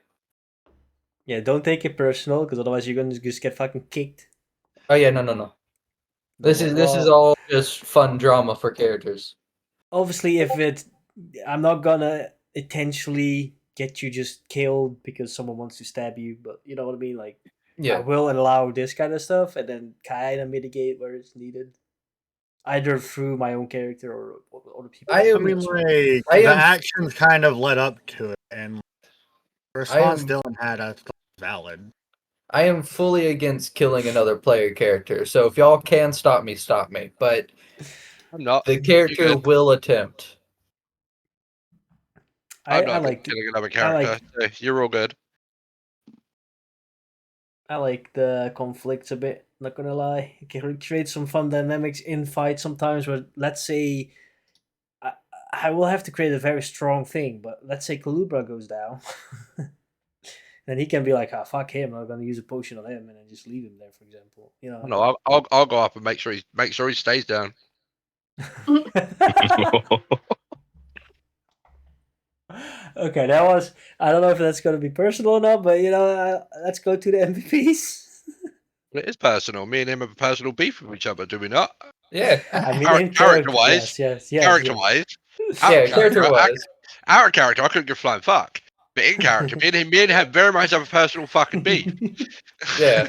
Yeah, don't take it personal, because otherwise you're gonna just get fucking kicked. Oh yeah, no. This is all just fun drama for characters. Obviously, I'm not gonna intentionally get you just killed because someone wants to stab you, but you know what I mean. Like, I Yeah, will allow this kind of stuff, and then kind of mitigate where it's needed, either through my own character or other people. I I mean, like, I the am- actions kind of led up to it, and the response am- Dylan had I thought was valid. I am fully against killing another player character. So if y'all can stop me, stop me. But I'm not. the character You good. will attempt. I'm I not like killing another character. So you're all good. I like the conflicts a bit. Not gonna lie, it can create some fun dynamics in fights sometimes. Where let's say I will have to create a very strong thing, but let's say Kalubra goes down, then he can be like, "Ah, fuck him! I'm gonna use a potion on him and then just leave him there." For example, you know. No, I'll go up and make sure he stays down. Okay, that was. I don't know if that's gonna be personal or not, but you know, let's go to the MVPs. It is personal. Me and him have a personal beef with each other, do we not? Yeah, I mean, Char- in character-wise, yes. Character-wise, yeah. Character-wise, our character, I couldn't give flying fuck. But in character, me and him have very much have a personal fucking beef. yeah.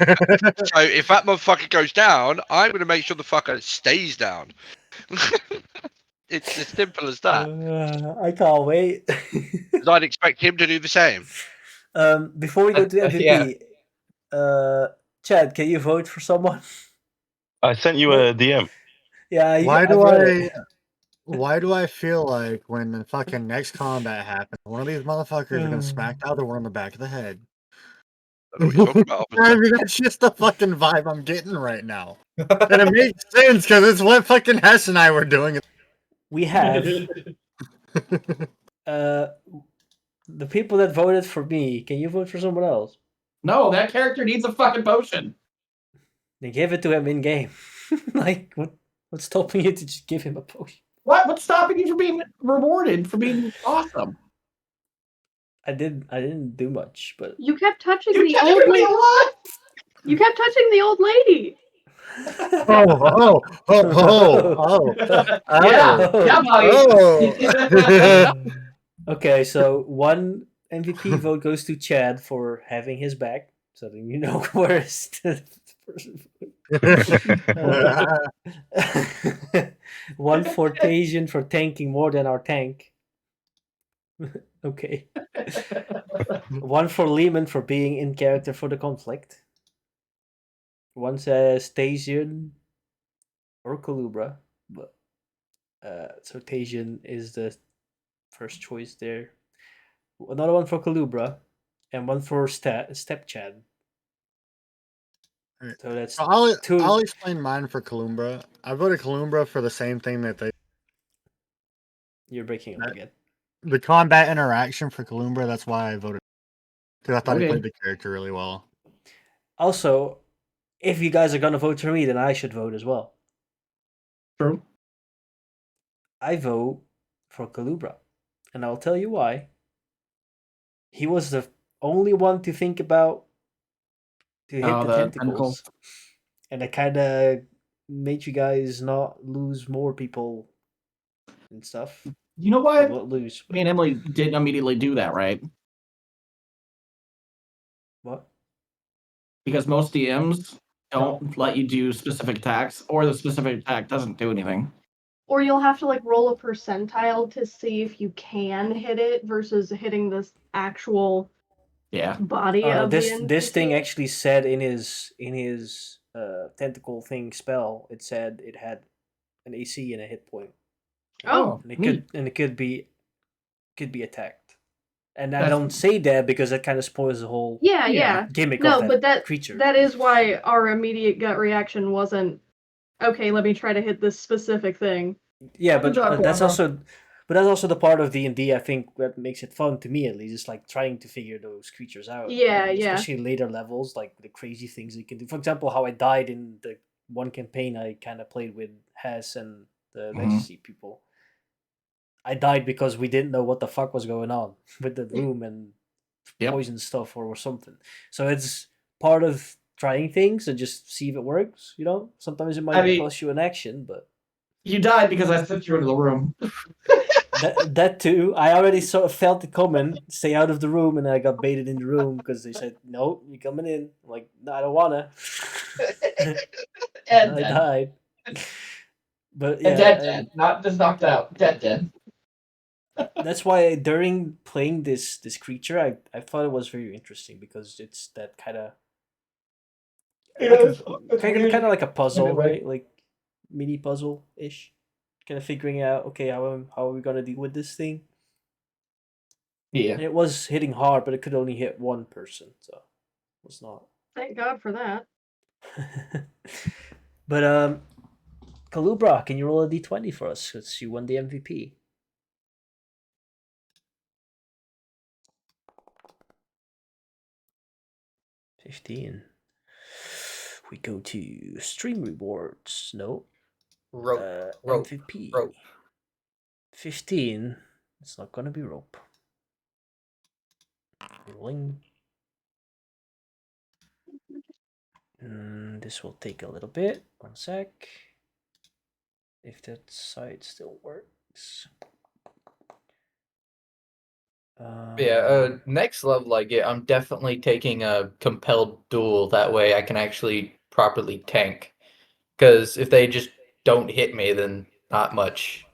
So if that motherfucker goes down, I'm going to make sure the fucker stays down. It's as simple as that. I can't wait. 'Cause I'd expect him to do the same. Before we go to MVP, Chad, can you vote for someone? I sent you a DM. Yeah, Why I've do read it. Why do I feel like when the fucking next combat happens, one of these motherfuckers is gonna smack the other one in the back of the head? I don't know what you're talking about. I mean, that's just the fucking vibe I'm getting right now. And it makes sense because it's what fucking Hess and I were doing. We have the people that voted for me. Can you vote for someone else? No, that character needs a fucking potion. They gave it to him in game. Like, what's stopping you to just give him a potion? What's stopping you from being rewarded for being awesome? I didn't do much, but You kept touching You the kept old giving me lady. what? You kept touching the old lady. Okay, so one MVP vote goes to Chad for having his back, so then you know where is the person. One for Tasian for tanking more than our tank. Okay. One for Lehman for being in character for the conflict. One says Tasian or Kalubra, but so Tasian is the first choice there. Another one for Kalubra, and one for Step Chad. Alright. So that's So I'll two. explain mine for Kalumbra. I voted Kalumbra for the same thing that they You're breaking up again. the combat interaction for Kalumbra. That's why I voted because I thought he Okay. played the character really well. Also, if you guys are gonna vote for me, then I should vote as well. True. I vote for Kalubra, and I'll tell you why. He was the only one to think about to hit Oh, the the tentacles, and it kind of made you guys not lose more people and stuff. You know Well, what? not lose. Me and Emily didn't immediately do that, right? What? Because most DMs don't let you do specific attacks, or the specific attack doesn't do anything. Or you'll have to like roll a percentile to see if you can hit it versus hitting this actual Yeah. body No, of this the thing NPC. actually said in his tentacle thing spell. It said it had an AC and a hit point, Oh, and neat. it could be attacked. And I That's- don't say that because that kind of spoils the whole yeah, Yeah. yeah. gimmick No, of but that creature. that is why our immediate gut reaction wasn't okay. Let me try to hit this specific thing. Yeah, Good but job, that's Quadro. also the part of D&D. I think that makes it fun to me at least. It's like trying to figure those creatures out. Yeah, yeah. Especially later levels, like the crazy things they can do. For example, how I died in the one campaign I kind of played with Hess and the Legacy people. I died because we didn't know what the fuck was going on with the room and Yep. poison stuff or something. So it's part of trying things and just see if it works. You know, sometimes it might I mean- cost you an action, but You died because I sent you into the room. that too. I already sort of felt it coming. Stay out of the room, and I got baited in the room because they said, "No, you're coming in." I'm like, no, I don't wanna. And I dead. died. But And yeah, dead. Not just knocked out. Dead. that's why during playing this creature, I thought it was very interesting because it's that kind of It's weird. kind of like a puzzle, Anyway. right? Like mini puzzle ish. Kind of figuring out, okay, how are we gonna deal with this thing? Yeah. And it was hitting hard, but it could only hit one person, so it was not. Thank God for that. But Kalubra, can you roll a d20 for us? Because you won the MVP. $15. We go to stream rewards. No. Rope. MVP. Rope. 15. It's not gonna be rope. Rolling. This will take a little bit. 1 sec. If that side still works. Next level I get, I'm definitely taking a compelled duel. That way I can actually properly tank. Because if they just don't hit me, then not much.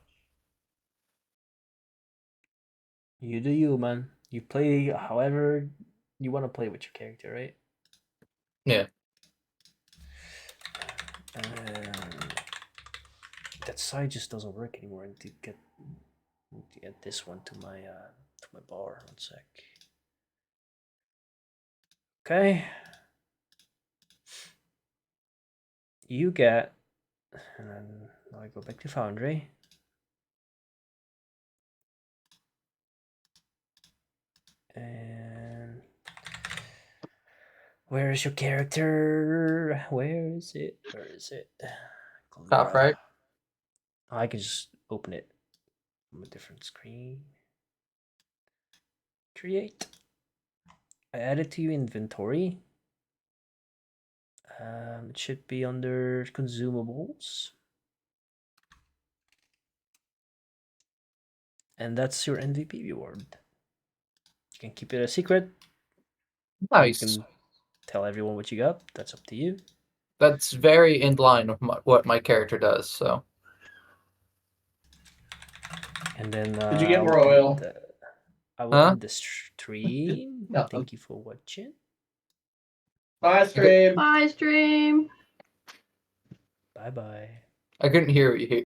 You do you, man. You play however you want to play with your character, right? Yeah. That side just doesn't work anymore. I need to get this one to my bar. 1 sec. Okay. You get, and then I go back to Foundry. And where is your character? Where is it? Where is it? Top right. I can just open it from a different screen. Create. I add it to your inventory. It should be under consumables. And that's your MVP reward. You can keep it a secret. Nice. You can tell everyone what you got. That's up to you. That's very in line with what my character does. So And then Did you get I more will oil? I will Huh? end the stream. No. Thank you for watching. Bye, stream. Bye, stream. Bye bye. I couldn't hear what you